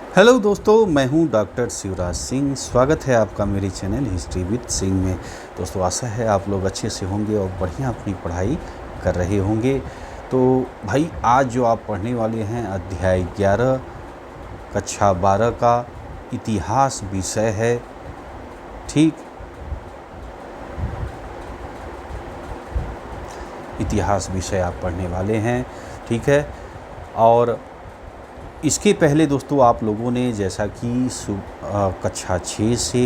Hello दोस्तों, मैं हूं डॉक्टर शिवराज सिंह। स्वागत है आपका मेरे चैनल हिस्ट्री विद सिंह में। दोस्तों, आशा है आप लोग अच्छे से होंगे और बढ़िया अपनी पढ़ाई कर रहे होंगे। तो भाई, आज जो आप पढ़ने वाले हैं अध्याय 11 कक्षा 12 का इतिहास विषय है। ठीक, इतिहास विषय आप पढ़ने वाले हैं, ठीक है। और इसके पहले दोस्तों आप लोगों ने जैसा कि कक्षा 6 से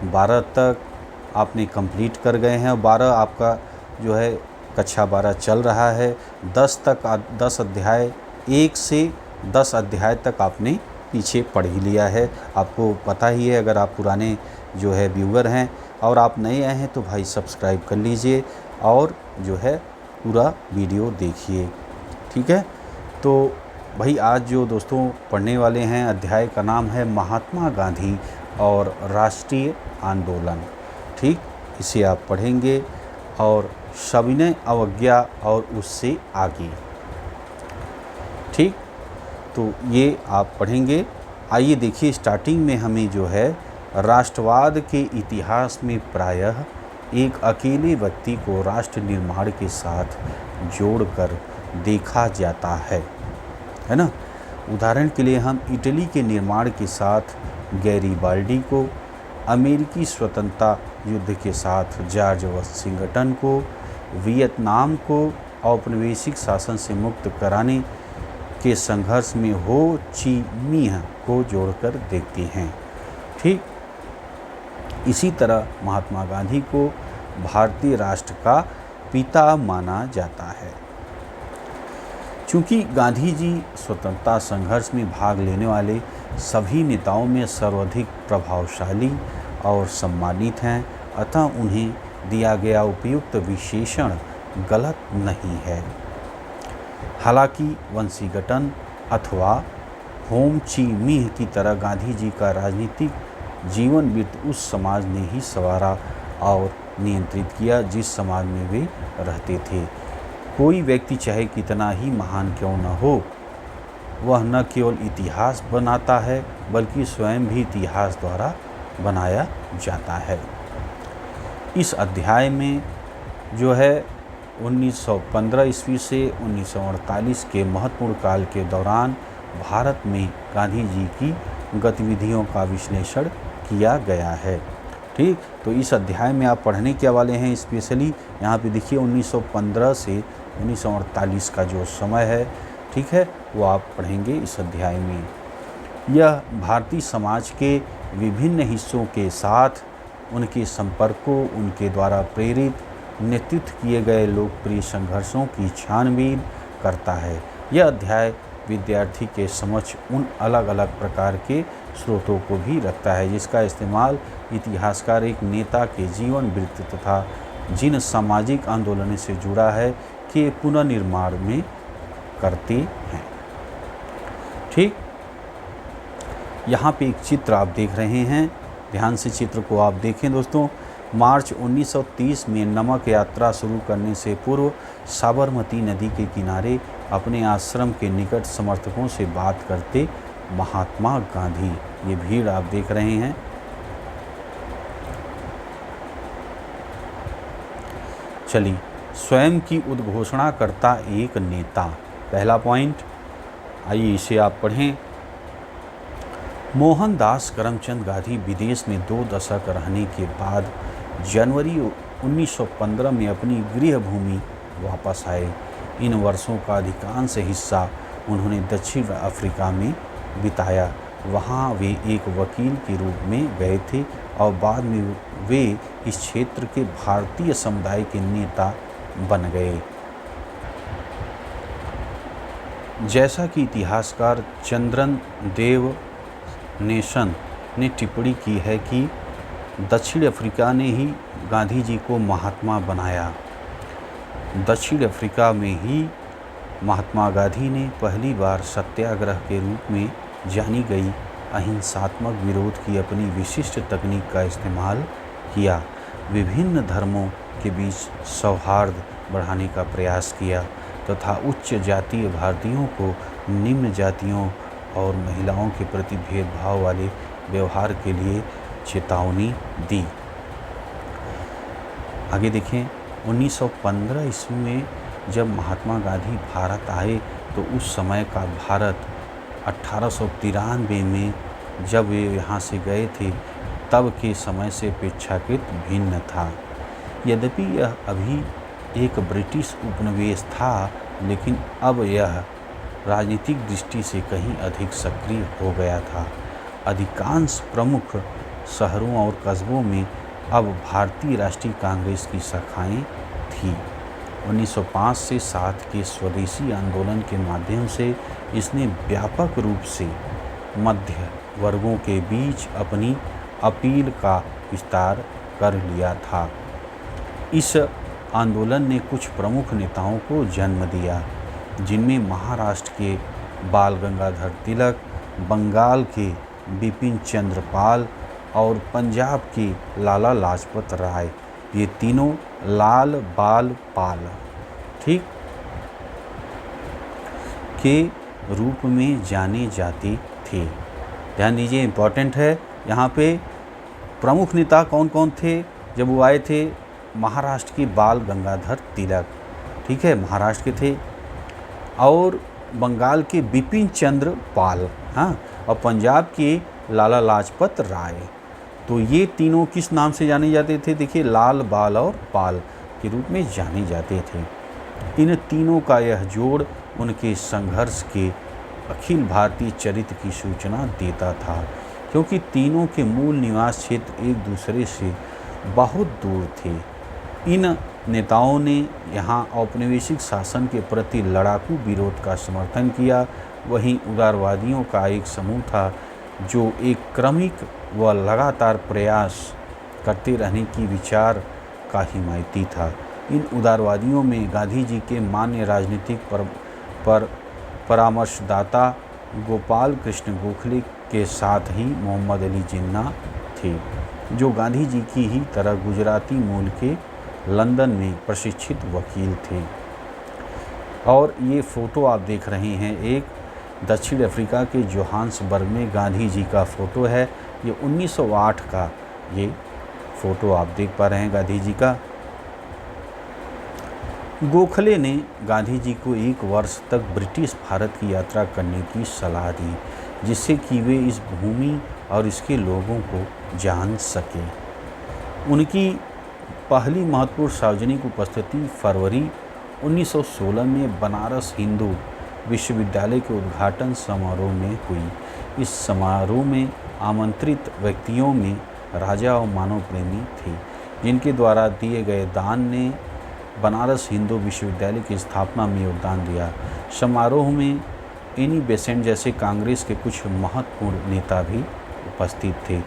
12 तक आपने कंप्लीट कर गए हैं और 12 आपका जो है कक्षा 12 चल रहा है। 10 अध्याय 1 से 10 अध्याय तक आपने पीछे पढ़ ही लिया है। आपको पता ही है, अगर आप पुराने जो है व्यूअर हैं और आप नए आए हैं तो भाई सब्सक्राइब कर लीजिए और जो है पूरा वीडियो देखिए, ठीक है। तो भाई, आज जो दोस्तों पढ़ने वाले हैं अध्याय का नाम है महात्मा गांधी और राष्ट्रीय आंदोलन। ठीक, इसे आप पढ़ेंगे और सविनय अवज्ञा और उससे आगे। ठीक, तो ये आप पढ़ेंगे। आइए देखिए, स्टार्टिंग में हमें जो है राष्ट्रवाद के इतिहास में प्रायः एक अकेले व्यक्ति को राष्ट्र निर्माण के साथ जोड़कर देखा जाता है ना। उदाहरण के लिए हम इटली के निर्माण के साथ गैरीबाल्डी को, अमेरिकी स्वतंत्रता युद्ध के साथ जॉर्ज वाशिंगटन को, वियतनाम को औपनिवेशिक शासन से मुक्त कराने के संघर्ष में हो ची मिन्ह को जोड़कर देखते हैं। ठीक, इसी तरह महात्मा गांधी को भारतीय राष्ट्र का पिता माना जाता है। चूँकि गांधी जी स्वतंत्रता संघर्ष में भाग लेने वाले सभी नेताओं में सर्वाधिक प्रभावशाली और सम्मानित हैं, अतः उन्हें दिया गया उपयुक्त विशेषण गलत नहीं है। हालांकि वाशिंगटन अथवा होम ची मिन्ह की तरह गांधी जी का राजनीतिक जीवन वृत्त उस समाज ने ही संवारा और नियंत्रित किया जिस समाज में वे रहते थे। कोई व्यक्ति चाहे कितना ही महान क्यों न हो, वह न केवल इतिहास बनाता है बल्कि स्वयं भी इतिहास द्वारा बनाया जाता है। इस अध्याय में जो है 1915 ईस्वी से 1948 के महत्वपूर्ण काल के दौरान भारत में गांधी जी की गतिविधियों का विश्लेषण किया गया है। ठीक, तो इस अध्याय में आप पढ़ने के वाले हैं। स्पेशली यहाँ पे देखिए 1915 से 1948 का जो समय है, ठीक है, वो आप पढ़ेंगे इस अध्याय में। यह भारतीय समाज के विभिन्न हिस्सों के साथ उनके संपर्कों, उनके द्वारा प्रेरित नेतृत्व किए गए लोकप्रिय संघर्षों की छानबीन करता है। यह अध्याय विद्यार्थी के समक्ष उन अलग अलग प्रकार के स्रोतों को भी रखता है जिसका इस्तेमाल इतिहासकार एक नेता के जीवन वृत्त तथा जिन सामाजिक आंदोलनों से जुड़ा है के पुनर्निर्माण में करते हैं। ठीक, यहाँ पे एक चित्र आप देख रहे हैं, ध्यान से चित्र को आप देखें दोस्तों। मार्च 1930 में नमक यात्रा शुरू करने से पूर्व साबरमती नदी के किनारे अपने आश्रम के निकट समर्थकों से बात करते महात्मा गांधी। ये भीड़ आप देख रहे हैं। चलिए, स्वयं की उद्घोषणा करता एक नेता, पहला पॉइंट, आइए इसे आप पढ़ें। मोहनदास करमचंद गांधी विदेश में 2 दशक रहने के बाद जनवरी 1915 में अपनी गृह भूमि वापस आए। इन वर्षों का अधिकांश हिस्सा उन्होंने दक्षिण अफ्रीका में बिताया। वहाँ वे एक वकील के रूप में गए थे और बाद में वे इस क्षेत्र के भारतीय समुदाय के नेता बन गए। जैसा कि इतिहासकार चंद्रन देव नेशन ने टिप्पणी की है कि दक्षिण अफ्रीका ने ही गांधी जी को महात्मा बनाया। दक्षिण अफ्रीका में ही महात्मा गांधी ने पहली बार सत्याग्रह के रूप में जानी गई अहिंसात्मक विरोध की अपनी विशिष्ट तकनीक का इस्तेमाल किया। विभिन्न धर्मों के बीच सौहार्द बढ़ाने का प्रयास किया तथा उच्च जातीय भारतीयों को निम्न जातियों और महिलाओं के प्रति भेदभाव वाले व्यवहार के लिए चेतावनी दी। आगे देखें, 1915 ईस्वी में जब महात्मा गांधी भारत आए तो उस समय का भारत 1893 में जब वे यहाँ से गए थे तब के समय से अपेक्षाकृत भिन्न था। यद्यपि यह अभी एक ब्रिटिश उपनिवेश था, लेकिन अब यह राजनीतिक दृष्टि से कहीं अधिक सक्रिय हो गया था। अधिकांश प्रमुख शहरों और कस्बों में अब भारतीय राष्ट्रीय कांग्रेस की शाखाएं थीं। 1905 से 7 के स्वदेशी आंदोलन के माध्यम से इसने व्यापक रूप से मध्य वर्गों के बीच अपनी अपील का विस्तार कर लिया था। इस आंदोलन ने कुछ प्रमुख नेताओं को जन्म दिया, जिनमें महाराष्ट्र के बाल गंगाधर तिलक, बंगाल के बिपिन चंद्र पाल और पंजाब के लाला लाजपत राय, ये तीनों लाल बाल पाल ठीक के रूप में जाने जाते थे। ध्यान दीजिए, इम्पोर्टेंट है यहाँ पे प्रमुख नेता कौन कौन थे जब वो आए थे। महाराष्ट्र के बाल गंगाधर तिलक, ठीक है, महाराष्ट्र के थे, और बंगाल के बिपिन चंद्र पाल, हाँ, और पंजाब के लाला लाजपत राय। तो ये तीनों किस नाम से जाने जाते थे? देखिए, लाल बाल और पाल के रूप में जाने जाते थे। इन तीनों का यह जोड़ उनके संघर्ष के अखिल भारतीय चरित्र की सूचना देता था, क्योंकि तीनों के मूल निवास क्षेत्र एक दूसरे से बहुत दूर थे। इन नेताओं ने यहाँ औपनिवेशिक शासन के प्रति लड़ाकू विरोध का समर्थन किया। वहीं उदारवादियों का एक समूह था जो एक क्रमिक व लगातार प्रयास करते रहने की विचार का हिमायती था। इन उदारवादियों में गांधी जी के मान्य राजनीतिक परामर्शदाता गोपाल कृष्ण गोखले के साथ ही मोहम्मद अली जिन्ना थे, जो गांधी जी की ही तरह गुजराती मूल के लंदन में प्रशिक्षित वकील थे। और ये फ़ोटो आप देख रहे हैं, एक दक्षिण अफ्रीका के जोहान्सबर्ग में गांधी जी का फ़ोटो है। ये 1908 का ये फ़ोटो आप देख पा रहे हैं गांधी जी का। गोखले ने गांधी जी को 1 वर्ष तक ब्रिटिश भारत की यात्रा करने की सलाह दी, जिससे कि वे इस भूमि और इसके लोगों को जान सकें। उनकी पहली महत्वपूर्ण सार्वजनिक उपस्थिति फरवरी 1916 में बनारस हिंदू विश्वविद्यालय के उद्घाटन समारोह में हुई। इस समारोह में आमंत्रित व्यक्तियों में राजा और मानव प्रेमी थे, जिनके द्वारा दिए गए दान ने बनारस हिंदू विश्वविद्यालय की स्थापना में योगदान दिया। समारोह में एनी बेसेंट जैसे कांग्रेस के कुछ महत्वपूर्ण नेता भी उपस्थित थे।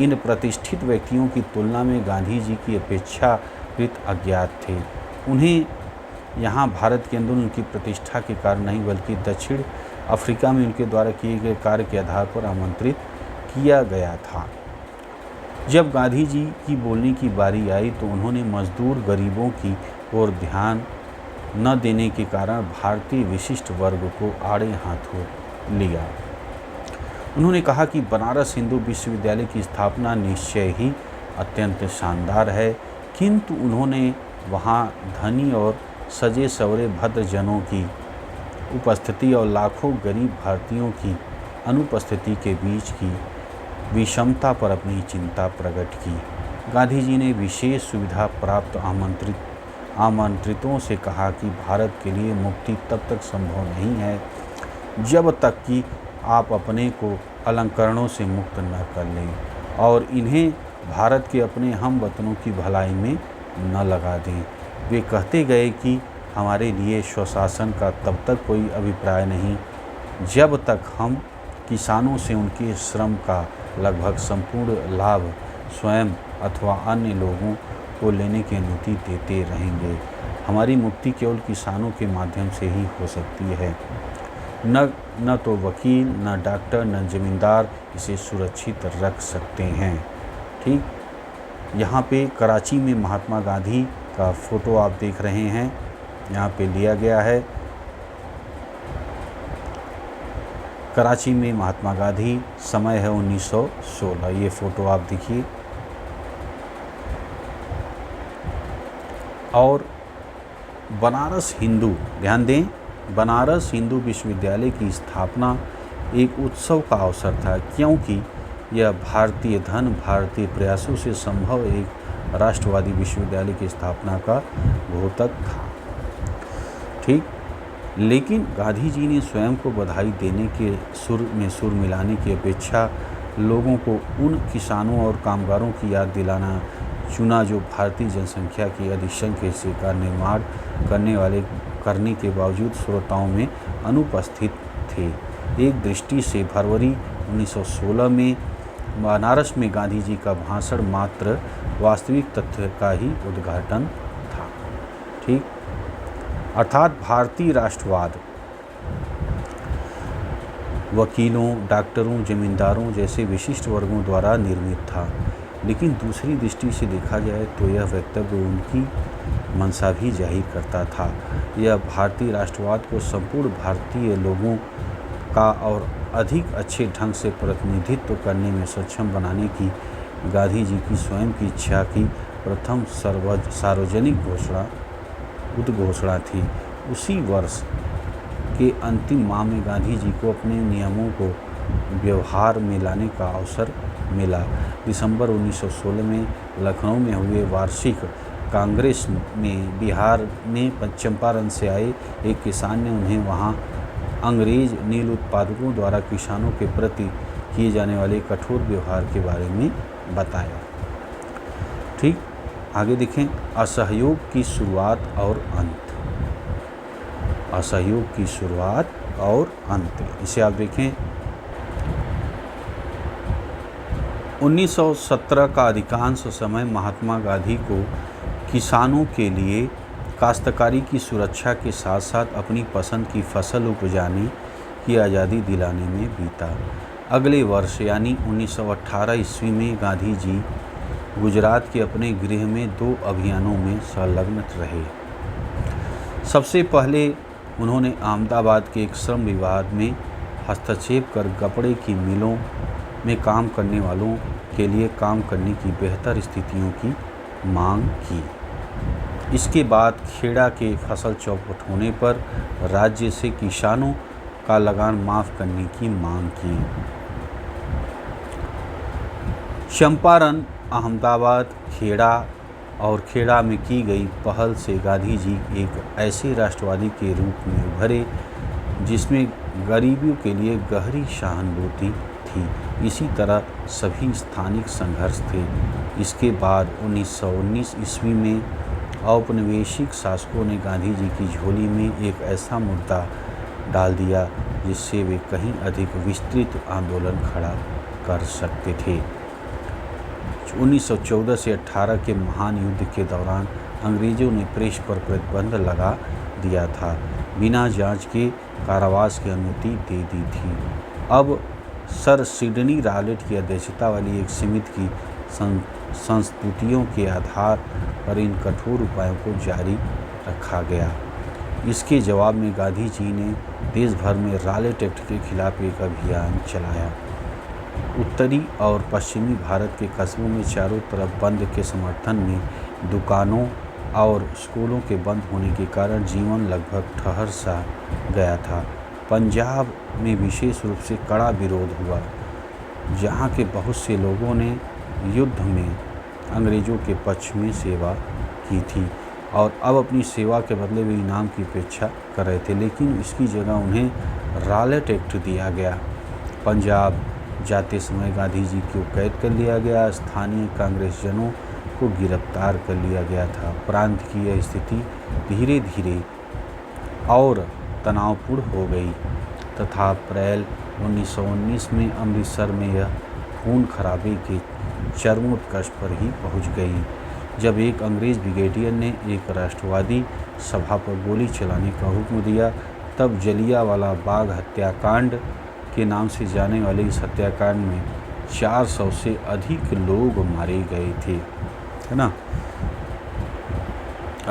इन प्रतिष्ठित व्यक्तियों की तुलना में गांधी जी की अपेक्षाकृत अज्ञात थे। उन्हें यहाँ भारत के अंदर उनकी प्रतिष्ठा के कारण नहीं, बल्कि दक्षिण अफ्रीका में उनके द्वारा किए गए कार्य के आधार पर आमंत्रित किया गया था। जब गांधी जी की बोलने की बारी आई तो उन्होंने मजदूर गरीबों की ओर ध्यान न देने के कारण भारतीय विशिष्ट वर्ग को आड़े हाथों लिया। उन्होंने कहा कि बनारस हिंदू विश्वविद्यालय की स्थापना निश्चय ही अत्यंत शानदार है, किंतु उन्होंने वहाँ धनी और सजे सवरे भद्रजनों की उपस्थिति और लाखों गरीब भारतीयों की अनुपस्थिति के बीच की विषमता पर अपनी चिंता प्रकट की। गांधी जी ने विशेष सुविधा प्राप्त आमंत्रितों से कहा कि भारत के लिए मुक्ति तब तक संभव नहीं है जब तक कि आप अपने को अलंकरणों से मुक्त न कर लें और इन्हें भारत के अपने हम वतनों की भलाई में न लगा दें। वे कहते गए कि हमारे लिए स्वशासन का तब तक कोई अभिप्राय नहीं जब तक हम किसानों से उनके श्रम का लगभग संपूर्ण लाभ स्वयं अथवा अन्य लोगों को लेने की अनुमति देते रहेंगे। हमारी मुक्ति केवल किसानों के माध्यम से ही हो सकती है। न तो वकील, न डॉक्टर, न जमींदार इसे सुरक्षित रख सकते हैं। ठीक, यहाँ पे कराची में महात्मा गांधी का फ़ोटो आप देख रहे हैं, यहाँ पे लिया गया है। कराची में महात्मा गांधी, समय है 1916। ये फ़ोटो आप देखिए। और बनारस हिंदू, ध्यान दें, बनारस हिंदू विश्वविद्यालय की स्थापना एक उत्सव का अवसर था, क्योंकि यह भारतीय धन, भारतीय प्रयासों से संभव एक राष्ट्रवादी विश्वविद्यालय की स्थापना का द्योतक था। ठीक, लेकिन गांधी जी ने स्वयं को बधाई देने के सुर मिलाने की अपेक्षा लोगों को उन किसानों और कामगारों की याद दिलाना चुना जो भारतीय जनसंख्या की अधिसंख्य हिस्से का निर्माण करने के बावजूद श्रोताओं में अनुपस्थित थे। एक दृष्टि से फरवरी 1916 में बनारस में गांधी जी का भाषण मात्र वास्तविक तथ्य का ही उद्घाटन था। ठीक, अर्थात भारतीय राष्ट्रवाद वकीलों, डॉक्टरों, जमींदारों जैसे विशिष्ट वर्गों द्वारा निर्मित था, लेकिन दूसरी दृष्टि से देखा जाए तो यह वक्तव्य उनकी मंशा भी जाहिर करता था। यह भारतीय राष्ट्रवाद को संपूर्ण भारतीय लोगों का और अधिक अच्छे ढंग से प्रतिनिधित्व करने में सक्षम बनाने की गांधी जी की स्वयं की इच्छा की प्रथम सार्वजनिक उद्घोषणा थी। उसी वर्ष के अंतिम माह में गांधी जी को अपने नियमों को व्यवहार में लाने का अवसर मिला। दिसंबर 1916 में लखनऊ में हुए वार्षिक कांग्रेस में बिहार में चंपारण से आए एक किसान ने उन्हें वहां अंग्रेज नील उत्पादकों द्वारा किसानों के प्रति किए जाने वाले कठोर व्यवहार के बारे में बताया। ठीक, आगे देखें, असहयोग की शुरुआत और अंत। असहयोग की शुरुआत और अंत, इसे आप देखें। 1917 का अधिकांश समय महात्मा गांधी को किसानों के लिए काश्तकारी की सुरक्षा के साथ साथ अपनी पसंद की फसल उपजाने की आज़ादी दिलाने में बीता। अगले वर्ष यानी 1918 ईस्वी में गांधी जी गुजरात के अपने गृह में 2 अभियानों में संलग्न रहे। सबसे पहले उन्होंने अहमदाबाद के एक श्रम विवाद में हस्तक्षेप कर कपड़े की मिलों में काम करने वालों के लिए काम करने की बेहतर स्थितियों की मांग की। इसके बाद खेड़ा के फसल चौपट होने पर राज्य से किसानों का लगान माफ़ करने की मांग की। चंपारण, अहमदाबाद, खेड़ा और खेड़ा में की गई पहल से गांधी जी एक ऐसे राष्ट्रवादी के रूप में उभरे जिसमें गरीबों के लिए गहरी सहानुभूति थी। इसी तरह सभी स्थानिक संघर्ष थे। इसके बाद 1919 ईस्वी में औपनिवेशिक शासकों ने गांधी जी की झोली में एक ऐसा मुद्दा डाल दिया जिससे वे कहीं अधिक विस्तृत आंदोलन खड़ा कर सकते थे। 1914 से 18 के महान युद्ध के दौरान अंग्रेज़ों ने प्रेस पर प्रतिबंध लगा दिया था, बिना जांच के कारावास की अनुमति दे दी थी। अब सर सिडनी रॉलेट की अध्यक्षता वाली एक समिति की संस्तुतियों के आधार पर इन कठोर उपायों को जारी रखा गया। इसके जवाब में गांधी जी ने देश भर में रॉलेट एक्ट के खिलाफ एक अभियान चलाया। उत्तरी और पश्चिमी भारत के कस्बों में चारों तरफ बंद के समर्थन में दुकानों और स्कूलों के बंद होने के कारण जीवन लगभग ठहर सा गया था। पंजाब में विशेष रूप से कड़ा विरोध हुआ, जहां के बहुत से लोगों ने युद्ध में अंग्रेज़ों के पक्ष में सेवा की थी और अब अपनी सेवा के बदले वे इनाम की अपेक्षा कर रहे थे, लेकिन इसकी जगह उन्हें रॉलेट एक्ट दिया गया। पंजाब जाते समय गांधी जी को कैद कर लिया गया, स्थानीय कांग्रेसजनों को गिरफ्तार कर लिया गया था। प्रांत की यह स्थिति धीरे धीरे और तनावपूर्ण हो गई तथा अप्रैल 1919 में अमृतसर में यह खून खराबे के चरमोत्कर्ष पर ही पहुंच गई, जब एक अंग्रेज़ ब्रिगेडियर ने एक राष्ट्रवादी सभा पर गोली चलाने का हुक्म दिया। तब जलियांवाला बाग हत्याकांड के नाम से जाने वाले इस हत्याकांड में 400 से अधिक लोग मारे गए थे, है ना।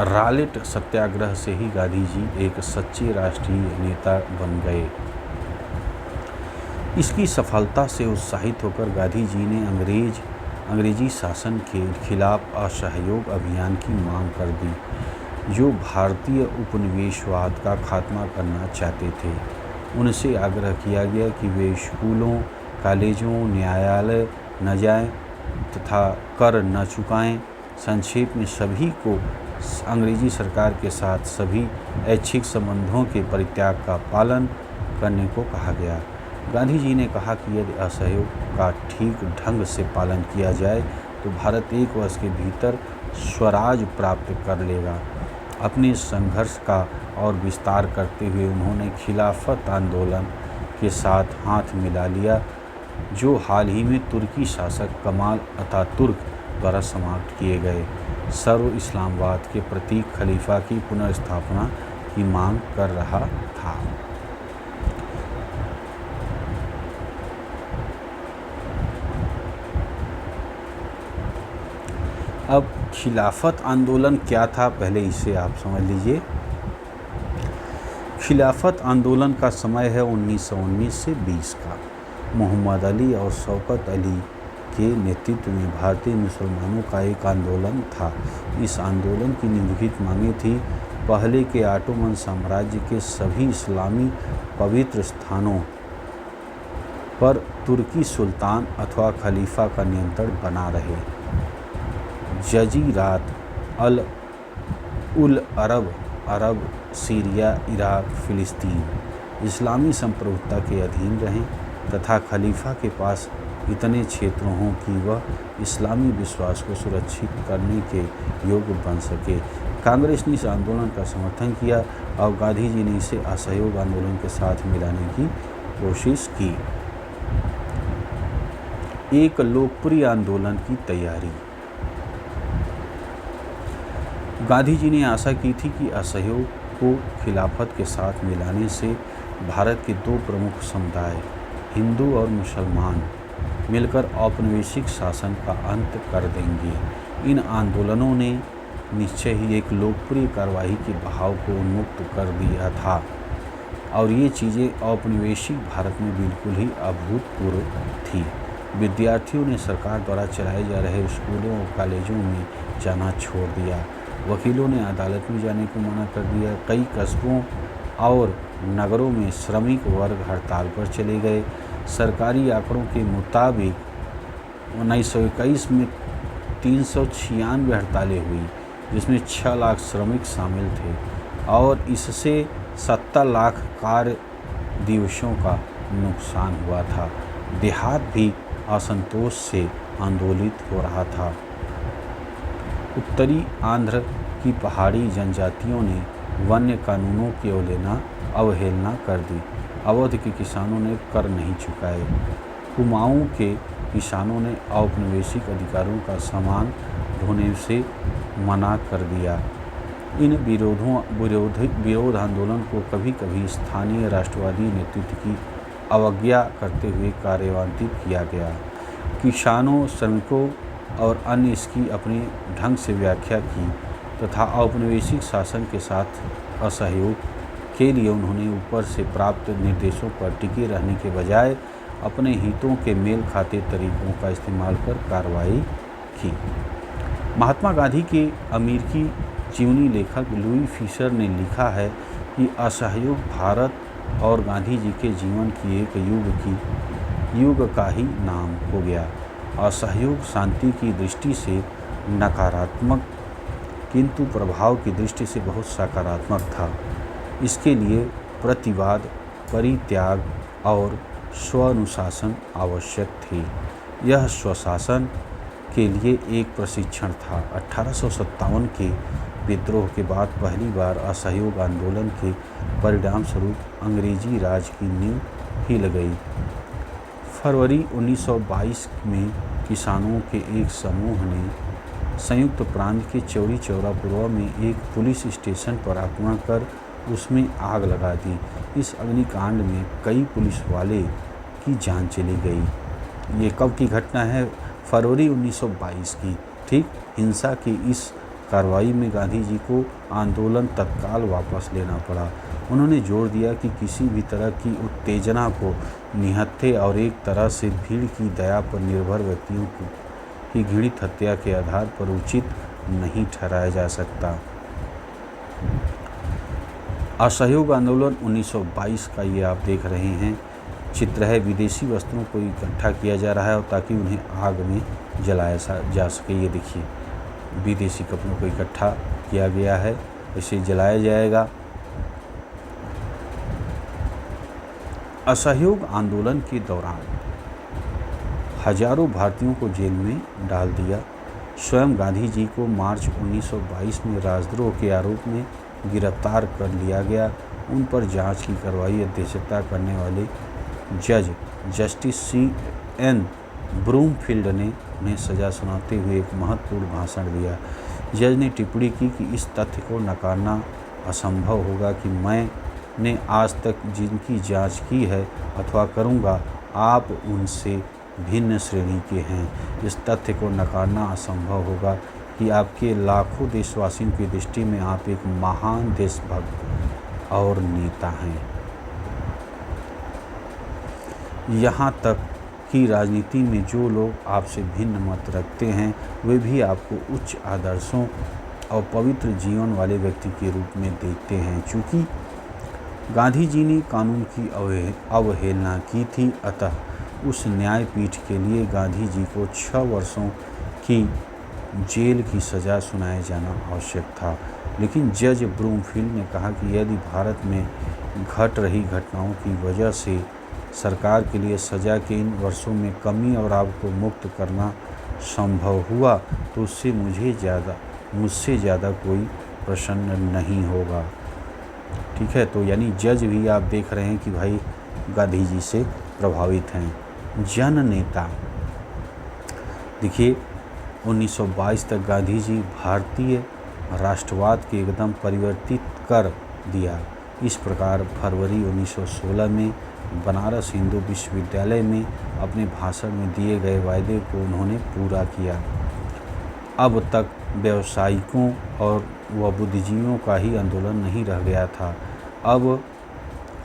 रॉलेट सत्याग्रह से ही गांधी जी एक सच्चे राष्ट्रीय नेता बन गए। इसकी सफलता से उत्साहित होकर गांधी जी ने अंग्रेजी शासन के खिलाफ असहयोग अभियान की मांग कर दी, जो भारतीय उपनिवेशवाद का खात्मा करना चाहते थे। उनसे आग्रह किया गया कि वे स्कूलों, कॉलेजों, न्यायालय न जाएं तथा कर न चुकाएं। संक्षेप में सभी को अंग्रेजी सरकार के साथ सभी ऐच्छिक संबंधों के परित्याग का पालन करने को कहा गया। गांधी जी ने कहा कि यदि असहयोग का ठीक ढंग से पालन किया जाए तो भारत 1 वर्ष के भीतर स्वराज प्राप्त कर लेगा। अपने संघर्ष का और विस्तार करते हुए उन्होंने खिलाफत आंदोलन के साथ हाथ मिला लिया, जो हाल ही में तुर्की शासक कमाल अतातुर्क द्वारा समाप्त किए गए सर्व इस्लामवाद के प्रतीक खलीफा की पुनर्स्थापना की मांग कर रहा था। अब खिलाफत आंदोलन क्या था, पहले इसे आप समझ लीजिए। खिलाफत आंदोलन का समय है 1919 से 20 का। मोहम्मद अली और शौकत अली के नेतृत्व में भारतीय मुसलमानों का एक आंदोलन था। इस आंदोलन की निम्नलिखित मांगें थी। पहले के ऑटोमन साम्राज्य के सभी इस्लामी पवित्र स्थानों पर तुर्की सुल्तान अथवा खलीफा का नियंत्रण बना रहे। जजीरात उल अरब, सीरिया, इराक, फिलिस्तीन इस्लामी संप्रभुता के अधीन रहें तथा खलीफा के पास इतने क्षेत्र हों कि वह इस्लामी विश्वास को सुरक्षित करने के योग्य बन सके। कांग्रेस ने इस आंदोलन का समर्थन किया और गांधी जी ने इसे असहयोग आंदोलन के साथ मिलाने की कोशिश की। एक लोकप्रिय आंदोलन की तैयारी। गांधी जी ने आशा की थी कि असहयोग को खिलाफत के साथ मिलाने से भारत के 2 प्रमुख समुदाय, हिंदू और मुसलमान, मिलकर औपनिवेशिक शासन का अंत कर देंगे। इन आंदोलनों ने निश्चय ही एक लोकप्रिय कार्यवाही के बहाव को उन्मुक्त कर दिया था और ये चीज़ें औपनिवेशिक भारत में बिल्कुल ही अभूतपूर्व थी। विद्यार्थियों ने सरकार द्वारा चलाए जा रहे स्कूलों और कॉलेजों में जाना छोड़ दिया। वकीलों ने अदालत में जाने को मना कर दिया। कई कस्बों और नगरों में श्रमिक वर्ग हड़ताल पर चले गए। सरकारी आंकड़ों के मुताबिक 1921 में 396 हड़तालें हुई, जिसमें 6 लाख श्रमिक शामिल थे और इससे 70 लाख कार्य दिवसों का नुकसान हुआ था। देहात भी असंतोष से आंदोलित हो रहा था। उत्तरी आंध्र की पहाड़ी जनजातियों ने वन्य कानूनों की अवहेलना कर दी। अवध के किसानों ने कर नहीं चुकाए। कुमाऊं के किसानों ने औपनिवेशिक अधिकारों का सामान ढोने से मना कर दिया। इन विरोध आंदोलन को कभी कभी स्थानीय राष्ट्रवादी नेतृत्व की अवज्ञा करते हुए कार्यान्वित किया गया। किसानों, श्रमिकों और अन्य इसकी अपने ढंग से व्याख्या की तथा औपनिवेशिक शासन के साथ असहयोग के लिए उन्होंने ऊपर से प्राप्त निर्देशों पर टिके रहने के बजाय अपने हितों के मेल खाते तरीकों का इस्तेमाल कर कार्रवाई की। महात्मा गांधी के अमेरिकी जीवनी लेखक लुई फिशर ने लिखा है कि असहयोग भारत और गांधी जी के जीवन की एक युग का ही नाम हो गया। असहयोग शांति की दृष्टि से नकारात्मक किंतु प्रभाव की दृष्टि से बहुत सकारात्मक था। इसके लिए प्रतिवाद, परित्याग और स्वानुशासन आवश्यक थे। यह स्वशासन के लिए एक प्रशिक्षण था। 1857 के विद्रोह के बाद पहली बार असहयोग आंदोलन के परिणाम स्वरूप अंग्रेजी राज की नींव हिल गई। फरवरी 1922 में किसानों के एक समूह ने संयुक्त प्रांत के चौरी चौरा पूर्व में एक पुलिस स्टेशन पर आक्रमण कर उसमें आग लगा दी। इस अग्निकांड में कई पुलिस वाले की जान चली गई। ये कब की घटना है? फरवरी 1922 की। ठीक, हिंसा की इस कार्रवाई में गांधी जी को आंदोलन तत्काल वापस लेना पड़ा। उन्होंने जोर दिया कि किसी भी तरह की उत्तेजना को निहत्थे और एक तरह से भीड़ की दया पर निर्भर व्यक्तियों की घृणित हत्या के आधार पर उचित नहीं ठहराया जा सकता। असहयोग आंदोलन 1922 का ये आप देख रहे हैं चित्र है। विदेशी वस्त्रों को इकट्ठा किया जा रहा है और ताकि उन्हें आग में जलाया जा सके। ये देखिए, विदेशी कपड़ों को इकट्ठा किया गया है, इसे जलाया जाएगा। असहयोग आंदोलन के दौरान हजारों भारतीयों को जेल में डाल दिया। स्वयं गांधी जी को मार्च 1922 में राजद्रोह के आरोप में गिरफ्तार कर लिया गया। उन पर जांच की कार्रवाई अध्यक्षता करने वाले जज जस्टिस C.N. ब्रूमफील्ड ने उन्हें सज़ा सुनाते हुए एक महत्वपूर्ण भाषण दिया। जज ने टिप्पणी की कि इस तथ्य को नकारना असंभव होगा कि मैंने आज तक जिनकी जांच की है अथवा करूंगा, आप उनसे भिन्न श्रेणी के हैं। इस तथ्य को नकारना असंभव होगा कि आपके लाखों देशवासियों की दृष्टि में आप एक महान देशभक्त और नेता हैं। यहाँ तक कि राजनीति में जो लोग आपसे भिन्न मत रखते हैं वे भी आपको उच्च आदर्शों और पवित्र जीवन वाले व्यक्ति के रूप में देखते हैं। चूँकि गांधी जी ने कानून की अवहेलना की थी, अतः उस न्यायपीठ के लिए गांधी जी को 6 वर्षों की जेल की सज़ा सुनाया जाना आवश्यक था। लेकिन जज ब्रूमफील्ड ने कहा कि यदि भारत में घट रही घटनाओं की वजह से सरकार के लिए सज़ा के इन वर्षों में कमी और आपको मुक्त करना संभव हुआ तो उससे मुझसे ज़्यादा कोई प्रसन्न नहीं होगा। ठीक है, तो यानी जज भी आप देख रहे हैं कि भाई गांधी जी से प्रभावित हैं। जन नेता देखिए, 1922 तक गांधी जी भारतीय राष्ट्रवाद के एकदम परिवर्तित कर दिया। इस प्रकार फरवरी 1916 में बनारस हिंदू विश्वविद्यालय में अपने भाषण में दिए गए वायदे को उन्होंने पूरा किया। अब तक व्यावसायिकों और बुद्धिजीवियों का ही आंदोलन नहीं रह गया था। अब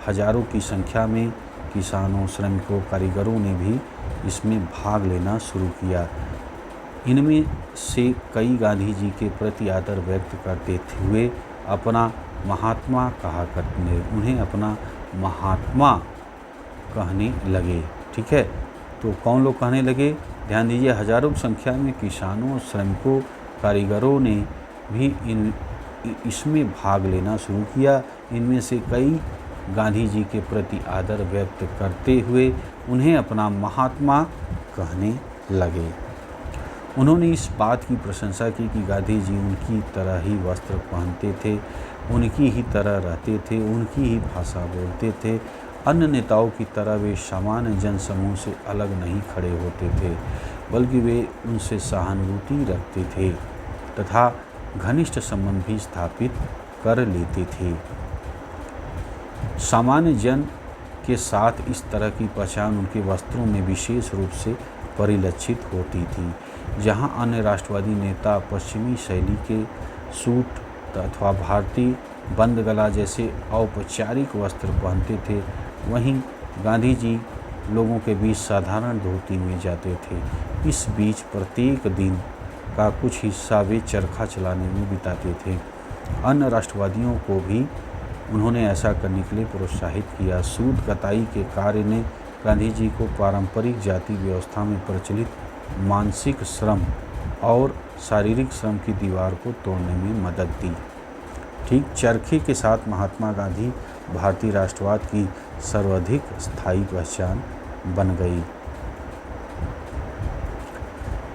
हजारों की संख्या में किसानों, श्रमिकों, कारीगरों ने भी इसमें भाग लेना शुरू किया। इनमें से कई गांधी जी के प्रति आदर व्यक्त करते हुए अपना महात्मा कहा करते, उन्हें अपना महात्मा कहने लगे। ठीक है, तो कौन लोग कहने लगे? ध्यान दीजिए, हजारों की संख्या में किसानों, श्रमिकों, कारीगरों ने भी इसमें भाग लेना शुरू किया। इनमें से कई गांधी जी के प्रति आदर व्यक्त करते हुए उन्हें अपना महात्मा कहने लगे। उन्होंने इस बात की प्रशंसा की कि गांधी जी उनकी तरह ही वस्त्र पहनते थे, उनकी ही तरह रहते थे, उनकी ही भाषा बोलते थे। अन्य नेताओं की तरह वे सामान्य जनसमूह से अलग नहीं खड़े होते थे, बल्कि वे उनसे सहानुभूति रखते थे तथा घनिष्ठ संबंध भी स्थापित कर लेते थे। सामान्य जन के साथ इस तरह की पहचान उनके वस्त्रों में विशेष रूप से परिलक्षित होती थी। जहां अन्य राष्ट्रवादी नेता पश्चिमी शैली के सूट अथवा भारतीय बंद गला जैसे औपचारिक वस्त्र पहनते थे, वहीं गांधी जी लोगों के बीच साधारण धोती में जाते थे। इस बीच प्रत्येक दिन का कुछ हिस्सा वे चरखा चलाने में बिताते थे। अन्य राष्ट्रवादियों को भी उन्होंने ऐसा करने के लिए प्रोत्साहित किया। सूत कताई के कार्य ने गांधी जी को पारंपरिक जाति व्यवस्था में प्रचलित मानसिक श्रम और शारीरिक श्रम की दीवार को तोड़ने में मदद दी। ठीक चरखे के साथ महात्मा गांधी भारतीय राष्ट्रवाद की सर्वाधिक स्थायी पहचान बन गई।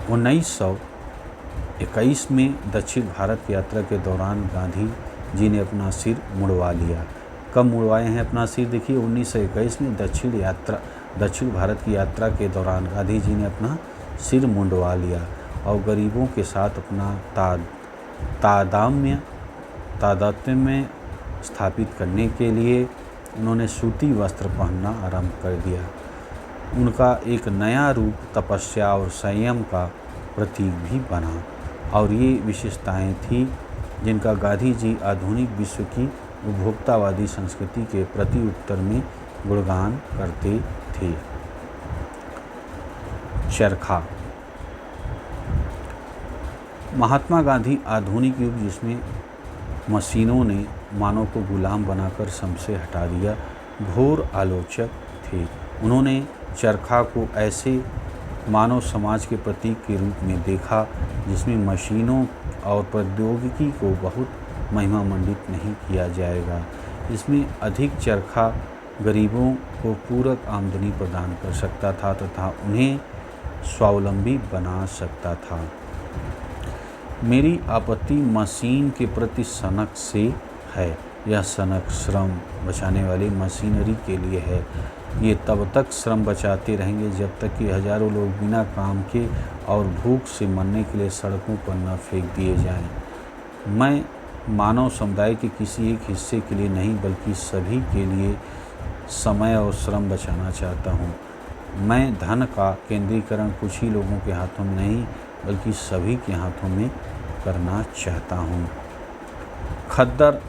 1921 में दक्षिण भारत की यात्रा के दौरान गांधी जी ने अपना सिर मुड़वा लिया। कब मुड़वाए हैं अपना सिर? देखिए, 1921 में दक्षिण भारत की यात्रा के दौरान गांधी जी ने अपना सिर मुंडवा लिया और गरीबों के साथ अपना तादात्म्य स्थापित करने के लिए उन्होंने सूती वस्त्र पहनना आरंभ कर दिया। उनका एक नया रूप तपस्या और संयम का प्रतीक भी बना। और ये विशेषताएं थी जिनका गांधी जी आधुनिक विश्व की उपभोक्तावादी संस्कृति के प्रति उत्तर में गुणगान करते थे। चरखा। महात्मा गांधी आधुनिक युग जिसमें मशीनों ने मानव को गुलाम बनाकर हमसे हटा दिया, घोर आलोचक थे। उन्होंने चरखा को ऐसे मानव समाज के प्रतीक के रूप में देखा जिसमें मशीनों और प्रौद्योगिकी को बहुत महिमामंडित नहीं किया जाएगा। इसमें अधिक चरखा गरीबों को पूरक आमदनी प्रदान कर सकता था तथा उन्हें स्वावलंबी बना सकता था। मेरी आपत्ति मशीन के प्रति सनक से है। यह सनक श्रम बचाने वाली मशीनरी के लिए है। ये तब तक श्रम बचाते रहेंगे जब तक कि हजारों लोग बिना काम के और भूख से मरने के लिए सड़कों पर न फेंक दिए जाएं। मैं मानव समुदाय के किसी एक हिस्से के लिए नहीं बल्कि सभी के लिए समय और श्रम बचाना चाहता हूँ। मैं धन का केंद्रीकरण कुछ ही लोगों के हाथों में नहीं बल्कि सभी के हाथों में करना चाहता हूँ। खद्दर,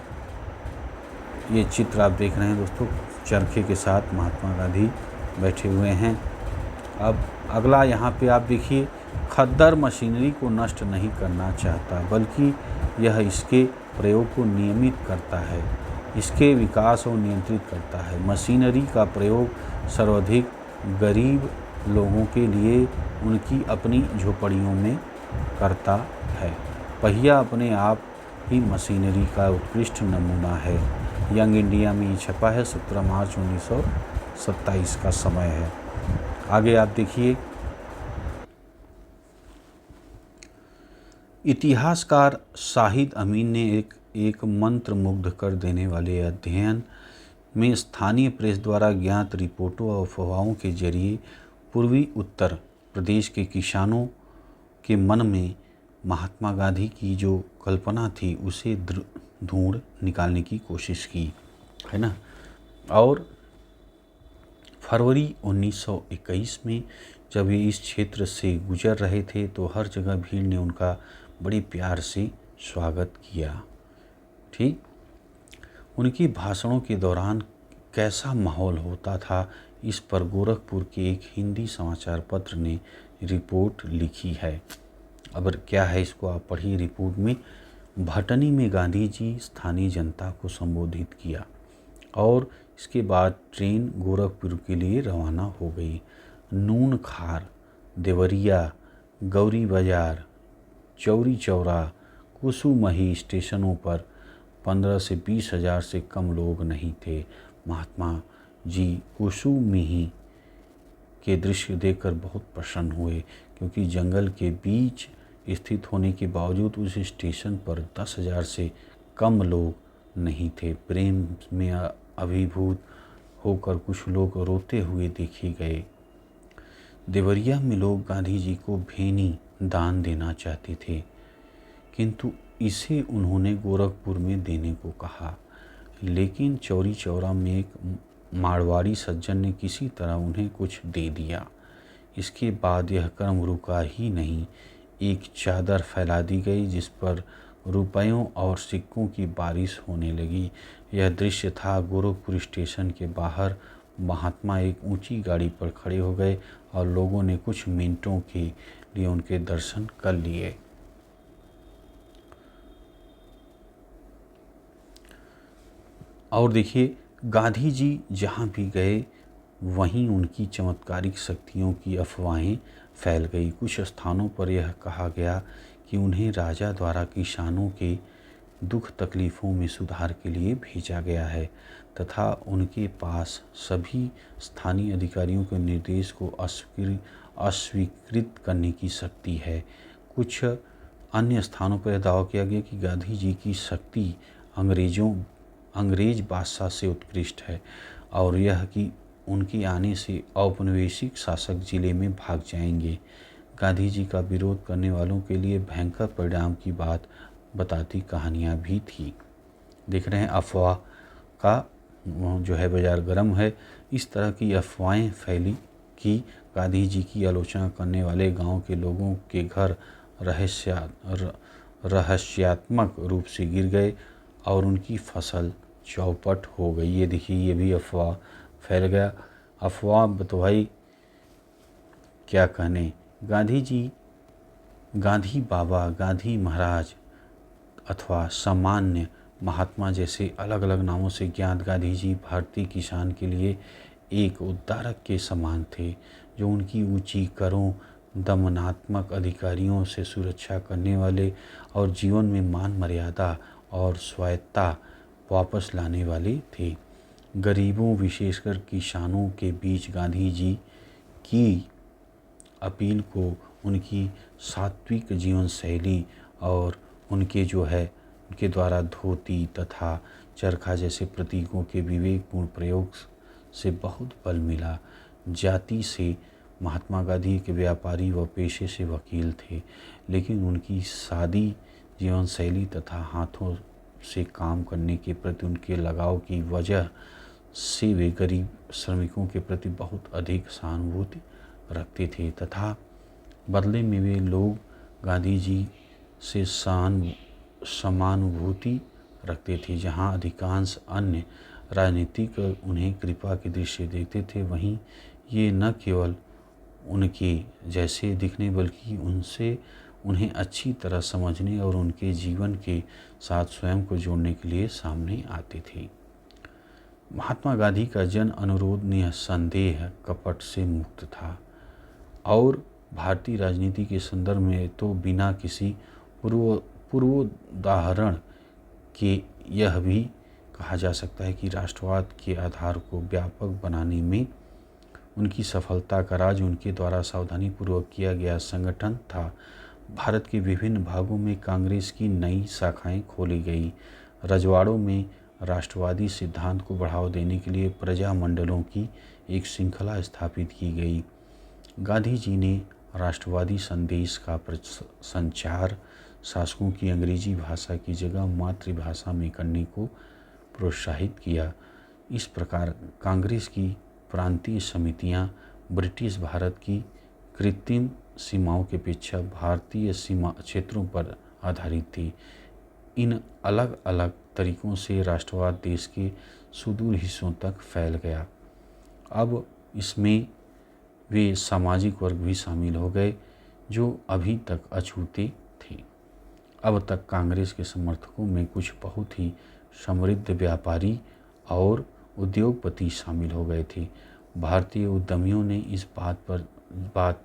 ये चित्र आप देख रहे हैं दोस्तों, चरखे के साथ महात्मा गांधी बैठे हुए हैं। अब अगला यहाँ पे आप देखिए, खद्दर मशीनरी को नष्ट नहीं करना चाहता बल्कि यह इसके प्रयोग को नियमित करता है, इसके विकास को नियंत्रित करता है। मशीनरी का प्रयोग सर्वाधिक गरीब लोगों के लिए उनकी अपनी झोपड़ियों में करता है। पहिया अपने आप ही मशीनरी का उत्कृष्ट नमूना है। यंग इंडिया में ये छपा है, 17 मार्च 1927 का समय है। आगे आप देखिए, इतिहासकार शाहिद अमीन ने एक मंत्र मुग्ध कर देने वाले अध्ययन में स्थानीय प्रेस द्वारा ज्ञात रिपोर्टों और अफवाहों के जरिए पूर्वी उत्तर प्रदेश के किसानों के मन में महात्मा गांधी की जो कल्पना थी उसे ढूंढ निकालने की कोशिश की, है ना। और फरवरी 1921 में जब ये इस क्षेत्र से गुजर रहे थे तो हर जगह भीड़ ने उनका बड़ी प्यार से स्वागत किया। ठीक, उनकी भाषणों के दौरान कैसा माहौल होता था, इस पर गोरखपुर के एक हिंदी समाचार पत्र ने रिपोर्ट लिखी है। अब क्या है, इसको आप पढ़िए रिपोर्ट में। भटनी में गांधी जी स्थानीय जनता को संबोधित किया और इसके बाद ट्रेन गोरखपुर के लिए रवाना हो गई। नूनखार, देवरिया, गौरी बाजार, चौरी चौरा, कुसुमही स्टेशनों पर 15 से 20 हज़ार से कम लोग नहीं थे। महात्मा जी कुसुमही के दृश्य देखकर बहुत प्रसन्न हुए क्योंकि जंगल के बीच स्थित होने के बावजूद उस स्टेशन पर 10,000 से कम लोग नहीं थे। प्रेम में अभिभूत होकर कुछ लोग रोते हुए देखे गए। देवरिया में लोग गांधी जी को भेनी दान देना चाहते थे किंतु इसे उन्होंने गोरखपुर में देने को कहा, लेकिन चौरी चौरा में एक मारवाड़ी सज्जन ने किसी तरह उन्हें कुछ दे दिया। इसके बाद यह क्रम रुका ही नहीं, एक चादर फैला दी गई जिस पर रुपयों और सिक्कों की बारिश होने लगी। यह दृश्य था गोरखपुर स्टेशन के बाहर। महात्मा एक ऊंची गाड़ी पर खड़े हो गए और लोगों ने कुछ मिनटों के लिए उनके दर्शन कर लिए। और देखिए, गांधी जी जहाँ भी गए वहीं उनकी चमत्कारिक शक्तियों की अफवाहें फैल गई। कुछ स्थानों पर यह कहा गया कि उन्हें राजा द्वारा किसानों के दुख तकलीफ़ों में सुधार के लिए भेजा गया है तथा उनके पास सभी स्थानीय अधिकारियों के निर्देश को अस्वीकृत करने की शक्ति है। कुछ अन्य स्थानों पर दावा किया गया कि गांधी जी की शक्ति अंग्रेज बादशाह से उत्कृष्ट है और यह कि उनके आने से औपनिवेशिक शासक जिले में भाग जाएंगे। गांधी जी का विरोध करने वालों के लिए भयंकर परिणाम की बात बताती कहानियाँ भी थी। देख रहे हैं, अफवाह का जो है बाजार गर्म है। इस तरह की अफवाहें फैली कि गांधी जी की आलोचना करने वाले गांव के लोगों के घर रहस्यात्मक रूप से गिर गए और उनकी फसल चौपट हो गई। ये देखिए, ये भी अफवाह फैल गया। अफवाह तो भाई क्या कहने। गांधी जी, गांधी बाबा, गांधी महाराज अथवा सामान्य महात्मा जैसे अलग अलग नामों से ज्ञात गांधी जी भारतीय किसान के लिए एक उद्धारक के समान थे, जो उनकी ऊंची करों, दमनात्मक अधिकारियों से सुरक्षा करने वाले और जीवन में मान मर्यादा और स्वायत्तता वापस लाने वाले थे। गरीबों, विशेषकर किसानों के बीच गांधी जी की अपील को उनकी सात्विक जीवन शैली और उनके उनके द्वारा धोती तथा चरखा जैसे प्रतीकों के विवेकपूर्ण प्रयोग से बहुत बल मिला। जाति से महात्मा गांधी के व्यापारी व पेशे से वकील थे, लेकिन उनकी सादी जीवन शैली तथा हाथों से काम करने के प्रति उनके लगाव की वजह से वे गरीब श्रमिकों के प्रति बहुत अधिक सहानुभूति रखते थे तथा बदले में वे लोग गांधी जी से समानुभूति रखते थे। जहां अधिकांश अन्य राजनीतिक उन्हें कृपा की दृष्टि देखते थे, वहीं ये न केवल उनके जैसे दिखने बल्कि उन्हें अच्छी तरह समझने और उनके जीवन के साथ स्वयं को जोड़ने के लिए सामने आते थे। महात्मा गांधी का जन अनुरोध निसंदेह कपट से मुक्त था और भारतीय राजनीति के संदर्भ में तो बिना किसी पूर्वोदाहरण के यह भी कहा जा सकता है कि राष्ट्रवाद के आधार को व्यापक बनाने में उनकी सफलता का राज उनके द्वारा सावधानीपूर्वक किया गया संगठन था। भारत के विभिन्न भागों में कांग्रेस की नई शाखाएं खोली गई। रजवाड़ों में राष्ट्रवादी सिद्धांत को बढ़ावा देने के लिए प्रजा मंडलों की एक श्रृंखला स्थापित की गई। गांधी जी ने राष्ट्रवादी संदेश का संचार शासकों की अंग्रेजी भाषा की जगह मातृभाषा में करने को प्रोत्साहित किया। इस प्रकार कांग्रेस की प्रांतीय समितियां ब्रिटिश भारत की कृत्रिम सीमाओं के अपेक्षा भारतीय सीमा क्षेत्रों पर आधारित थी। इन अलग अलग तरीकों से राष्ट्रवाद देश के सुदूर हिस्सों तक फैल गया। अब इसमें वे सामाजिक वर्ग भी शामिल हो गए जो अभी तक अछूते थे। अब तक कांग्रेस के समर्थकों में कुछ बहुत ही समृद्ध व्यापारी और उद्योगपति शामिल हो गए थे। भारतीय उद्यमियों ने इस बात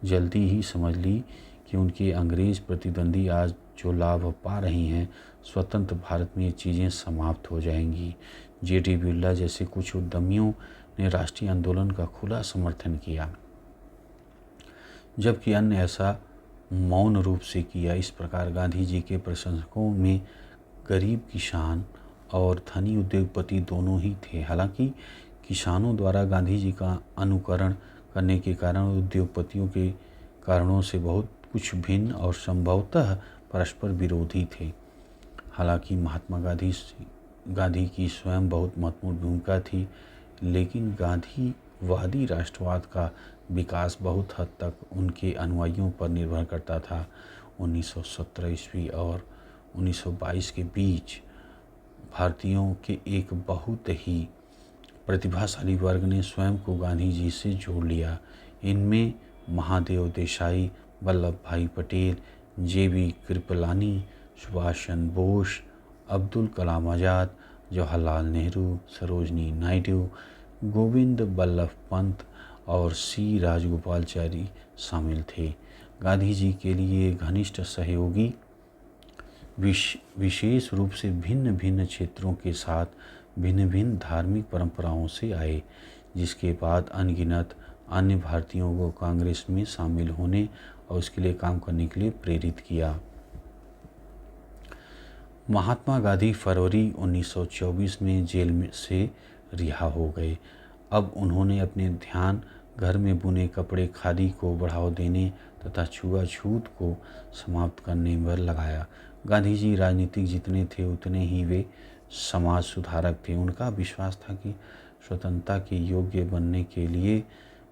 जल्दी ही समझ ली कि उनके अंग्रेज प्रतिद्वंदी आज जो लाभ पा रही हैं, स्वतंत्र भारत में ये चीज़ें समाप्त हो जाएंगी। J.D. बिरला जैसे कुछ उद्यमियों ने राष्ट्रीय आंदोलन का खुला समर्थन किया, जबकि अन्य ऐसा मौन रूप से किया। इस प्रकार गांधी जी के प्रशंसकों में गरीब किसान और धनी उद्योगपति दोनों ही थे। हालांकि किसानों द्वारा गांधी जी का अनुकरण करने के कारण उद्योगपतियों के कारणों से बहुत कुछ भिन्न और संभवतः परस्पर विरोधी थे। हालांकि महात्मा गांधी की स्वयं बहुत महत्वपूर्ण भूमिका थी, लेकिन गांधीवादी राष्ट्रवाद का विकास बहुत हद तक उनके अनुयायियों पर निर्भर करता था। 1917 ईस्वी और 1922 के बीच भारतीयों के एक बहुत ही प्रतिभाशाली वर्ग ने स्वयं को गांधी जी से जोड़ लिया। इनमें महादेव देसाई, वल्लभ भाई पटेल, J.B. कृपलानी, सुभाष चंद्र बोस, अब्दुल कलाम आज़ाद, जवाहरलाल नेहरू, सरोजनी नायडू, गोविंद बल्लभ पंत और C. राजगोपालाचारी शामिल थे। गांधी जी के लिए घनिष्ठ सहयोगी विशेष रूप से भिन्न भिन्न क्षेत्रों के साथ भिन्न भिन्न धार्मिक परंपराओं से आए, जिसके बाद अनगिनत अन्य भारतीयों को कांग्रेस में शामिल होने और उसके लिए काम करने के लिए प्रेरित किया। महात्मा गांधी फरवरी 1924 में जेल से रिहा हो गए। अब उन्होंने अपने ध्यान घर में बुने कपड़े, खादी को बढ़ावा देने तथा छुआछूत को समाप्त करने पर लगाया। गांधी जी राजनीतिक जितने थे उतने ही वे समाज सुधारक थे। उनका विश्वास था कि स्वतंत्रता के योग्य बनने के लिए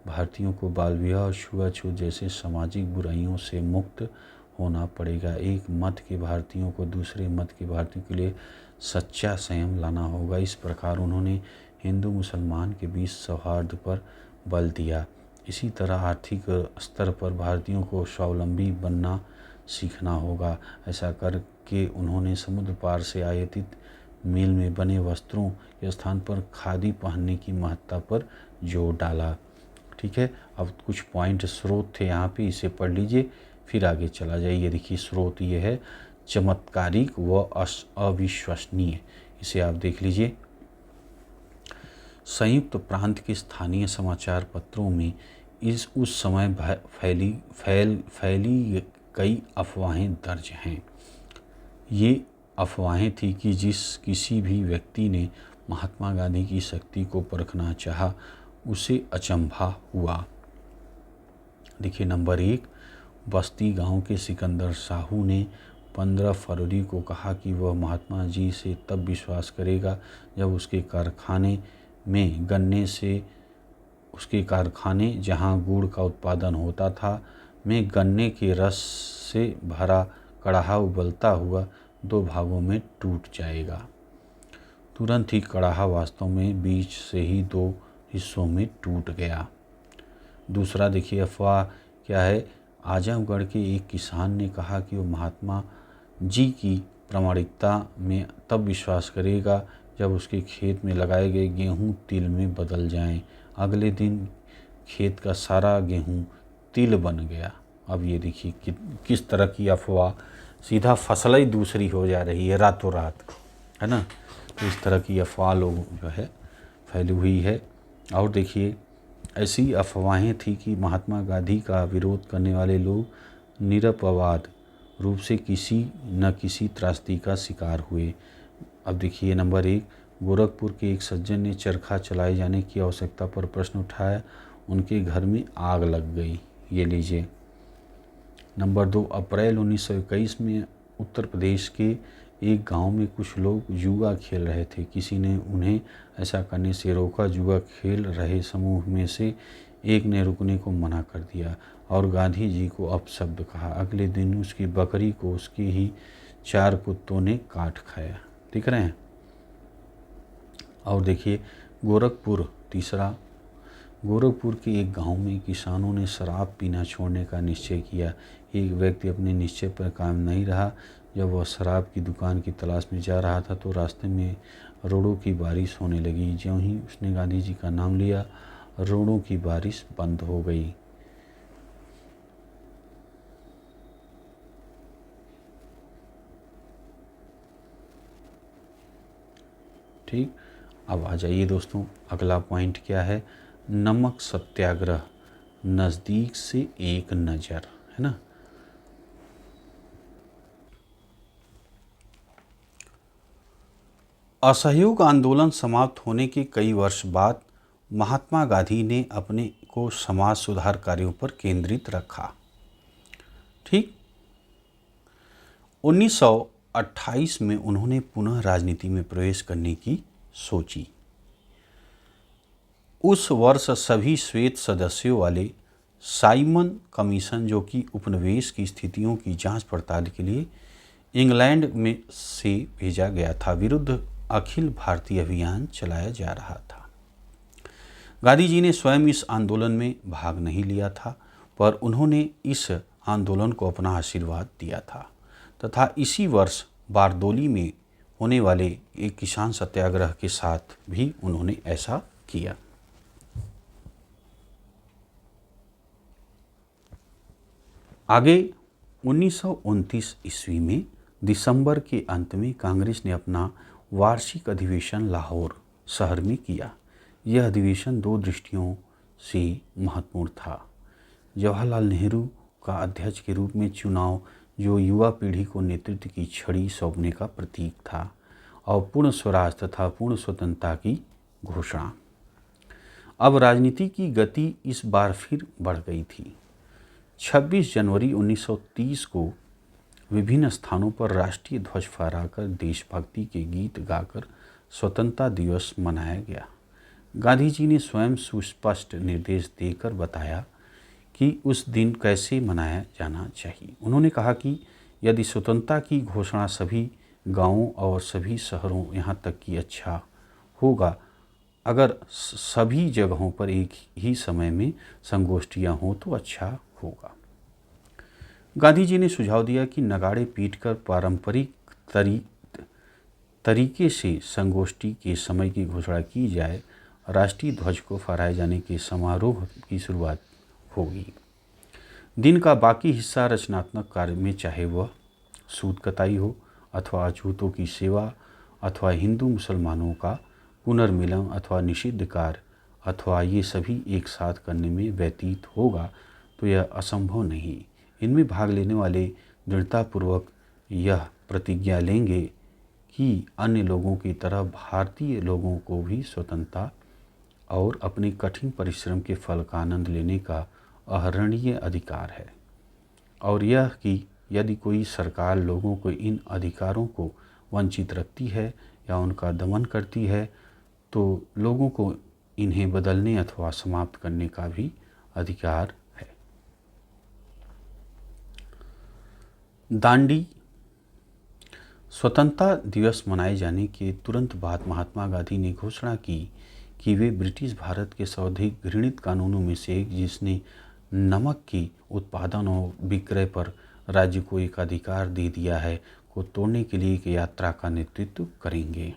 भारतीयों को बाल विवाह और छुआछूत जैसे सामाजिक बुराइयों से मुक्त होना पड़ेगा। एक मत के भारतीयों को दूसरे मत के भारतीयों के लिए सच्चा संयम लाना होगा। इस प्रकार उन्होंने हिंदू मुसलमान के बीच सौहार्द पर बल दिया। इसी तरह आर्थिक स्तर पर भारतीयों को स्वावलंबी बनना सीखना होगा। ऐसा करके उन्होंने समुद्र पार से आयातित मील में बने वस्त्रों के स्थान पर खादी पहनने की महत्ता पर जोर डाला। ठीक है, अब कुछ पॉइंट स्रोत थे यहाँ पे, इसे पढ़ लीजिए फिर आगे चला जाइए। देखिए स्रोत ये है चमत्कारिक व अविश्वसनीय, इसे आप देख लीजिए। संयुक्त प्रांत के स्थानीय समाचार पत्रों में उस समय फैली कई अफवाहें दर्ज हैं। ये अफवाहें थी कि किसी भी व्यक्ति ने महात्मा गांधी की शक्ति को परखना चाहा, उसे अचंभा हुआ। देखिए नंबर 1, बस्ती गांव के सिकंदर साहू ने 15 फरवरी को कहा कि वह महात्मा जी से तब विश्वास करेगा जब उसके कारखाने जहां गुड़ का उत्पादन होता था में गन्ने के रस से भरा कड़ाहा उबलता हुआ 2 भागों में टूट जाएगा। तुरंत ही कड़ाहा वास्तव में बीच से ही 2 हिस्सों में टूट गया। दूसरा देखिए अफवाह क्या है। आजमगढ़ के एक किसान ने कहा कि वो महात्मा जी की प्रामाणिकता में तब विश्वास करेगा जब उसके खेत में लगाए गए गेहूं तिल में बदल जाएं। अगले दिन खेत का सारा गेहूं तिल बन गया। अब ये देखिए किस तरह की अफवाह, सीधा फसल ही दूसरी हो जा रही है रातों रात, है ना। तो इस तरह की अफवाह लोग जो है फैली हुई है। और देखिए ऐसी अफवाहें थी कि महात्मा गांधी का विरोध करने वाले लोग निरपवाद रूप से किसी न किसी त्रासदी का शिकार हुए। अब देखिए नंबर 1, गोरखपुर के एक सज्जन ने चरखा चलाए जाने की आवश्यकता पर प्रश्न उठाया, उनके घर में आग लग गई। ये लीजिए। नंबर 2, अप्रैल 1921 में उत्तर प्रदेश के एक गांव में कुछ लोग जुआ खेल रहे थे। किसी ने उन्हें ऐसा करने से रोका। जुआ खेल रहे समूह में से एक ने रुकने को मना कर दिया और गांधी जी को अपशब्द कहा। अगले दिन उसकी बकरी को उसके ही 4 कुत्तों ने काट खाया। दिख रहे हैं। और देखिए तीसरा, गोरखपुर के एक गांव में किसानों ने शराब पीना छोड़ने का निश्चय किया। एक व्यक्ति अपने निश्चय पर कायम नहीं रहा। जब वह शराब की दुकान की तलाश में जा रहा था तो रास्ते में रोड़ों की बारिश होने लगी। ज्यों ही उसने गांधी जी का नाम लिया, रोड़ों की बारिश बंद हो गई। ठीक, अब आ जाइए दोस्तों, अगला पॉइंट क्या है। नमक सत्याग्रह, नज़दीक से एक नज़र, है ना। असहयोग आंदोलन समाप्त होने के कई वर्ष बाद महात्मा गांधी ने अपने को समाज सुधार कार्यों पर केंद्रित रखा। ठीक, 1928 में उन्होंने पुनः राजनीति में प्रवेश करने की सोची। उस वर्ष सभी श्वेत सदस्यों वाले साइमन कमीशन, जो कि उपनिवेश की स्थितियों की जांच पड़ताल के लिए इंग्लैंड में से भेजा गया था, विरुद्ध अखिल भारतीय अभियान चलाया जा रहा था। गांधी जी ने स्वयं इस आंदोलन में भाग नहीं लिया था, पर उन्होंने इस आंदोलन को अपना आशीर्वाद दिया था तथा इसी वर्ष बारदोली में होने वाले एक किसान सत्याग्रह के साथ भी उन्होंने ऐसा किया। आगे 1929 ईस्वी में दिसंबर के अंत में कांग्रेस ने अपना वार्षिक अधिवेशन लाहौर शहर में किया। यह अधिवेशन 2 दृष्टियों से महत्वपूर्ण था। जवाहरलाल नेहरू का अध्यक्ष के रूप में चुनाव, जो युवा पीढ़ी को नेतृत्व की छड़ी सौंपने का प्रतीक था, और पूर्ण स्वराज तथा पूर्ण स्वतंत्रता की घोषणा। अब राजनीति की गति इस बार फिर बढ़ गई थी। 26 जनवरी 1930 को विभिन्न स्थानों पर राष्ट्रीय ध्वज फहराकर देशभक्ति के गीत गाकर स्वतंत्रता दिवस मनाया गया। गांधी जी ने स्वयं सुस्पष्ट निर्देश देकर बताया कि उस दिन कैसे मनाया जाना चाहिए। उन्होंने कहा कि यदि स्वतंत्रता की घोषणा सभी गांवों और सभी शहरों यहाँ तक कि अच्छा होगा अगर सभी जगहों पर एक ही समय में संगोष्ठियाँ हों तो अच्छा होगा। गांधी जी ने सुझाव दिया कि नगाड़े पीटकर पारंपरिक तरीके से संगोष्ठी के समय की घोषणा की जाए। राष्ट्रीय ध्वज को फहराए जाने के समारोह की शुरुआत होगी। दिन का बाकी हिस्सा रचनात्मक कार्य में, चाहे वह सूत कताई हो अथवा अछूतों की सेवा अथवा हिंदू मुसलमानों का पुनर्मिलन अथवा निषिद्ध कार्य अथवा ये सभी एक साथ करने में व्यतीत होगा तो यह असंभव नहीं। इनमें भाग लेने वाले दृढ़तापूर्वक यह प्रतिज्ञा लेंगे कि अन्य लोगों की तरह भारतीय लोगों को भी स्वतंत्रता और अपने कठिन परिश्रम के फल का आनंद लेने का अहरणीय अधिकार है, और यह कि यदि कोई सरकार लोगों को इन अधिकारों को वंचित रखती है या उनका दमन करती है तो लोगों को इन्हें बदलने अथवा समाप्त करने का भी अधिकार है। दांडी स्वतंत्रता दिवस मनाए जाने के तुरंत बाद महात्मा गांधी ने घोषणा की कि वे ब्रिटिश भारत के सर्वाधिक घृणित कानूनों में से एक, जिसने नमक की उत्पादन और विक्रय पर राज्य को एक अधिकार दे दिया है, को तोड़ने के लिए एक यात्रा का नेतृत्व करेंगे।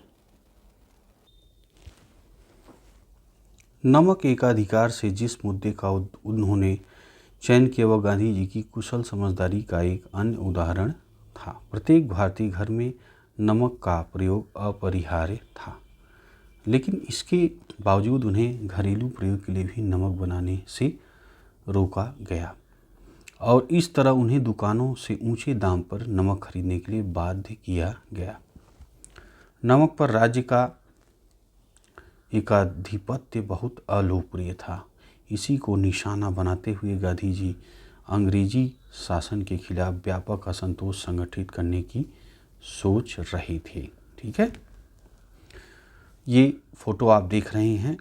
नमक एकाधिकार से जिस मुद्दे का उन्होंने चयन किया वह गांधी जी की कुशल समझदारी का एक अन्य उदाहरण था। प्रत्येक भारतीय घर में नमक का प्रयोग अपरिहार्य था, लेकिन इसके बावजूद उन्हें घरेलू प्रयोग के लिए भी नमक बनाने से रोका गया और इस तरह उन्हें दुकानों से ऊंचे दाम पर नमक खरीदने के लिए बाध्य किया गया। नमक पर राज्य का एकाधिपत्य बहुत अलोकप्रिय था। इसी को निशाना बनाते हुए गांधी जी अंग्रेजी शासन के खिलाफ व्यापक असंतोष संगठित करने की सोच रहे थे। ठीक है, ये फोटो आप देख रहे हैं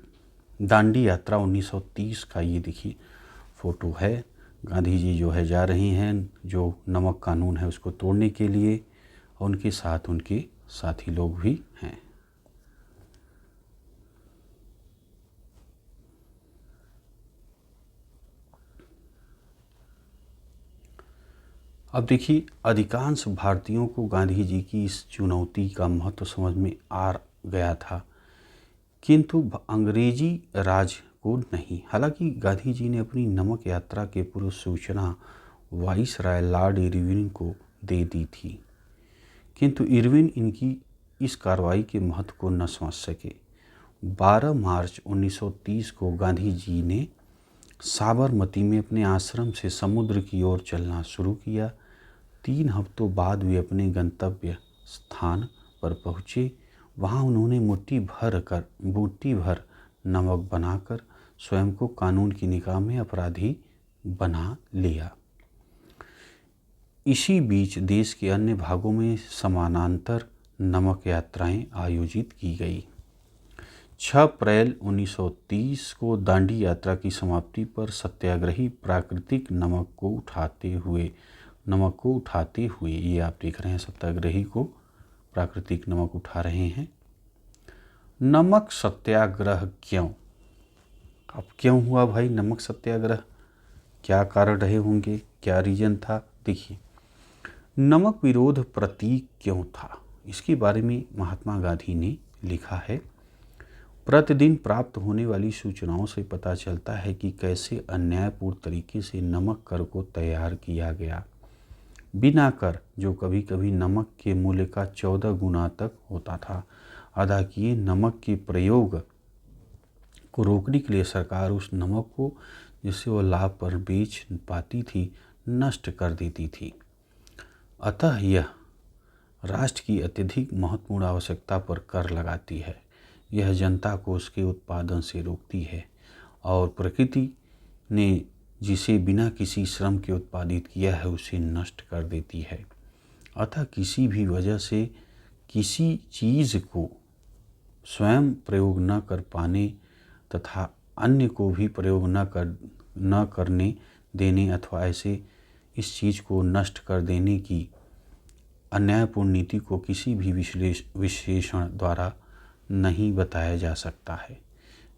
दांडी यात्रा 1930 का, ये देखिए फोटो है। गांधी जी जो है जा रहे हैं जो नमक कानून है उसको तोड़ने के लिए, और उनके साथ उनके साथी लोग भी हैं। अब देखिए, अधिकांश भारतीयों को गांधी जी की इस चुनौती का महत्व समझ में आ गया था, किंतु अंग्रेजी राज को नहीं। हालांकि गांधी जी ने अपनी नमक यात्रा के पूर्व सूचना वाइसराय लॉर्ड इरविन को दे दी थी, किंतु इरविन इनकी इस कार्रवाई के महत्व को न समझ सके। 12 मार्च 1930 को गांधी जी ने साबरमती में अपने आश्रम से समुद्र की ओर चलना शुरू किया। 3 हफ्तों बाद वे अपने गंतव्य स्थान पर पहुँचे। वहाँ उन्होंने मुट्ठी भर नमक बनाकर स्वयं को कानून की निगाह में अपराधी बना लिया। इसी बीच देश के अन्य भागों में समानांतर नमक यात्राएं आयोजित की गई। 6 अप्रैल 1930 को दांडी यात्रा की समाप्ति पर सत्याग्रही प्राकृतिक नमक को उठाते हुए ये आप देख रहे हैं, सत्याग्रही को प्राकृतिक नमक उठा रहे हैं। नमक सत्याग्रह क्यों? अब क्यों हुआ भाई नमक सत्याग्रह? क्या कारण रहे होंगे, क्या रीजन था? देखिए, नमक विरोध प्रतीक क्यों था, इसके बारे में महात्मा गांधी ने लिखा है। प्रतिदिन प्राप्त होने वाली सूचनाओं से पता चलता है कि कैसे अन्यायपूर्ण तरीके से नमक कर को तैयार किया गया। बिना कर, जो कभी कभी नमक के मूल्य का 14 गुना तक होता था, अदा किए नमक के प्रयोग को रोकने के लिए सरकार उस नमक को जिसे वह लाभ पर बेच पाती थी नष्ट कर देती थी। अतः यह राष्ट्र की अत्यधिक महत्वपूर्ण आवश्यकता पर कर लगाती है। यह जनता को उसके उत्पादन से रोकती है और प्रकृति ने जिसे बिना किसी श्रम के उत्पादित किया है उसे नष्ट कर देती है। अतः किसी भी वजह से किसी चीज़ को स्वयं प्रयोग न कर पाने तथा अन्य को भी प्रयोग न करने देने अथवा ऐसे इस चीज़ को नष्ट कर देने की अन्यायपूर्ण नीति को किसी भी विशेषण द्वारा नहीं बताया जा सकता है।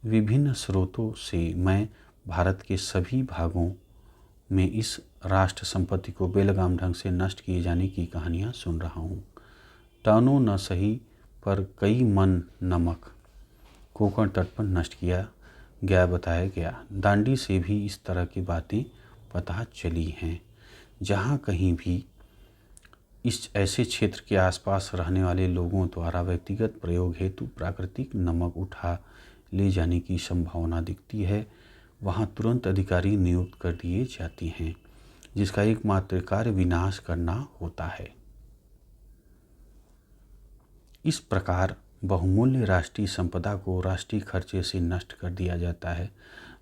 विभिन्न स्रोतों से मैं भारत के सभी भागों में इस राष्ट्र संपत्ति को बेलगाम ढंग से नष्ट किए जाने की कहानियाँ सुन रहा हूँ। टनों न सही पर कई मन नमक कोंकण तट पर नष्ट किया गया बताया गया। दांडी से भी इस तरह की बातें पता चली हैं। जहाँ कहीं भी इस ऐसे क्षेत्र के आसपास रहने वाले लोगों द्वारा व्यक्तिगत प्रयोग हेतु प्राकृतिक नमक उठा ले जाने की संभावना दिखती है, वहाँ तुरंत अधिकारी नियुक्त कर दिए जाते हैं, जिसका एकमात्र कार्य विनाश करना होता है। इस प्रकार बहुमूल्य राष्ट्रीय संपदा को राष्ट्रीय खर्चे से नष्ट कर दिया जाता है।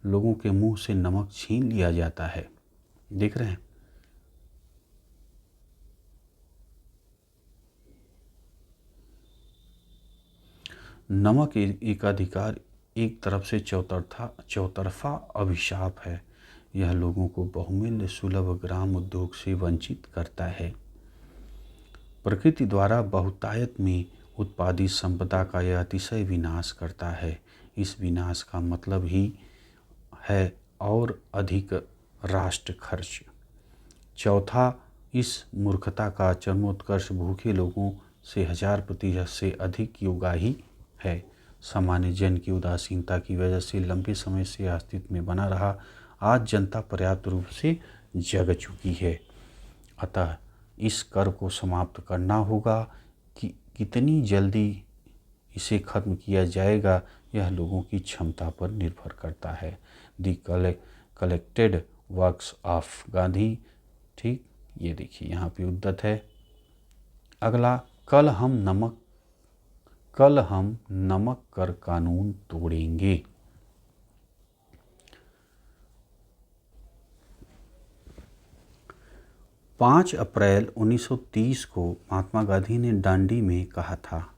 लोगों के मुंह से नमक छीन लिया जाता है। देख रहे हैं? नमक एकाधिकार एक तरफ से चौतरफा अभिशाप है। यह लोगों को बहुमूल्य सुलभ ग्राम उद्योग से वंचित करता है। प्रकृति द्वारा बहुतायत में उत्पादित संपदा का यह अतिशय विनाश करता है। इस विनाश का मतलब ही है और अधिक राष्ट्र खर्च। चौथा, इस मूर्खता का चरमोत्कर्ष भूखे लोगों से 1000% से अधिक की उगाही है। सामान्य जन की उदासीनता की वजह से लंबे समय से अस्तित्व में बना रहा। आज जनता पर्याप्त रूप से जग चुकी है, अतः इस कर को समाप्त करना होगा। कि कितनी जल्दी इसे खत्म किया जाएगा यह लोगों की क्षमता पर निर्भर करता है। दी कलेक्टेड वर्क्स ऑफ गांधी। ठीक, ये देखिए यहाँ पे उद्धत है। अगला, कल हम नमक कर कानून तोड़ेंगे। पाँच अप्रैल 1930 को महात्मा गांधी ने दांडी में कहा था,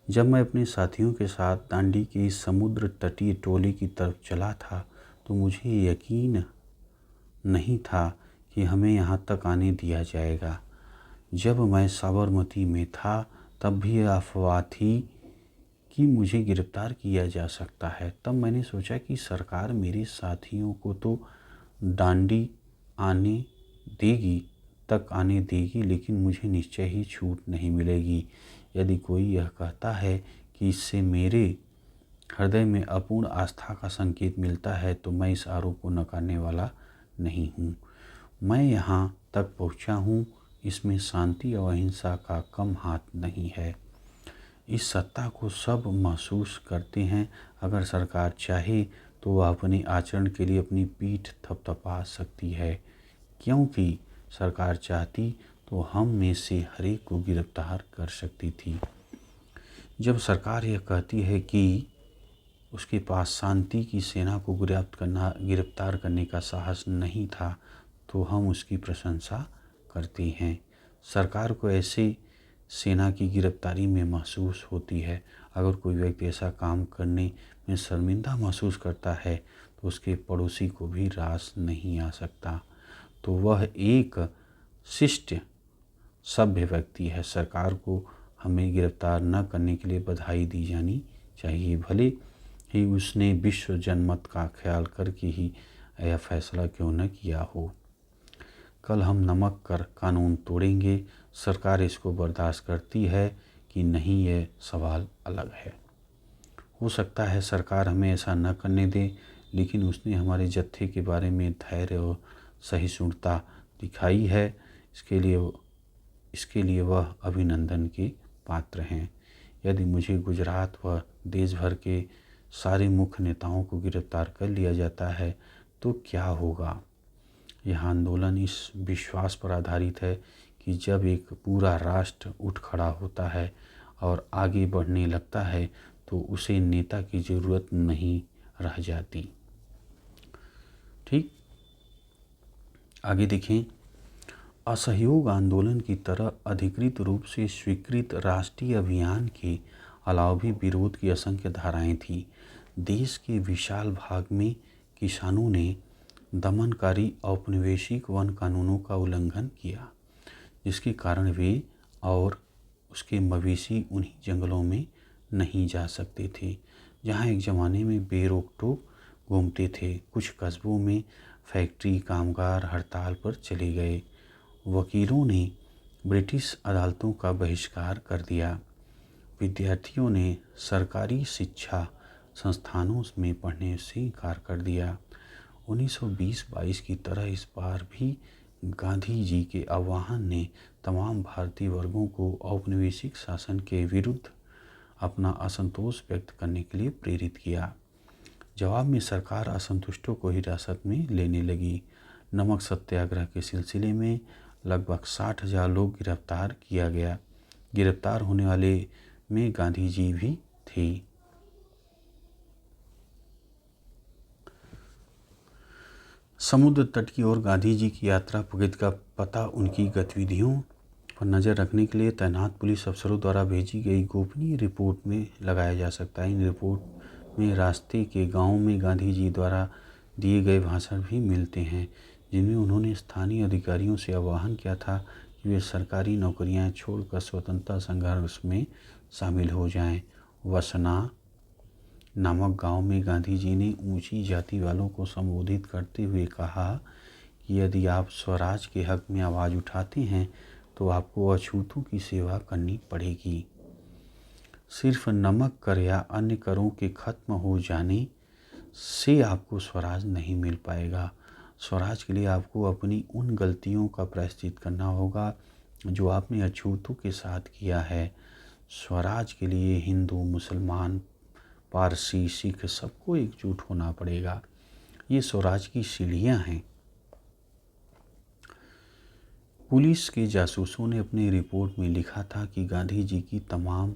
जब मैं अपने साथियों के साथ दांडी की समुद्र तटीय टोली की तरफ चला था तो मुझे यकीन नहीं था कि हमें यहाँ तक आने दिया जाएगा। जब मैं साबरमती में था तब भी अफवाह थी कि मुझे गिरफ्तार किया जा सकता है। तब मैंने सोचा कि सरकार मेरे साथियों को तो दांडी आने देगी, लेकिन मुझे निश्चय ही छूट नहीं मिलेगी। यदि कोई यह कहता है कि इससे मेरे हृदय में अपूर्ण आस्था का संकेत मिलता है तो मैं इस आरोप को नकारने वाला नहीं हूँ। मैं यहाँ तक पहुँचा हूँ, इसमें शांति और अहिंसा का कम हाथ नहीं है। इस सत्ता को सब महसूस करते हैं। अगर सरकार चाहे तो वह अपने आचरण के लिए अपनी पीठ थपथपा सकती है, क्योंकि सरकार चाहती तो हम में से हर एक को गिरफ्तार कर सकती थी। जब सरकार यह कहती है कि उसके पास शांति की सेना को गिरफ्तार करने का साहस नहीं था तो हम उसकी प्रशंसा करते हैं। सरकार को ऐसे सेना की गिरफ्तारी में महसूस होती है। अगर कोई व्यक्ति ऐसा काम करने में शर्मिंदा महसूस करता है तो उसके पड़ोसी को भी रास नहीं आ सकता, तो वह एक शिष्ट सभ्य व्यक्ति है। सरकार को हमें गिरफ्तार न करने के लिए बधाई दी जानी चाहिए, भले ही उसने विश्व जनमत का ख्याल करके ही यह फैसला क्यों न किया हो। कल हम नमक कर कानून तोड़ेंगे। सरकार इसको बर्दाश्त करती है कि नहीं, यह सवाल अलग है। हो सकता है सरकार हमें ऐसा न करने दे, लेकिन उसने हमारे जत्थे के बारे में धैर्य और सहिष्णुता दिखाई है। इसके लिए वह अभिनंदन के पात्र हैं। यदि मुझे गुजरात व देश भर के सारे मुख्य नेताओं को गिरफ्तार कर लिया जाता है तो क्या होगा? यह आंदोलन इस विश्वास पर आधारित है कि जब एक पूरा राष्ट्र उठ खड़ा होता है और आगे बढ़ने लगता है तो उसे नेता की ज़रूरत नहीं रह जाती। ठीक, आगे देखें। असहयोग आंदोलन की तरह अधिकृत रूप से स्वीकृत राष्ट्रीय अभियान के अलावा भी विरोध की असंख्य धाराएं थीं। देश के विशाल भाग में किसानों ने दमनकारी औपनिवेशिक वन कानूनों का उल्लंघन किया, जिसके कारण वे और उसके मवेशी उन्हीं जंगलों में नहीं जा सकते थे जहां एक ज़माने में बेरोक टोक घूमते थे। कुछ कस्बों में फैक्ट्री कामगार हड़ताल पर चले गए। वकीलों ने ब्रिटिश अदालतों का बहिष्कार कर दिया। विद्यार्थियों ने सरकारी शिक्षा संस्थानों में पढ़ने से इनकार कर दिया। 1920-22 की तरह इस बार भी गांधी जी के आह्वान ने तमाम भारतीय वर्गों को औपनिवेशिक शासन के विरुद्ध अपना असंतोष व्यक्त करने के लिए प्रेरित किया। जवाब में सरकार असंतुष्टों को हिरासत में लेने लगी। नमक सत्याग्रह के सिलसिले में लगभग 60,000 लोग गिरफ्तार किया गया। गिरफ्तार होने वाले में गांधी जी भी थे। समुद्र तट की ओर गांधी जी की यात्रा प्रगति का पता उनकी गतिविधियों पर नज़र रखने के लिए तैनात पुलिस अफसरों द्वारा भेजी गई गोपनीय रिपोर्ट में लगाया जा सकता है। इन रिपोर्ट में रास्ते के गांवों में गांधी जी द्वारा दिए गए भाषण भी मिलते हैं, जिनमें उन्होंने स्थानीय अधिकारियों से आह्वान किया था कि वे सरकारी नौकरियां छोड़कर स्वतंत्रता संघर्ष में शामिल हो जाएं। वसना नामक गांव में गांधी जी ने ऊंची जाति वालों को संबोधित करते हुए कहा कि यदि आप स्वराज के हक में आवाज़ उठाते हैं तो आपको अछूतों की सेवा करनी पड़ेगी। सिर्फ नमक कर या अन्य करों के खत्म हो जाने से आपको स्वराज नहीं मिल पाएगा। स्वराज के लिए आपको अपनी उन गलतियों का प्रायश्चित करना होगा जो आपने अछूतों के साथ किया है। स्वराज के लिए हिंदू, मुसलमान, पारसी, सिख सबको एकजुट होना पड़ेगा। ये स्वराज की सीढ़ियाँ हैं। पुलिस के जासूसों ने अपनी रिपोर्ट में लिखा था कि गांधी जी की तमाम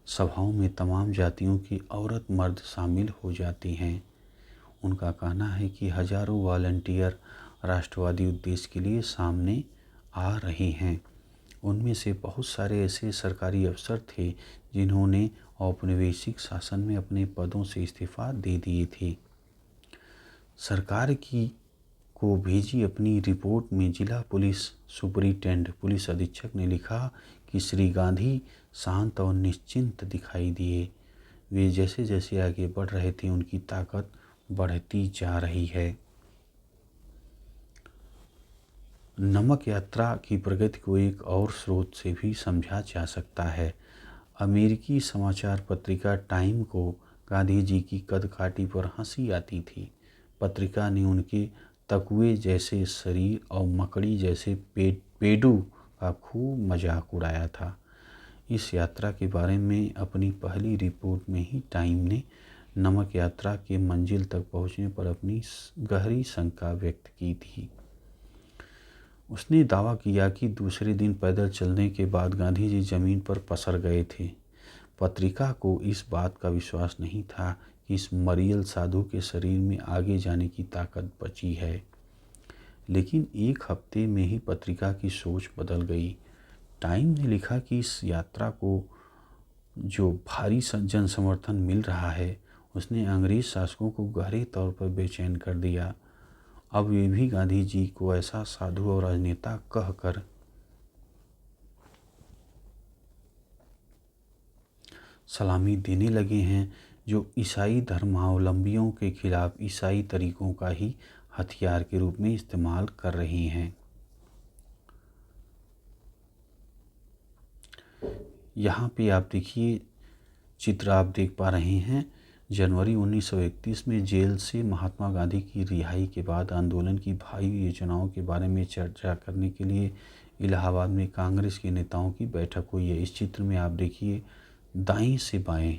सभाओं में तमाम जातियों की औरत मर्द शामिल हो जाती हैं। उनका कहना है कि हजारों वॉलंटियर राष्ट्रवादी उद्देश्य के लिए सामने आ रहे हैं। उनमें से बहुत सारे ऐसे सरकारी अफसर थे जिन्होंने औपनिवेशिक शासन में अपने पदों से इस्तीफा दे दिए थे। सरकार की को भेजी अपनी रिपोर्ट में जिला पुलिस सुपरिटेंडेंट पुलिस अधीक्षक ने लिखा कि श्री गांधी शांत और निश्चिंत दिखाई दिए। वे जैसे जैसे आगे बढ़ रहे थे उनकी ताकत बढ़ती जा रही है। नमक यात्रा की प्रगति को एक और स्रोत से भी समझा जा सकता है। अमेरिकी समाचार पत्रिका टाइम को गांधी जी की कदकाठी पर हंसी आती थी। पत्रिका ने उनके तकुए जैसे शरीर और मकड़ी जैसे पेडू का खूब मजाक उड़ाया था। इस यात्रा के बारे में अपनी पहली रिपोर्ट में ही टाइम ने नमक यात्रा के मंजिल तक पहुंचने पर अपनी गहरी शंका व्यक्त की थी। उसने दावा किया कि दूसरे दिन पैदल चलने के बाद गांधी जी जमीन पर पसर गए थे। पत्रिका को इस बात का विश्वास नहीं था कि इस मरियल साधु के शरीर में आगे जाने की ताकत बची है। लेकिन एक हफ्ते में ही पत्रिका की सोच बदल गई। टाइम ने लिखा कि इस यात्रा को जो भारी जन समर्थन मिल रहा है उसने अंग्रेज शासकों को गहरे तौर पर बेचैन कर दिया। अब वे भी गांधी जी को ऐसा साधु और राजनेता कहकर सलामी देने लगे हैं जो ईसाई धर्मावलंबियों के खिलाफ ईसाई तरीकों का ही हथियार के रूप में इस्तेमाल कर रहे हैं। यहाँ पे आप देखिए चित्र आप देख पा रहे हैं। जनवरी 1931 में जेल से महात्मा गांधी की रिहाई के बाद आंदोलन की भावी योजनाओं के बारे में चर्चा करने के लिए इलाहाबाद में कांग्रेस के नेताओं की बैठक हुई है। इस चित्र में आप देखिए दाएं से बाएं,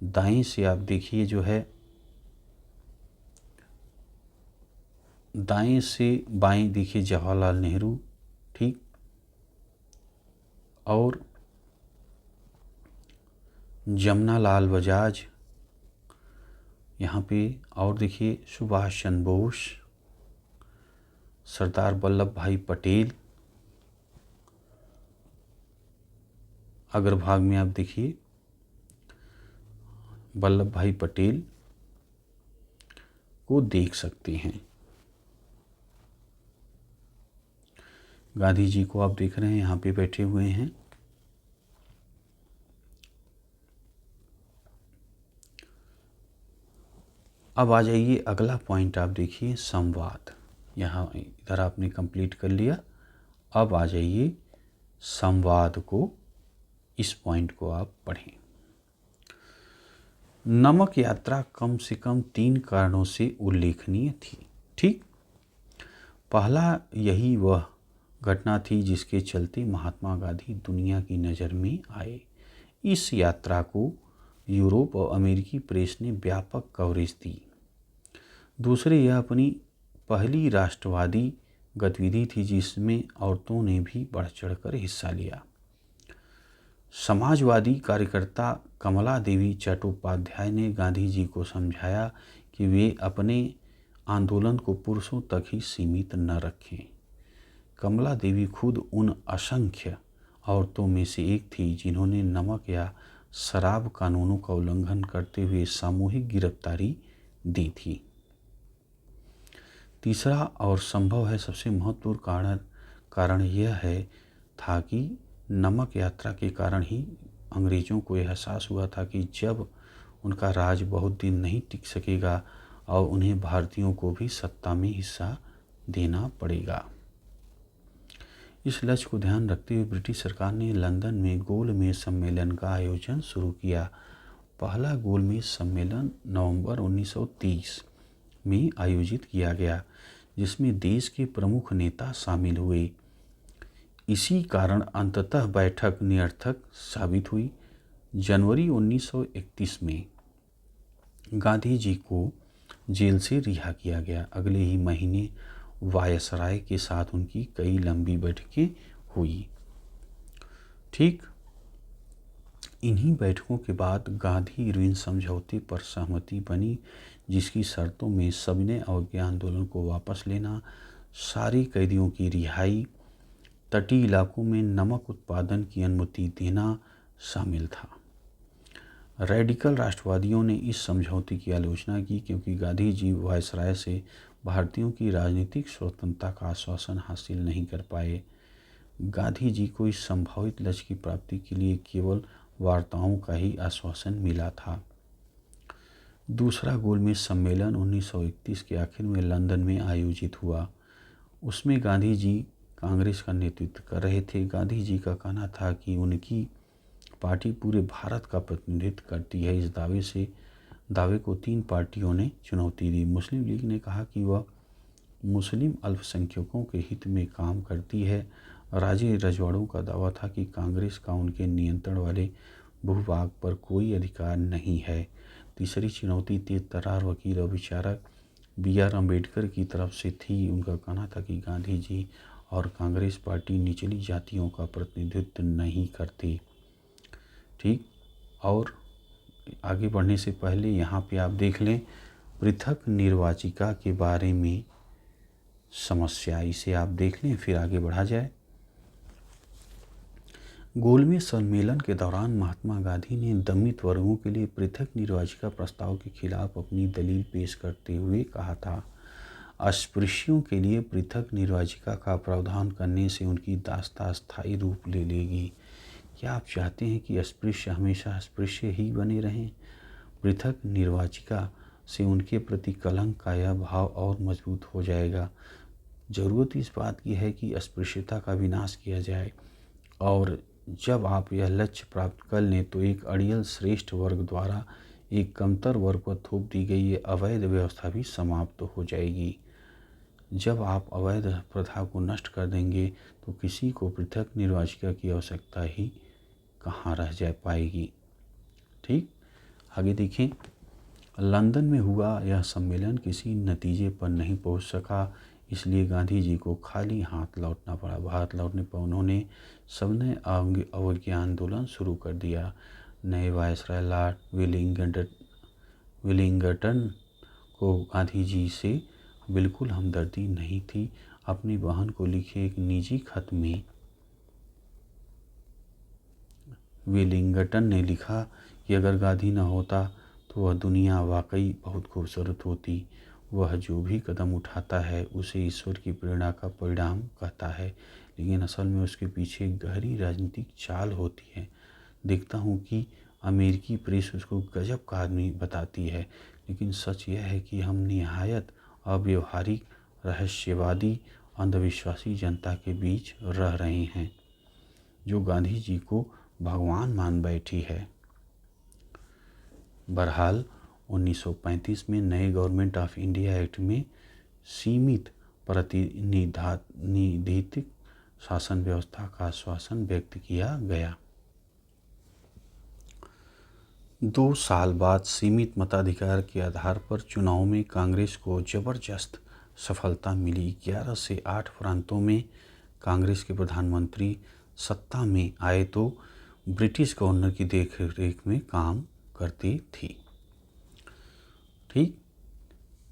दाएं से आप देखिए जो है दाएं से बाएं देखिए जवाहरलाल नेहरू, ठीक, और जमना लाल बजाज यहाँ पे, और देखिए सुभाष चंद्र बोस, सरदार वल्लभ भाई पटेल। अग्रभाग में आप देखिए वल्लभ भाई पटेल को देख सकते हैं। गांधी जी को आप देख रहे हैं यहाँ पे बैठे हुए हैं। अब आ जाइए अगला पॉइंट, आप देखिए संवाद। यहाँ इधर आपने कंप्लीट कर लिया। अब आ जाइए संवाद को, इस पॉइंट को आप पढ़ें। नमक यात्रा कम से कम 3 कारणों से उल्लेखनीय थी। ठीक, पहला यही वह घटना थी जिसके चलते महात्मा गांधी दुनिया की नज़र में आए। इस यात्रा को यूरोप और अमेरिकी प्रेस ने व्यापक कवरेज दी। दूसरे, यह अपनी पहली राष्ट्रवादी गतिविधि थी जिसमें औरतों ने भी बढ़ चढ़कर हिस्सा लिया। समाजवादी कार्यकर्ता कमला देवी चट्टोपाध्याय ने गांधी जी को समझाया कि वे अपने आंदोलन को पुरुषों तक ही सीमित न रखें। कमला देवी खुद उन असंख्य औरतों में से एक थी जिन्होंने नमक या शराब कानूनों का उल्लंघन करते हुए सामूहिक गिरफ्तारी दी थी। तीसरा और संभव है सबसे महत्वपूर्ण कारण यह था कि नमक यात्रा के कारण ही अंग्रेज़ों को यह एहसास हुआ था कि जब उनका राज बहुत दिन नहीं टिक सकेगा और उन्हें भारतीयों को भी सत्ता में हिस्सा देना पड़ेगा। इस लक्ष्य को ध्यान रखते हुए ब्रिटिश सरकार ने लंदन में गोलमेज सम्मेलन का आयोजन शुरू किया। पहला गोलमेज सम्मेलन नवंबर 1930 में आयोजित किया गया, जिसमें देश के प्रमुख नेता शामिल हुए। इसी कारण अंततः बैठक निरर्थक साबित हुई। जनवरी 1931 में गांधी जी को जेल से रिहा किया गया। अगले ही महीने वायसराय के साथ उनकी कई लंबी बैठकें हुई। ठीक, इन्हीं बैठकों के बाद गांधी इरविन समझौते पर सहमति बनी, जिसकी शर्तों में सविनय अवज्ञा आंदोलन को वापस लेना, सारे कैदियों की रिहाई, तटीय इलाकों में नमक उत्पादन की अनुमति देना शामिल था। रेडिकल राष्ट्रवादियों ने इस समझौते की आलोचना की क्योंकि गांधी जी वायसराय से भारतीयों की राजनीतिक स्वतंत्रता का आश्वासन हासिल नहीं कर पाए। गांधी जी को इस संभावित लक्ष्य की प्राप्ति के लिए केवल वार्ताओं का ही आश्वासन मिला था। दूसरा गोलमेज सम्मेलन 1931 के आखिर में लंदन में आयोजित हुआ। उसमें गांधी जी कांग्रेस का नेतृत्व कर रहे थे। गांधी जी का कहना था कि उनकी पार्टी पूरे भारत का प्रतिनिधित्व करती है। इस दावे को 3 पार्टियों ने चुनौती दी। मुस्लिम लीग ने कहा कि वह मुस्लिम अल्पसंख्यकों के हित में काम करती है। राजे रजवाड़ों का दावा था कि कांग्रेस का उनके नियंत्रण वाले भूभाग पर कोई अधिकार नहीं है। तीसरी चुनौती तेज तर्रार वकील और विचारक BR अम्बेडकर की तरफ से थी। उनका कहना था कि गांधी जी और कांग्रेस पार्टी निचली जातियों का प्रतिनिधित्व नहीं करती। ठीक, और आगे बढ़ने से पहले यहाँ पे आप देख लें पृथक निर्वाचिका के बारे में समस्या, इसे आप देख लें फिर आगे बढ़ा जाए। गोलमेज सम्मेलन के दौरान महात्मा गांधी ने दमित वर्गों के लिए पृथक निर्वाचिका प्रस्ताव के खिलाफ अपनी दलील पेश करते हुए कहा था, अस्पृश्यों के लिए पृथक निर्वाचिका का प्रावधान करने से उनकी दास्ता स्थायी रूप ले लेगी। क्या आप चाहते हैं कि अस्पृश्य हमेशा अस्पृश्य ही बने रहें? पृथक निर्वाचिका से उनके प्रति कलंक का यह भाव और मजबूत हो जाएगा। ज़रूरत इस बात की है कि अस्पृश्यता का विनाश किया जाए, और जब आप यह लक्ष्य प्राप्त कर लें तो एक अड़ियल श्रेष्ठ वर्ग द्वारा एक कमतर वर्ग पर थोप दी गई ये अवैध व्यवस्था भी समाप्त हो जाएगी। जब आप अवैध प्रथा को नष्ट कर देंगे तो किसी को पृथक निर्वाचिका की आवश्यकता ही कहाँ रह जा पाएगी। ठीक, आगे देखें। लंदन में हुआ यह सम्मेलन किसी नतीजे पर नहीं पहुंच सका, इसलिए गांधी जी को खाली हाथ लौटना पड़ा। भारत लौटने पर उन्होंने सविनय अवज्ञा आंदोलन शुरू कर दिया। नए वायसराय लॉर्ड विलिंगटन को गांधी जी से बिल्कुल हमदर्दी नहीं थी। अपनी बहन को लिखे एक निजी खत में विलिंगटन ने लिखा कि अगर गांधी न होता तो वह दुनिया वाकई बहुत खूबसूरत होती। वह जो भी कदम उठाता है उसे ईश्वर की प्रेरणा का परिणाम कहता है, लेकिन असल में उसके पीछे एक गहरी राजनीतिक चाल होती है। देखता हूँ कि अमेरिकी प्रेस उसको गजब का आदमी बताती है, लेकिन सच यह है कि हम निहायत अव्यवहारिक, रहस्यवादी, अंधविश्वासी जनता के बीच रह रहे हैं जो गांधी जी को भगवान मान बैठी है। बहरहाल 1935 में नए गवर्नमेंट ऑफ इंडिया एक्ट में सीमित प्रतिनिधित्व शासन व्यवस्था का आश्वासन व्यक्त किया गया। 2 साल बाद सीमित मताधिकार के आधार पर चुनाव में कांग्रेस को जबरदस्त सफलता मिली। 11 से 8 प्रांतों में कांग्रेस के प्रधानमंत्री सत्ता में आए तो ब्रिटिश गवर्नर की देखरेख में काम करती थी। ठीक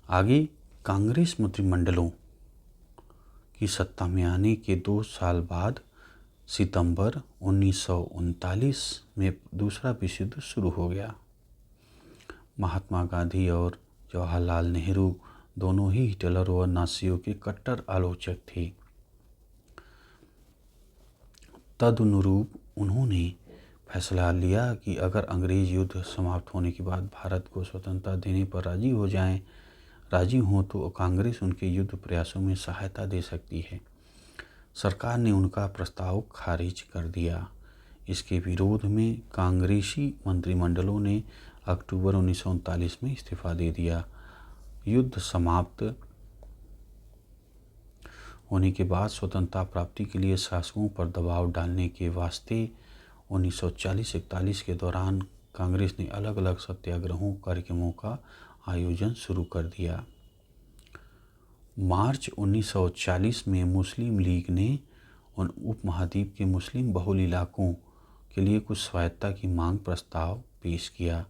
आगे कांग्रेस मंत्रिमंडलों की सत्ता में आने के 2 साल बाद सितंबर 1939 में दूसरा विश्व युद्ध शुरू हो गया। महात्मा गांधी और जवाहरलाल नेहरू दोनों ही हिटलर व नासियों के कट्टर आलोचक थे। तदनुरूप उन्होंने फैसला लिया कि अगर अंग्रेज युद्ध समाप्त होने के बाद भारत को स्वतंत्रता देने पर राजी हों तो कांग्रेस उनके युद्ध प्रयासों में सहायता दे सकती है। सरकार ने उनका प्रस्ताव खारिज कर दिया। इसके विरोध में कांग्रेसी मंत्रिमंडलों ने अक्टूबर 1939 में इस्तीफा दे दिया। युद्ध समाप्त होने के बाद स्वतंत्रता प्राप्ति के लिए शासकों पर दबाव डालने के वास्ते 1940-41 के दौरान कांग्रेस ने अलग अलग सत्याग्रहों कार्यक्रमों का आयोजन शुरू कर दिया। मार्च 1940 में मुस्लिम लीग ने उपमहाद्वीप के मुस्लिम बहुल इलाकों के लिए कुछ स्वायत्तता की मांग प्रस्ताव पेश किया।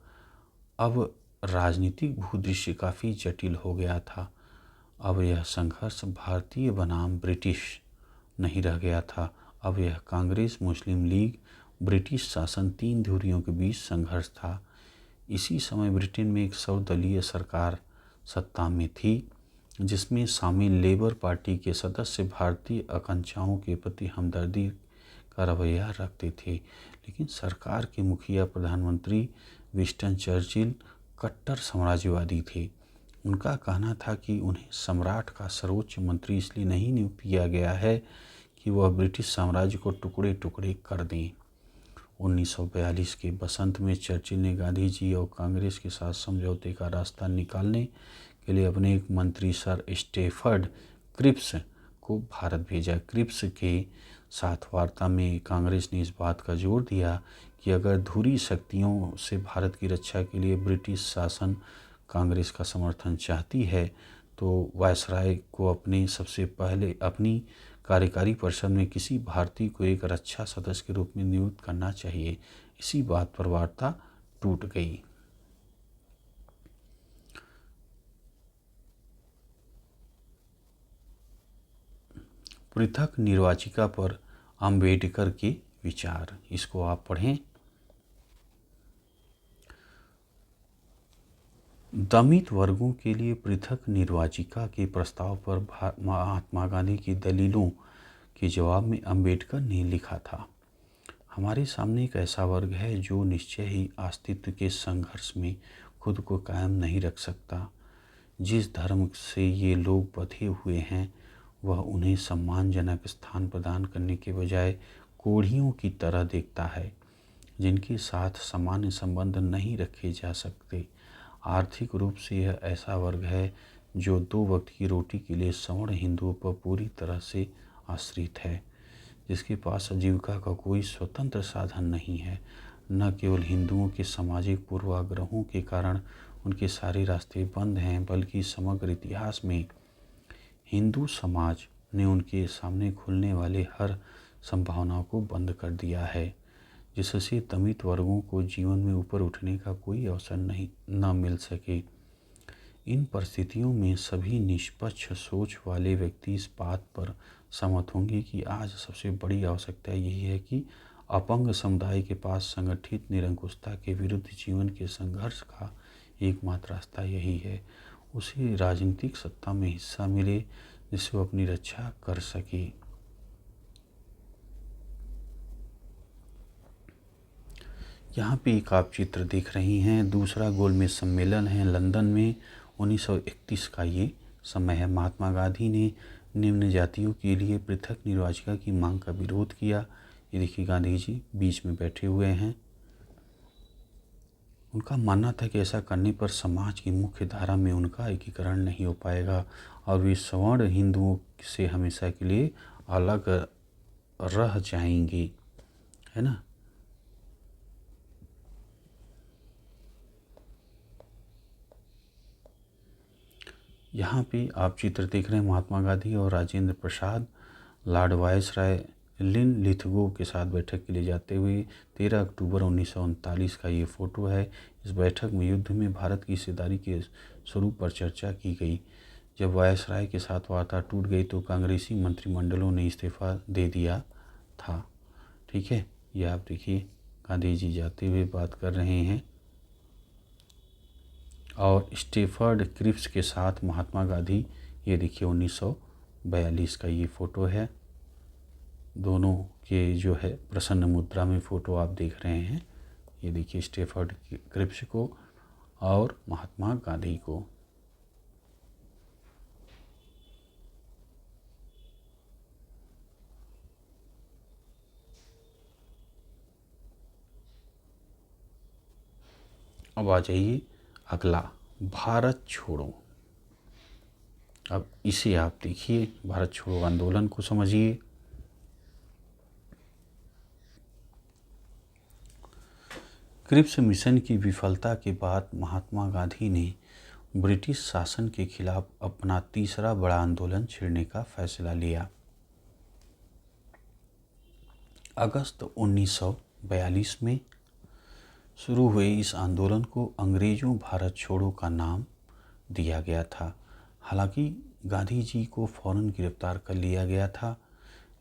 अब राजनीतिक भूदृश्य काफ़ी जटिल हो गया था। अब यह संघर्ष भारतीय बनाम ब्रिटिश नहीं रह गया था। अब यह कांग्रेस, मुस्लिम लीग, ब्रिटिश शासन, 3 धुरियों के बीच संघर्ष था। इसी समय ब्रिटेन में एक सर्वदलीय सरकार सत्ता में थी जिसमें शामिल लेबर पार्टी के सदस्य भारतीय आकांक्षाओं के प्रति हमदर्दी का रवैया रखते थे, लेकिन सरकार के मुखिया प्रधानमंत्री विंस्टन चर्चिल कट्टर साम्राज्यवादी थे। उनका कहना था कि उन्हें सम्राट का सर्वोच्च मंत्री इसलिए नहीं नियुक्त किया गया है कि वह ब्रिटिश साम्राज्य को टुकड़े टुकड़े कर दें। 1942 के बसंत में चर्चिल ने गांधी जी और कांग्रेस के साथ समझौते का रास्ता निकालने के लिए अपने एक मंत्री सर स्टैफर्ड क्रिप्स को भारत भेजा। क्रिप्स के साथ वार्ता में कांग्रेस ने इस बात का जोर दिया कि अगर धुरी शक्तियों से भारत की रक्षा के लिए ब्रिटिश शासन कांग्रेस का समर्थन चाहती है तो वायसराय को सबसे पहले अपनी कार्यकारी परिषद में किसी भारतीय को एक रक्षा सदस्य के रूप में नियुक्त करना चाहिए। इसी बात पर वार्ता टूट गई। पृथक निर्वाचिका पर अंबेडकर के विचार, इसको आप पढ़ें। दमित वर्गों के लिए पृथक निर्वाचिका के प्रस्ताव पर महात्मा गांधी की दलीलों के जवाब में अंबेडकर ने लिखा था, हमारे सामने एक ऐसा वर्ग है जो निश्चय ही अस्तित्व के संघर्ष में खुद को कायम नहीं रख सकता। जिस धर्म से ये लोग बंधे हुए हैं वह उन्हें सम्मानजनक स्थान प्रदान करने के बजाय कोढ़ियों की तरह देखता है जिनके साथ सामान्य संबंध नहीं रखे जा सकते। आर्थिक रूप से यह ऐसा वर्ग है जो 2 वक्त की रोटी के लिए सवर्ण हिंदुओं पर पूरी तरह से आश्रित है, जिसके पास आजीविका का कोई स्वतंत्र साधन नहीं है। न केवल हिंदुओं के सामाजिक पूर्वाग्रहों के कारण उनके सारे रास्ते बंद हैं, बल्कि समग्र इतिहास में हिंदू समाज ने उनके सामने खुलने वाले हर संभावनाओं को बंद कर दिया है, जिससे दमित वर्गों को जीवन में ऊपर उठने का कोई अवसर न मिल सके। इन परिस्थितियों में सभी निष्पक्ष सोच वाले व्यक्ति इस बात पर सहमत होंगे कि आज सबसे बड़ी आवश्यकता यही है कि अपंग समुदाय के पास संगठित निरंकुशता के विरुद्ध जीवन के संघर्ष का एकमात्र रास्ता यही है। उसे राजनीतिक सत्ता में हिस्सा मिले जिससे वो अपनी रक्षा कर सके। यहाँ पे एक आप चित्र देख रही हैं, दूसरा गोलमेज सम्मेलन है लंदन में 1931 का ये समय है। महात्मा गांधी ने निम्न जातियों के लिए पृथक निर्वाचिका की मांग का विरोध किया। ये देखिए गांधी जी बीच में बैठे हुए हैं। उनका मानना था कि ऐसा करने पर समाज की मुख्य धारा में उनका एकीकरण नहीं हो पाएगा और वे सवर्ण हिंदुओं से हमेशा के लिए अलग रह जाएंगे, है ना। यहाँ पे आप चित्र देख रहे हैं महात्मा गांधी और Rajendra Prasad Lord viceroy Linlithgow के साथ बैठक के लिए जाते हुए। 13 अक्टूबर 1939 का ये फ़ोटो है। इस बैठक में युद्ध में भारत की हिस्सेदारी के स्वरूप पर चर्चा की गई। जब वायसराय के साथ वार्ता टूट गई तो कांग्रेसी मंत्रिमंडलों ने इस्तीफा दे दिया था। ठीक है, ये आप देखिए गांधी जी जाते हुए बात कर रहे हैं और स्टेफर्ड क्रिप्स के साथ महात्मा गांधी, ये देखिए 1942 का ये फ़ोटो है। दोनों के जो है प्रसन्न मुद्रा में फ़ोटो आप देख रहे हैं। ये देखिए स्टेफर्ड क्रिप्स को और महात्मा गांधी को। अब आ जाइए अगला, भारत छोड़ो। अब इसे आप देखिए, भारत छोड़ो आंदोलन को समझिए। क्रिप्स मिशन की विफलता के बाद महात्मा गांधी ने ब्रिटिश शासन के खिलाफ अपना तीसरा बड़ा आंदोलन छेड़ने का फैसला लिया। अगस्त 1942 में शुरू हुए इस आंदोलन को अंग्रेज़ों भारत छोड़ो का नाम दिया गया था। हालांकि गांधी जी को फौरन गिरफ्तार कर लिया गया था,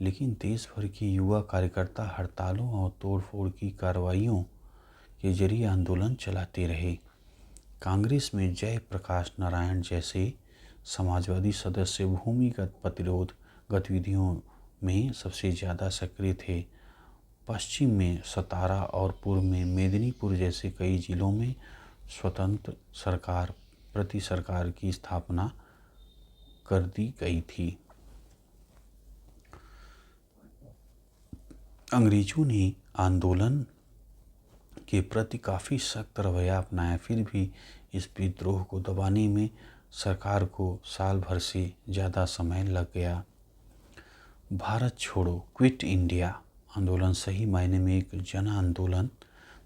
लेकिन देश भर के युवा कार्यकर्ता हड़तालों और तोड़फोड़ की कार्रवाइयों के जरिए आंदोलन चलाते रहे। कांग्रेस में जयप्रकाश नारायण जैसे समाजवादी सदस्य भूमिगत प्रतिरोध गतिविधियों में सबसे ज़्यादा सक्रिय थे। पश्चिम में सतारा और पूर्व में मेदिनीपुर जैसे कई जिलों में स्वतंत्र सरकार प्रति सरकार की स्थापना कर दी गई थी। अंग्रेजों ने आंदोलन के प्रति काफ़ी सख्त रवैया अपनाया, फिर भी इस विद्रोह को दबाने में सरकार को साल भर से ज़्यादा समय लग गया। भारत छोड़ो क्विट इंडिया आंदोलन सही मायने में एक जन आंदोलन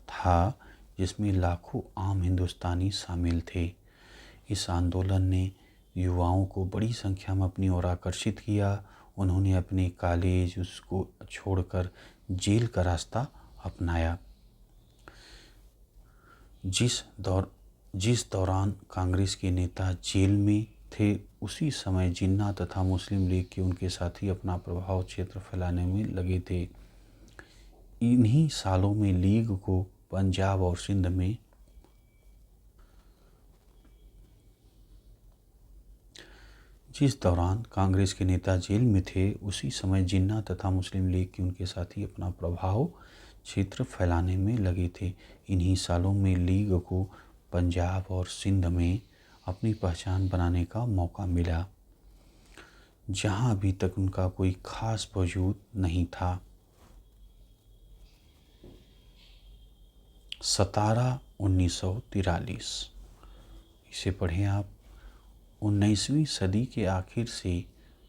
था जिसमें लाखों आम हिंदुस्तानी शामिल थे। इस आंदोलन ने युवाओं को बड़ी संख्या में अपनी ओर आकर्षित किया। उन्होंने अपने कॉलेज उसको छोड़कर जेल का रास्ता अपनाया। जिस दौरान कांग्रेस के नेता जेल में थे, उसी समय जिन्ना तथा मुस्लिम लीग के उनके साथी अपना प्रभाव क्षेत्र फैलाने में लगे थे। इन्हीं सालों में लीग को पंजाब और सिंध में जिस दौरान कांग्रेस के नेता जेल में थे, उसी समय जिन्ना तथा मुस्लिम लीग के उनके साथी अपना प्रभाव क्षेत्र फैलाने में लगे थे। इन्हीं सालों में लीग को पंजाब और सिंध में अपनी पहचान बनाने का मौका मिला, जहां अभी तक उनका कोई खास वजूद नहीं था। 17/1943 इसे पढ़ें आप। 19वीं सदी के आखिर से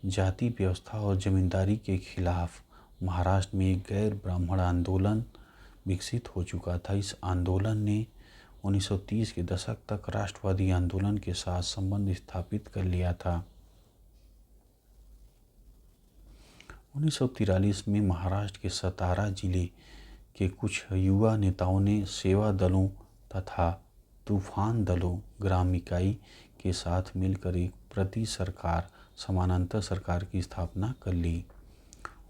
जाति व्यवस्था और जमींदारी के खिलाफ महाराष्ट्र में एक गैर ब्राह्मण आंदोलन विकसित हो चुका था। इस आंदोलन ने 1930 के दशक तक राष्ट्रवादी आंदोलन के साथ संबंध स्थापित कर लिया था। 1943 में महाराष्ट्र के सतारा जिले के कुछ युवा नेताओं ने सेवा दलों तथा तूफान दलों ग्राम इकाई के साथ मिलकर एक प्रति सरकार समानांतर सरकार की स्थापना कर ली।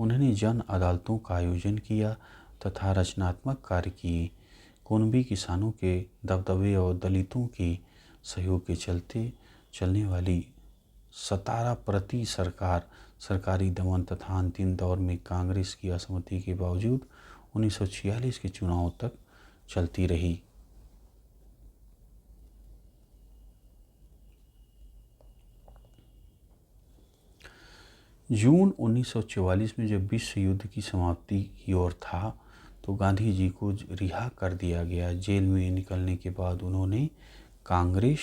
उन्होंने जन अदालतों का आयोजन किया तथा रचनात्मक कार्य किए। कुणबी किसानों के दबदबे और दलितों के सहयोग के चलते चलने वाली 17 प्रति सरकारी दमन तथा अंतिम दौर में कांग्रेस की असहमति के बावजूद 1946 के चुनाव तक चलती रही। जून 1944 में जब विश्व युद्ध की समाप्ति की ओर था तो गांधी जी को रिहा कर दिया गया। जेल में निकलने के बाद उन्होंने कांग्रेस,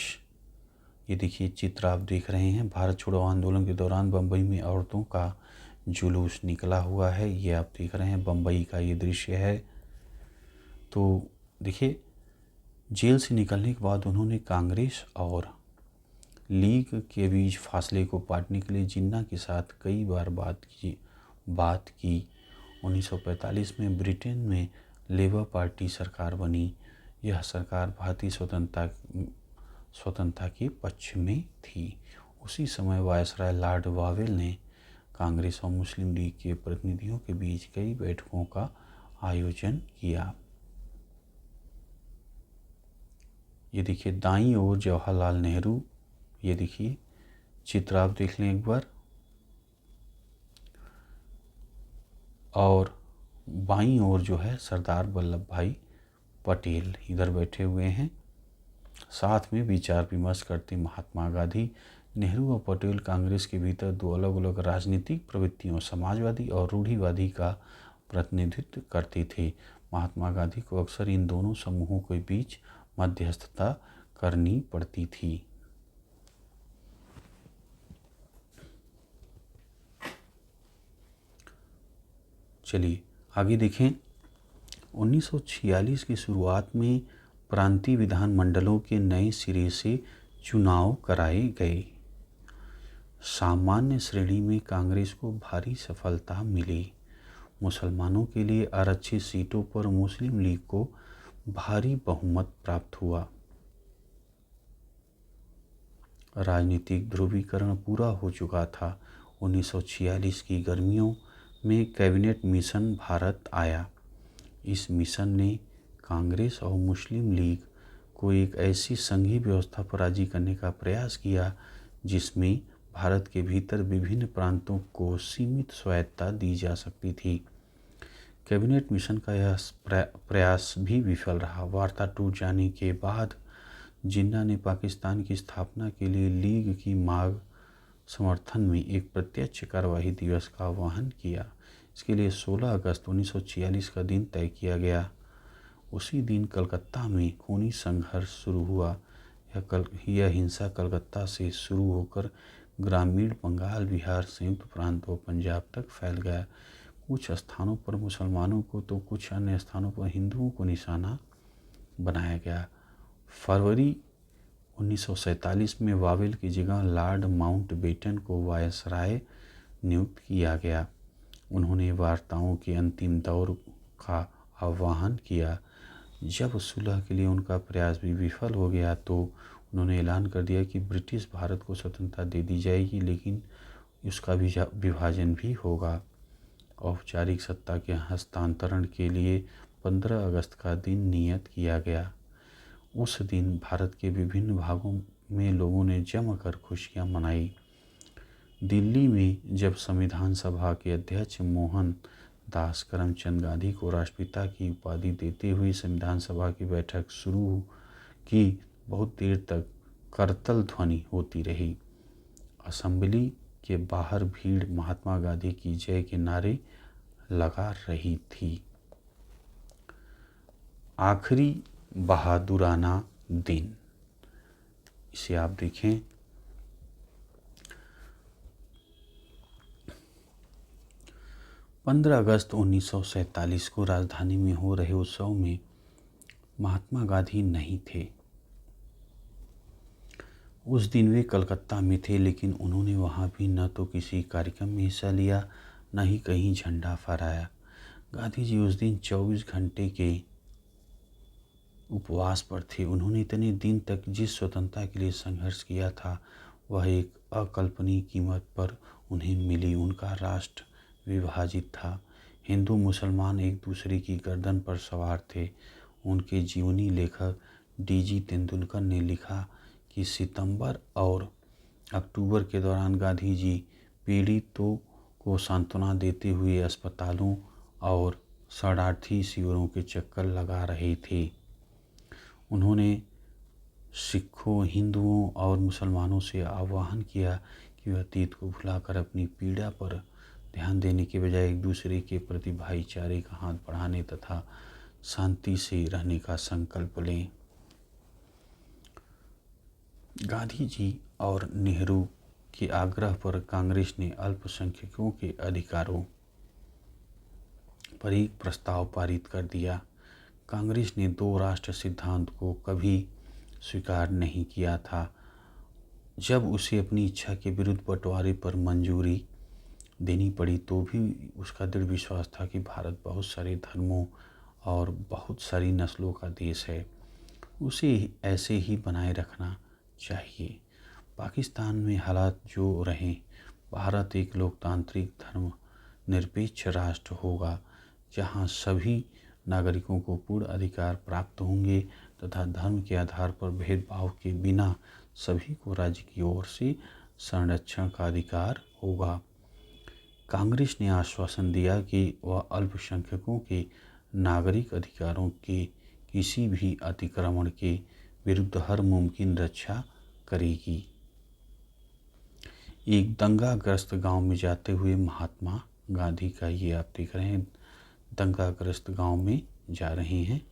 ये देखिए चित्र आप देख रहे हैं, भारत छोड़ो आंदोलन के दौरान बम्बई में औरतों का जुलूस निकला हुआ है, ये आप देख रहे हैं, बम्बई का ये दृश्य है। तो देखिए जेल से निकलने के बाद उन्होंने कांग्रेस और लीग के बीच फासले को पाटने के लिए जिन्ना के साथ कई बार बात की। 1945 में ब्रिटेन में लेबर पार्टी सरकार बनी। यह सरकार भारतीय स्वतंत्रता के पक्ष में थी। उसी समय वायसराय लॉर्ड वावेल ने कांग्रेस और मुस्लिम लीग के प्रतिनिधियों के बीच कई बैठकों का आयोजन किया। ये देखिए दाईं ओर जवाहरलाल नेहरू, ये देखिए चित्र आप देख लें एक बार, और बाईं ओर जो है सरदार वल्लभ भाई पटेल इधर बैठे हुए हैं। साथ में विचार विमर्श करते महात्मा गांधी। नेहरू और पटेल कांग्रेस के भीतर दो अलग अलग राजनीतिक प्रवृत्तियों, समाजवादी और रूढ़िवादी का प्रतिनिधित्व करते थे। महात्मा गांधी को अक्सर इन दोनों समूहों के बीच मध्यस्थता करनी पड़ती थी। चलिए आगे देखें। 1946 की शुरुआत में प्रांतीय विधानमंडलों के नए सिरे से चुनाव कराए गए। सामान्य श्रेणी में कांग्रेस को भारी सफलता मिली। मुसलमानों के लिए आरक्षित सीटों पर मुस्लिम लीग को भारी बहुमत प्राप्त हुआ। राजनीतिक ध्रुवीकरण पूरा हो चुका था। 1946 की गर्मियों में कैबिनेट मिशन भारत आया। इस मिशन ने कांग्रेस और मुस्लिम लीग को एक ऐसी संघीय व्यवस्था पर राजी करने का प्रयास किया जिसमें भारत के भीतर विभिन्न प्रांतों को सीमित स्वायत्तता दी जा सकती थी। कैबिनेट मिशन का यह प्रयास भी विफल रहा। वार्ता टूट जाने के बाद जिन्ना ने पाकिस्तान की स्थापना के लिए लीग की मांग समर्थन में एक प्रत्यक्ष कार्यवाही दिवस का आह्वान किया। इसके लिए 16 अगस्त 1946 का दिन तय किया गया। उसी दिन कलकत्ता में खूनी संघर्ष शुरू हुआ। यह हिंसा कलकत्ता से शुरू होकर ग्रामीण बंगाल, बिहार, संयुक्त प्रांत और पंजाब तक फैल गया। कुछ स्थानों पर मुसलमानों को तो कुछ अन्य स्थानों पर हिंदुओं को निशाना बनाया गया। फरवरी 1947 में वावेल की जगह लॉर्ड माउंटबेटन को वायसराय नियुक्त किया गया। उन्होंने वार्ताओं के अंतिम दौर का आह्वान किया। जब सुलह के लिए उनका प्रयास भी विफल हो गया तो उन्होंने ऐलान कर दिया कि ब्रिटिश भारत को स्वतंत्रता दे दी जाएगी, लेकिन उसका विभाजन भी होगा। औपचारिक सत्ता के हस्तांतरण के लिए 15 अगस्त का दिन नियत किया गया। उस दिन भारत के विभिन्न भागों में लोगों ने जमकर खुशियां मनाई। दिल्ली में जब संविधान सभा के अध्यक्ष मोहन दास करमचंद गांधी को राष्ट्रपिता की उपाधि देते हुए संविधान सभा की बैठक शुरू की, बहुत देर तक करतल ध्वनि होती रही। असेंबली के बाहर भीड़ महात्मा गांधी की जय के नारे लगा रही थी। आखिरी बहादुराना दिन, इसे आप देखें। पंद्रह अगस्त 1947 को राजधानी में हो रहे उत्सव में महात्मा गांधी नहीं थे। उस दिन वे कलकत्ता में थे, लेकिन उन्होंने वहाँ भी न तो किसी कार्यक्रम में हिस्सा लिया, न ही कहीं झंडा फहराया। गांधी जी उस दिन 24 घंटे के उपवास पर थे। उन्होंने इतने दिन तक जिस स्वतंत्रता के लिए संघर्ष किया था वह एक अकल्पनीय कीमत पर उन्हें मिली। उनका राष्ट्र विभाजित था। हिंदू मुसलमान एक दूसरे की गर्दन पर सवार थे। उनके जीवनी लेखक D.G. तेंदुलकर ने लिखा कि सितंबर और अक्टूबर के दौरान गांधी जी पीड़ितों को सांत्वना देते हुए अस्पतालों और शरणार्थी शिविरों के चक्कर लगा रहे थे। उन्होंने सिखों, हिंदुओं और मुसलमानों से आह्वान किया कि वे अतीत को भुलाकर अपनी पीड़ा पर ध्यान देने के बजाय एक दूसरे के प्रति भाईचारे का हाथ बढ़ाने तथा शांति से रहने का संकल्प लें। गांधी जी और नेहरू के आग्रह पर कांग्रेस ने अल्पसंख्यकों के अधिकारों पर एक प्रस्ताव पारित कर दिया। कांग्रेस ने दो राष्ट्र सिद्धांत को कभी स्वीकार नहीं किया था। जब उसे अपनी इच्छा के विरुद्ध बंटवारे पर मंजूरी देनी पड़ी तो भी उसका दृढ़ विश्वास था कि भारत बहुत सारे धर्मों और बहुत सारी नस्लों का देश है, उसे ऐसे ही बनाए रखना चाहिए। पाकिस्तान में हालात जो रहें, भारत एक लोकतांत्रिक धर्म निरपेक्ष राष्ट्र होगा जहां सभी नागरिकों को पूर्ण अधिकार प्राप्त होंगे तथा धर्म के आधार पर भेदभाव के बिना सभी को राज्य की ओर से संरक्षण का अधिकार होगा। कांग्रेस ने आश्वासन दिया कि वह अल्पसंख्यकों के नागरिक अधिकारों के किसी भी अतिक्रमण के विरुद्ध हर मुमकिन रक्षा करेगी। एक दंगाग्रस्त गांव में जाते हुए महात्मा गांधी का ये आप देख रहे हैं, दंगाग्रस्त गांव में जा रहे हैं।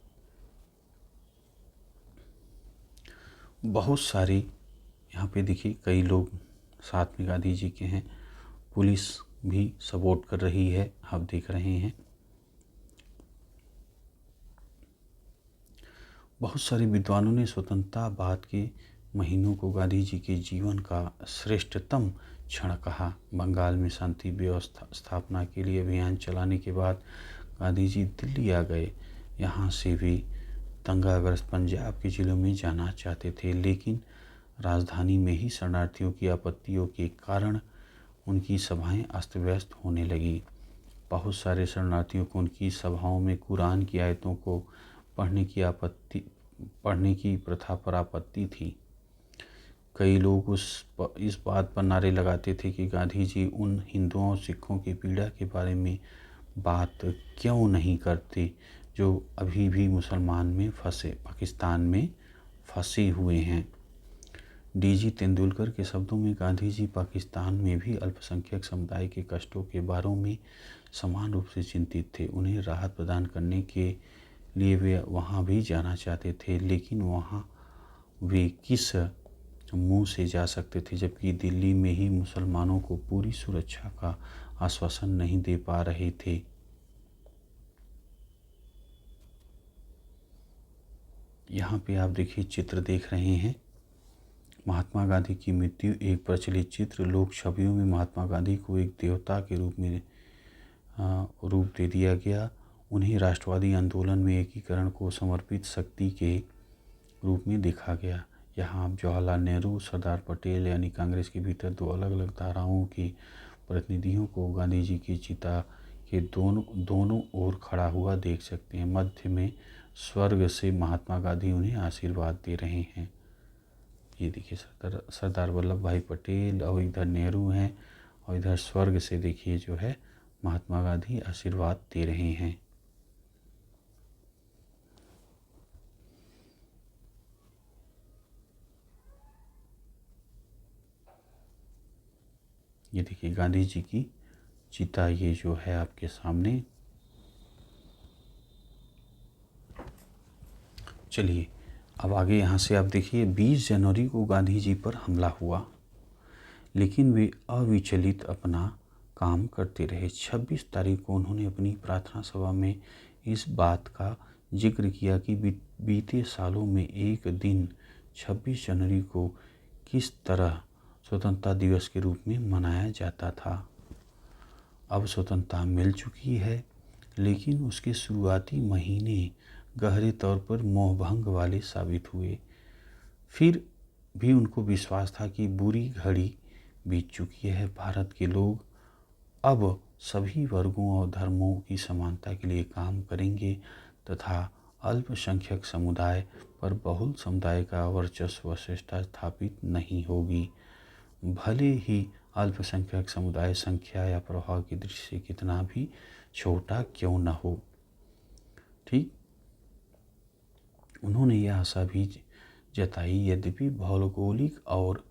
बहुत सारे यहाँ पे देखिए कई लोग साथ में गांधी जी के हैं, पुलिस भी सपोर्ट कर रही है, आप देख रहे हैं। बहुत सारे विद्वानों ने स्वतंत्रता बाद के महीनों को गांधी जी के जीवन का श्रेष्ठतम क्षण कहा। बंगाल में शांति व्यवस्था स्थापना के लिए अभियान चलाने के बाद गांधी जी दिल्ली आ गए। यहाँ से वे दंगाग्रस्त पंजाब के जिलों में जाना चाहते थे, लेकिन राजधानी में ही शरणार्थियों की आपत्तियों के कारण उनकी सभाएं अस्त व्यस्त होने लगी। बहुत सारे शरणार्थियों को उनकी सभाओं में कुरान की आयतों को पढ़ने की प्रथा पर आपत्ति थी। कई लोग इस बात पर नारे लगाते थे कि गांधी जी उन हिंदुओं और सिखों की पीड़ा के बारे में बात क्यों नहीं करते जो अभी भी पाकिस्तान में फंसे हुए हैं। डीजी तेंदुलकर के शब्दों में गांधी जी पाकिस्तान में भी अल्पसंख्यक समुदाय के कष्टों के बारे में समान रूप से चिंतित थे। उन्हें राहत प्रदान करने के लिए वे वहां भी जाना चाहते थे, लेकिन वहां वे किस मुंह से जा सकते थे जबकि दिल्ली में ही मुसलमानों को पूरी सुरक्षा का आश्वासन नहीं दे पा रहे थे। यहाँ पे आप देखिए चित्र देख रहे हैं, महात्मा गांधी की मृत्यु एक प्रचलित चित्र। लोक छवियों में महात्मा गांधी को एक देवता के रूप दे दिया गया। उन्हें राष्ट्रवादी आंदोलन में एकीकरण को समर्पित शक्ति के रूप में देखा गया। यहाँ आप जवाहरलाल नेहरू, सरदार पटेल यानी कांग्रेस के भीतर दो अलग अलग धाराओं के प्रतिनिधियों को गांधी जी की चिता के दोनों ओर खड़ा हुआ देख सकते हैं। मध्य में स्वर्ग से महात्मा गांधी उन्हें आशीर्वाद दे रहे हैं। ये देखिए सरदार वल्लभ भाई पटेल और इधर नेहरू हैं और इधर स्वर्ग से देखिए जो है महात्मा गांधी आशीर्वाद दे रहे हैं। ये देखिए गांधी जी की चिता ये जो है आपके सामने। चलिए अब आगे यहाँ से आप देखिए 20 जनवरी को गांधी जी पर हमला हुआ, लेकिन वे अविचलित अपना काम करते रहे। 26 तारीख को उन्होंने अपनी प्रार्थना सभा में इस बात का जिक्र किया कि बीते सालों में एक दिन 26 जनवरी को किस तरह स्वतंत्रता दिवस के रूप में मनाया जाता था। अब स्वतंत्रता मिल चुकी है, लेकिन उसके शुरुआती महीने गहरे तौर पर मोहभंग वाले साबित हुए। फिर भी उनको विश्वास था कि बुरी घड़ी बीत चुकी है। भारत के लोग अब सभी वर्गों और धर्मों की समानता के लिए काम करेंगे तथा अल्पसंख्यक समुदाय पर बहुल समुदाय का वर्चस्व श्रेष्ठता स्थापित नहीं होगी। भले ही अल्पसंख्यक समुदाय संख्या या प्रभाव की दृष्टि से कितना भी छोटा क्यों न हो। ठीक, उन्होंने यह आशा भी जताई, यद्यपि भौगोलिक और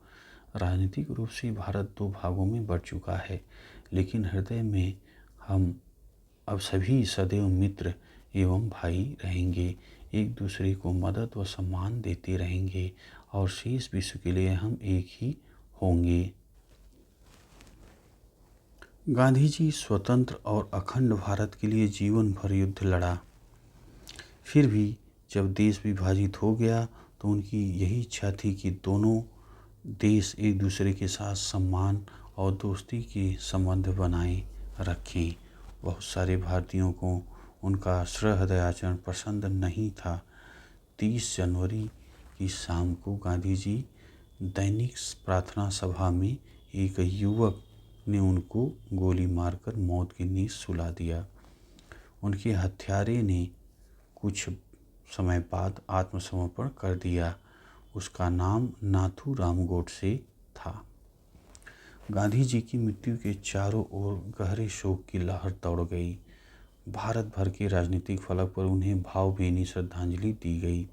राजनीतिक रूप से भारत दो भागों में बढ़ चुका है, लेकिन हृदय में हम अब सभी सदैव मित्र एवं भाई रहेंगे, एक दूसरे को मदद व सम्मान देते रहेंगे और शेष विश्व के लिए हम एक ही होंगे। गांधी जी स्वतंत्र और अखंड भारत के लिए जीवन भर युद्ध लड़ा। फिर भी जब देश विभाजित हो गया तो उनकी यही इच्छा थी कि दोनों देश एक दूसरे के साथ सम्मान और दोस्ती के संबंध बनाए रखें। बहुत सारे भारतीयों को उनका सहृदय आचरण पसंद नहीं था। 30 जनवरी की शाम को गांधी जी दैनिक प्रार्थना सभा में एक युवक ने उनको गोली मारकर मौत की नींद सुला दिया। उनके हत्यारे ने कुछ समय बाद आत्मसमर्पण कर दिया। उसका नाम नाथूराम गोडसे था। गांधी जी की मृत्यु के चारों ओर गहरे शोक की लहर दौड़ गई। भारत भर के राजनीतिक फलक पर उन्हें भावभीनी श्रद्धांजलि दी गई।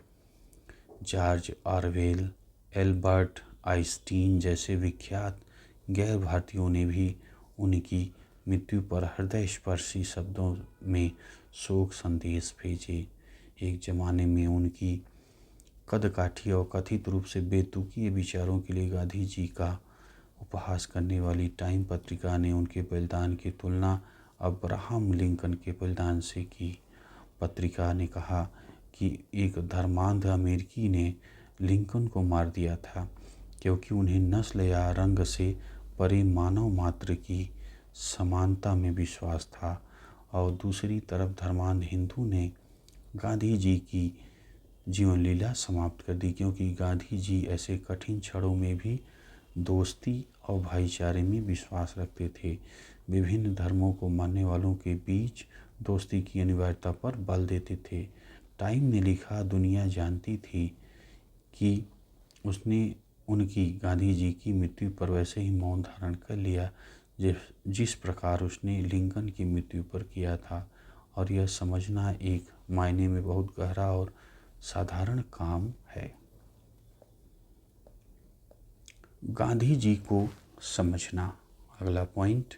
जॉर्ज ऑरवेल, एल्बर्ट आइंस्टीन जैसे विख्यात गैर भारतीयों ने भी उनकी मृत्यु पर हृदयस्पर्शी शब्दों में शोक संदेश भेजे। एक जमाने में उनकी कदकाठी और कथित रूप से बेतुके विचारों के लिए गांधी जी का उपहास करने वाली टाइम पत्रिका ने उनके बलिदान की तुलना अब्राहम लिंकन के बलिदान से की। पत्रिका ने कहा कि एक धर्मांध अमेरिकी ने लिंकन को मार दिया था क्योंकि उन्हें नस्ल या रंग से परे मानव मात्र की समानता में विश्वास था, और दूसरी तरफ धर्मांध हिंदू ने गांधी जी की जीवन लीला समाप्त कर दी, क्योंकि गांधी जी ऐसे कठिन क्षणों में भी दोस्ती और भाईचारे में विश्वास रखते थे। विभिन्न धर्मों को मानने वालों के बीच दोस्ती की अनिवार्यता पर बल देते थे। टाइम ने लिखा, दुनिया जानती थी कि उसने उनकी गांधी जी की मृत्यु पर वैसे ही मौन धारण कर लिया जिस प्रकार उसने लिंकन की मृत्यु पर किया था, और यह समझना एक मायने में बहुत गहरा और साधारण काम है। गांधी जी को समझना। अगला पॉइंट,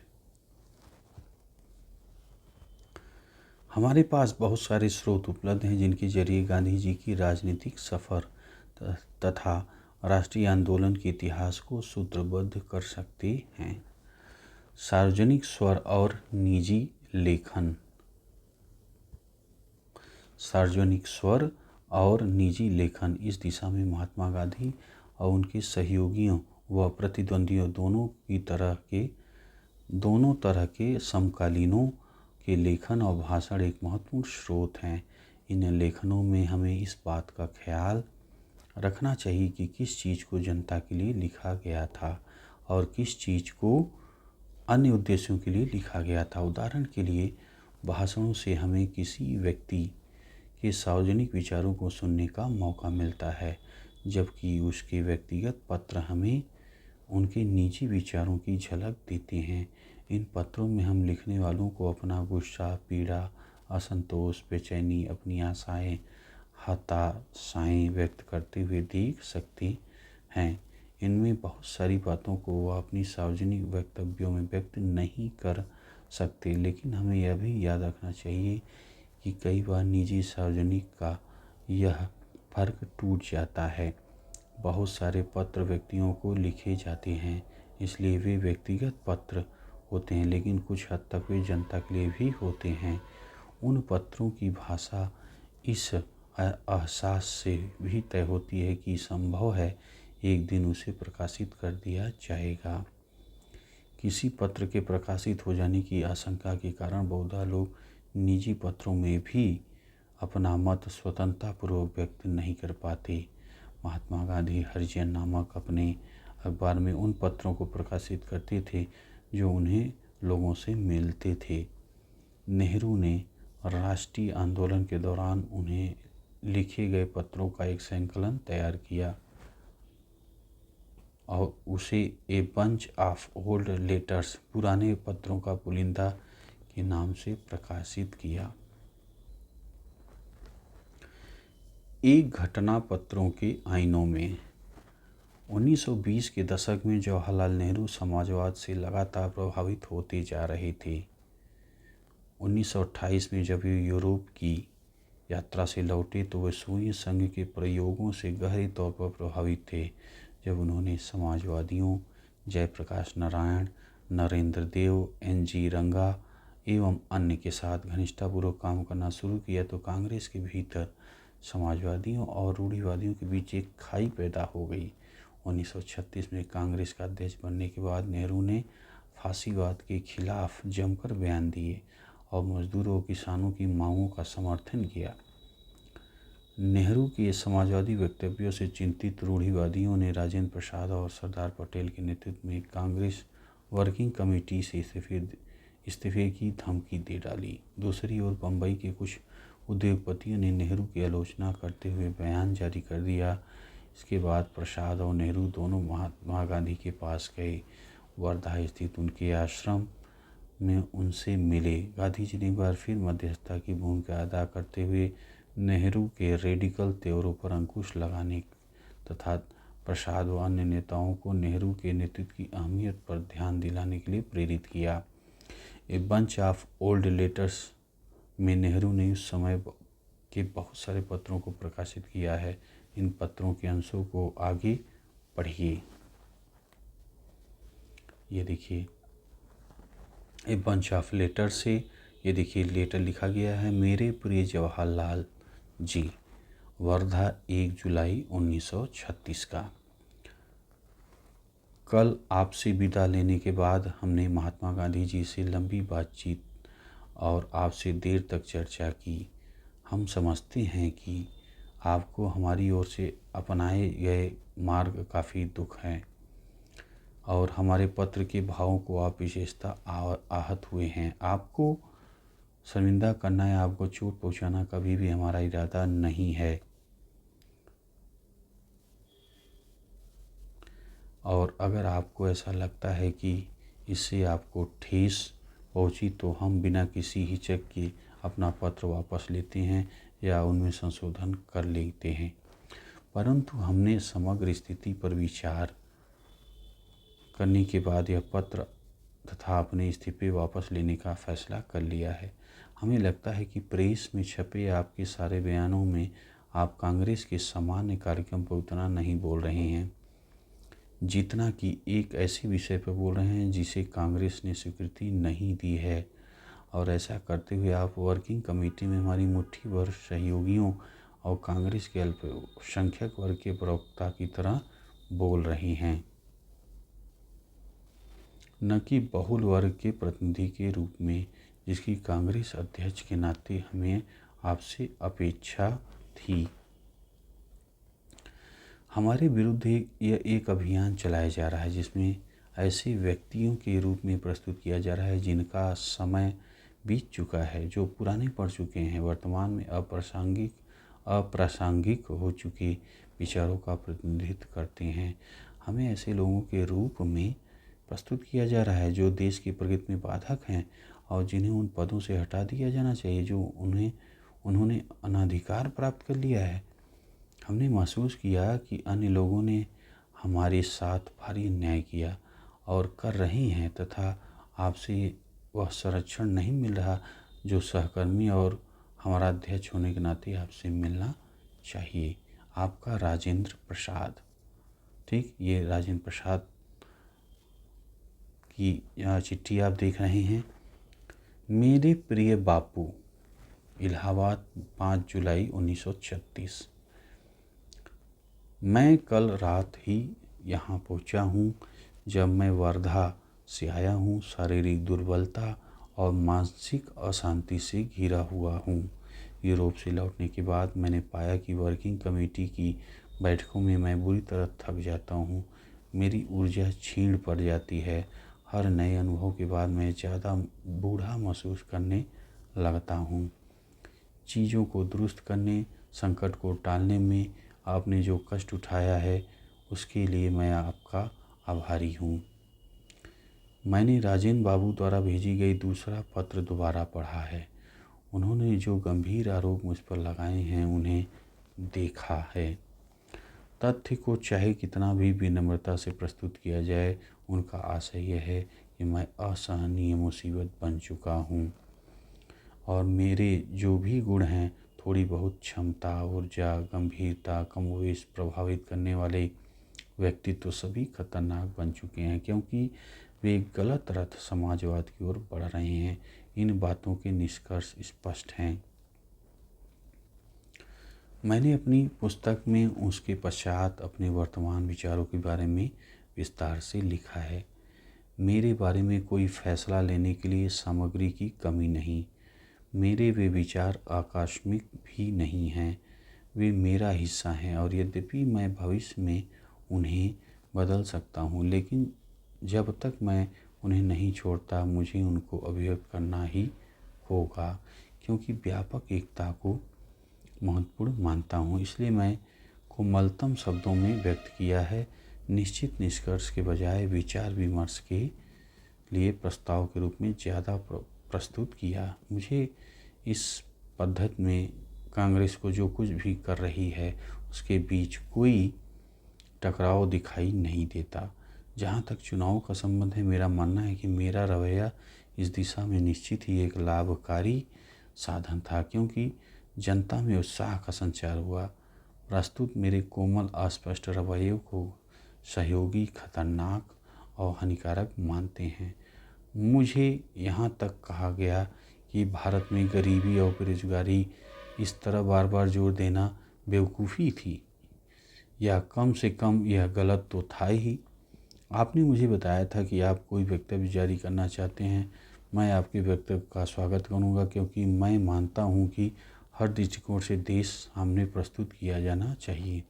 हमारे पास बहुत सारे स्रोत उपलब्ध हैं जिनके जरिए गांधी जी की राजनीतिक सफ़र तथा राष्ट्रीय आंदोलन के इतिहास को सूत्रबद्ध कर सकते हैं। सार्वजनिक स्वर और निजी लेखन। सार्वजनिक स्वर और निजी लेखन इस दिशा में महात्मा गांधी और उनके सहयोगियों व प्रतिद्वंदियों दोनों तरह के समकालीनों के लेखन और भाषण एक महत्वपूर्ण स्रोत हैं। इन लेखनों में हमें इस बात का ख्याल रखना चाहिए कि किस चीज़ को जनता के लिए लिखा गया था और किस चीज़ को अन्य उद्देश्यों के लिए लिखा गया था। उदाहरण के लिए, भाषणों से हमें किसी व्यक्ति के सार्वजनिक विचारों को सुनने का मौका मिलता है, जबकि उसके व्यक्तिगत पत्र हमें उनके निजी विचारों की झलक देते हैं। इन पत्रों में हम लिखने वालों को अपना गुस्सा, पीड़ा, असंतोष, बेचैनी, अपनी आशाएं, हताशाएं व्यक्त करते हुए देख सकते हैं। इनमें बहुत सारी बातों को वह अपनी सार्वजनिक वक्तव्यों में व्यक्त नहीं कर सकते, लेकिन हमें यह भी याद रखना चाहिए कि कई बार निजी सार्वजनिक का यह फर्क टूट जाता है। बहुत सारे पत्र व्यक्तियों को लिखे जाते हैं, इसलिए वे व्यक्तिगत पत्र होते हैं, लेकिन कुछ हद तक वे जनता के लिए भी होते हैं। उन पत्रों की भाषा इस एहसास से भी तय होती है कि संभव है एक दिन उसे प्रकाशित कर दिया जाएगा। किसी पत्र के प्रकाशित हो जाने की आशंका के कारण बहुधा लोग निजी पत्रों में भी अपना मत स्वतंत्रतापूर्वक व्यक्त नहीं कर पाते। महात्मा गांधी हरिजन नामक अपने अखबार में उन पत्रों को प्रकाशित करते थे जो उन्हें लोगों से मिलते थे। नेहरू ने राष्ट्रीय आंदोलन के दौरान उन्हें लिखे गए पत्रों का एक संकलन तैयार किया और उसे a bunch of old letters, पुराने पत्रों का पुलिंदा के नाम से प्रकाशित किया। एक घटना पत्रों के आइनों में 1920 के दशक में जवाहरलाल नेहरू समाजवाद से लगातार प्रभावित होते जा रहे थे। 1928 में जब वे यूरोप की यात्रा से लौटे तो वे सोवियत संघ के प्रयोगों से गहरे तौर पर प्रभावित थे। जब उन्होंने समाजवादियों जयप्रकाश नारायण, नरेंद्र देव, NG रंगा एवं अन्य के साथ घनिष्ठतापूर्वक काम करना शुरू किया तो कांग्रेस के भीतर समाजवादियों और रूढ़िवादियों के बीच एक खाई पैदा हो गई। 1936 में कांग्रेस का अध्यक्ष बनने के बाद नेहरू ने फांसीवाद के खिलाफ जमकर बयान दिए और मजदूरों और किसानों की मांगों का समर्थन किया। नेहरू के समाजवादी वक्तव्यों से चिंतित रूढ़िवादियों ने राजेंद्र प्रसाद और सरदार पटेल के नेतृत्व में कांग्रेस वर्किंग कमेटी से इस्तीफे की धमकी दे डाली। दूसरी ओर बम्बई के कुछ उद्योगपतियों ने नेहरू की आलोचना करते हुए बयान जारी कर दिया। इसके बाद प्रसाद और नेहरू दोनों महात्मा गांधी के पास गए। वर्धा स्थित उनके आश्रम में उनसे मिले। गांधी जी ने एक बार फिर मध्यस्थता की भूमिका अदा करते हुए नेहरू के रेडिकल तेवरों पर अंकुश लगाने तथा प्रसाद व अन्य नेताओं को नेहरू के नेतृत्व की अहमियत पर ध्यान दिलाने के लिए प्रेरित किया। A bunch of old letters में नेहरू ने उस समय के बहुत सारे पत्रों को प्रकाशित किया है। इन पत्रों के अंशों को आगे पढ़िए। ये देखिए ए बंच ऑफ लेटर से, ये देखिए लेटर लिखा गया है। मेरे प्रिय जवाहरलाल जी, वर्धा 1 जुलाई 1936 का। कल आपसे विदा लेने के बाद हमने महात्मा गांधी जी से लंबी बातचीत और आपसे देर तक चर्चा की। हम समझते हैं कि आपको हमारी ओर से अपनाए गए मार्ग काफ़ी दुख हैं और हमारे पत्र के भावों को आप विशेषता आहत हुए हैं। आपको शर्मिंदा करना या आपको चोट पहुंचाना कभी भी हमारा इरादा नहीं है और अगर आपको ऐसा लगता है कि इससे आपको ठेस पहुंची तो हम बिना किसी हिचक के अपना पत्र वापस लेते हैं या उनमें संशोधन कर लेते हैं। परंतु हमने समग्र स्थिति पर विचार करने के बाद यह पत्र तथा अपने इस्तीफे वापस लेने का फैसला कर लिया है। हमें लगता है कि प्रेस में छपे आपके सारे बयानों में आप कांग्रेस के सामान्य कार्यक्रम पर उतना नहीं बोल रहे हैं जितना कि एक ऐसे विषय पर बोल रहे हैं जिसे कांग्रेस ने स्वीकृति नहीं दी है और ऐसा करते हुए आप वर्किंग कमेटी में हमारी मुट्ठी भर सहयोगियों और कांग्रेस के अल्पसंख्यक वर्ग के प्रवक्ता की तरह बोल रही हैं, न कि बहुल वर्ग के प्रतिनिधि के रूप में जिसकी कांग्रेस अध्यक्ष के नाते हमें आपसे अपेक्षा थी। हमारे विरुद्ध यह एक अभियान चलाया जा रहा है जिसमें ऐसे व्यक्तियों के रूप में प्रस्तुत किया जा रहा है जिनका समय बीत चुका है, जो पुराने पड़ चुके हैं, वर्तमान में अप्रासंगिक हो चुके विचारों का प्रतिनिधित्व करते हैं। हमें ऐसे लोगों के रूप में प्रस्तुत किया जा रहा है जो देश की प्रगति में बाधक हैं और जिन्हें उन पदों से हटा दिया जाना चाहिए जो उन्होंने अनाधिकार प्राप्त कर लिया है। हमने महसूस किया कि अन्य लोगों ने हमारे साथ भारी अन्याय किया और कर रहे हैं तथा आपसे वह संरक्षण नहीं मिल रहा जो सहकर्मी और हमारा अध्यक्ष होने के नाते आपसे मिलना चाहिए। आपका राजेंद्र प्रसाद। ठीक, ये राजेंद्र प्रसाद की चिट्ठी आप देख रहे हैं। मेरे प्रिय बापू, इलाहाबाद 5 जुलाई 1936। मैं कल रात ही यहाँ पहुँचा हूँ। जब मैं वर्धा से आया हूँ शारीरिक दुर्बलता और मानसिक अशांति से घिरा हुआ हूँ। यूरोप से लौटने के बाद मैंने पाया कि वर्किंग कमेटी की बैठकों में मैं बुरी तरह थक जाता हूँ। मेरी ऊर्जा क्षीण पड़ जाती है। हर नए अनुभव के बाद मैं ज़्यादा बूढ़ा महसूस करने लगता हूँ। चीज़ों को दुरुस्त करने, संकट को टालने में आपने जो कष्ट उठाया है उसके लिए मैं आपका आभारी हूँ। मैंने राजेंद्र बाबू द्वारा भेजी गई दूसरा पत्र दोबारा पढ़ा है। उन्होंने जो गंभीर आरोप मुझ पर लगाए हैं उन्हें देखा है। तथ्य को चाहे कितना भी विनम्रता से प्रस्तुत किया जाए, उनका आशय यह है कि मैं असहनीय मुसीबत बन चुका हूँ और मेरे जो भी गुण हैं, थोड़ी बहुत क्षमता, ऊर्जा, गंभीरता, कमोवेश प्रभावित करने वाले व्यक्तित्व सभी खतरनाक बन चुके हैं, क्योंकि वे एक गलत रथ समाजवाद की ओर बढ़ रहे हैं। इन बातों के निष्कर्ष स्पष्ट हैं। मैंने अपनी पुस्तक में उसके पश्चात अपने वर्तमान विचारों के बारे में विस्तार से लिखा है। मेरे बारे में कोई फैसला लेने के लिए सामग्री की कमी नहीं। मेरे वे विचार आकस्मिक भी नहीं हैं, वे मेरा हिस्सा हैं और यद्यपि मैं भविष्य में उन्हें बदल सकता हूँ, लेकिन जब तक मैं उन्हें नहीं छोड़ता, मुझे उनको अभिव्यक्त करना ही होगा, क्योंकि व्यापक एकता को महत्वपूर्ण मानता हूँ। इसलिए मैं कोमलतम शब्दों में व्यक्त किया है, निश्चित निष्कर्ष के बजाय विचार विमर्श के लिए प्रस्ताव के रूप में ज़्यादा प्रस्तुत किया। मुझे इस पद्धति में कांग्रेस को जो कुछ भी कर रही है उसके बीच कोई टकराव दिखाई नहीं देता। जहाँ तक चुनाव का संबंध है, मेरा मानना है कि मेरा रवैया इस दिशा में निश्चित ही एक लाभकारी साधन था, क्योंकि जनता में उत्साह का संचार हुआ। प्रस्तुत मेरे कोमल अस्पष्ट रवैयों को सहयोगी खतरनाक और हानिकारक मानते हैं। मुझे यहाँ तक कहा गया कि भारत में गरीबी और बेरोजगारी इस तरह बार बार जोर देना बेवकूफ़ी थी, या कम से कम यह गलत तो था ही। आपने मुझे बताया था कि आप कोई वक्तव्य जारी करना चाहते हैं। मैं आपके वक्तव्य का स्वागत करूंगा, क्योंकि मैं मानता हूं कि हर दृष्टिकोण से देश सामने प्रस्तुत किया जाना चाहिए।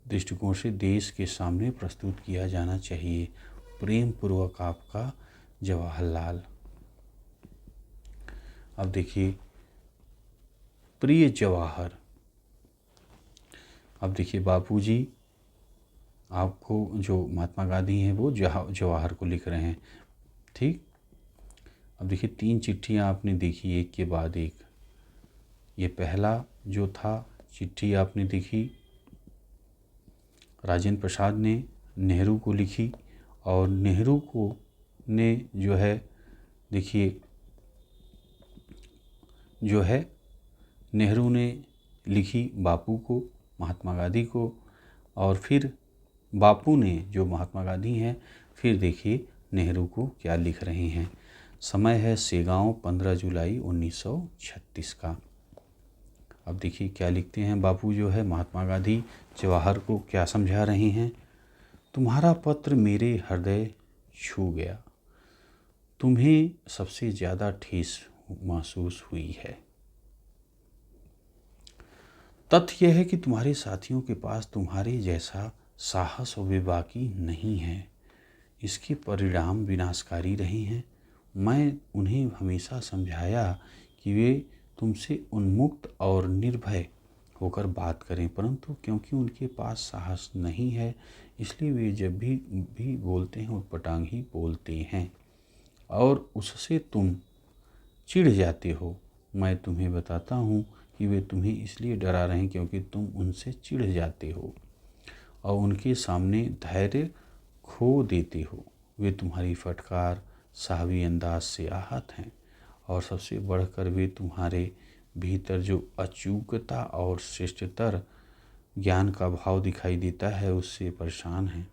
दृष्टिकोण से देश के सामने प्रस्तुत किया जाना चाहिए। प्रेम पूर्वक आपका जवाहरलाल। अब देखिए, प्रिय जवाहर। अब देखिए, बापूजी आपको जो महात्मा गांधी हैं वो जवाहर को लिख रहे हैं, ठीक। अब देखिए, 3 चिट्ठियाँ आपने देखी एक के बाद एक। ये पहला जो था चिट्ठी आपने देखी, राजेंद्र प्रसाद ने नेहरू को लिखी, और नेहरू को ने जो है, देखिए जो है नेहरू ने लिखी बापू को, महात्मा गांधी को, और फिर बापू ने जो महात्मा गांधी हैं, फिर देखिए नेहरू को क्या लिख रहे हैं। समय है सेगांव, 15 जुलाई 1936 का। अब देखिए क्या लिखते हैं बापू जो है महात्मा गांधी जवाहर को क्या समझा रहे हैं। तुम्हारा पत्र मेरे हृदय छू गया। तुम्हें सबसे ज़्यादा ठेस महसूस हुई है। तथ्य यह है कि तुम्हारे साथियों के पास तुम्हारे जैसा साहस और बेबाकी नहीं है। इसके परिणाम विनाशकारी रहे हैं। मैं उन्हें हमेशा समझाया कि वे तुमसे उन्मुक्त और निर्भय होकर बात करें, परंतु क्योंकि उनके पास साहस नहीं है, इसलिए वे जब भी बोलते हैं उटपटांग ही बोलते हैं और उससे तुम चिढ़ जाते हो। मैं तुम्हें बताता हूँ कि वे तुम्हें इसलिए डरा रहे हैं क्योंकि तुम उनसे चिढ़ जाते हो और उनके सामने धैर्य खो देते हो। वे तुम्हारी फटकार, साहवी अंदाज से आहत हैं और सबसे बढ़कर वे तुम्हारे भीतर जो अचूकता और श्रेष्ठतर ज्ञान का भाव दिखाई देता है उससे परेशान हैं।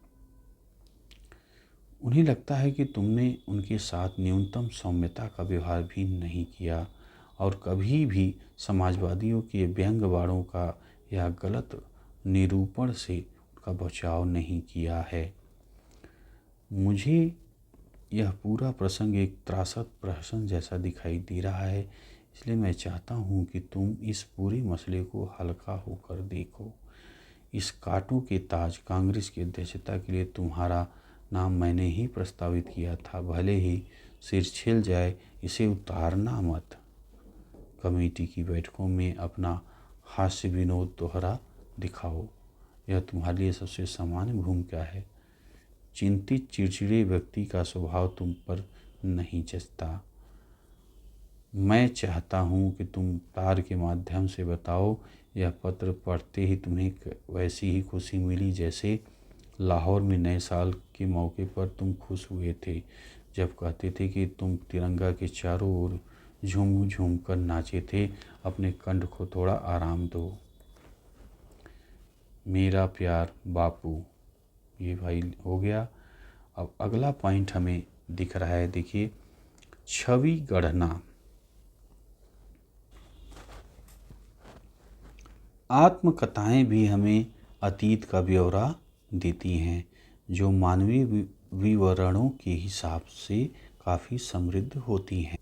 उन्हें लगता है कि तुमने उनके साथ न्यूनतम सौम्यता का व्यवहार भी नहीं किया और कभी भी समाजवादियों के व्यंग्यवाड़ों का या गलत निरूपण से उनका बचाव नहीं किया है। मुझे यह पूरा प्रसंग एक त्रासद प्रहसन जैसा दिखाई दे रहा है, इसलिए मैं चाहता हूँ कि तुम इस पूरे मसले को हल्का होकर देखो। इस कांटों के ताज कांग्रेस की अध्यक्षता के लिए तुम्हारा नाम मैंने ही प्रस्तावित किया था। भले ही सिर छिल जाए, इसे उतारना मत। कमेटी की बैठकों में अपना हास्य विनोद दोहरा दिखाओ। यह तुम्हारे लिए सबसे सामान्य भूमिका है। चिंतित चिड़चिड़े व्यक्ति का स्वभाव तुम पर नहीं जचता। मैं चाहता हूँ कि तुम तार के माध्यम से बताओ, यह पत्र पढ़ते ही तुम्हें वैसी ही खुशी मिली जैसे लाहौर में नए साल के मौके पर तुम खुश हुए थे, जब कहते थे कि तुम तिरंगा के चारों ओर झूम झूम कर नाचे थे। अपने कंठ को थोड़ा आराम दो। मेरा प्यार बापू। ये भाई हो गया। अब अगला पॉइंट हमें दिख रहा है, देखिए, छवि गढ़ना। आत्मकथाएं भी हमें अतीत का ब्यौरा देती हैं, जो मानवीय विवरणों के हिसाब से काफ़ी समृद्ध होती हैं।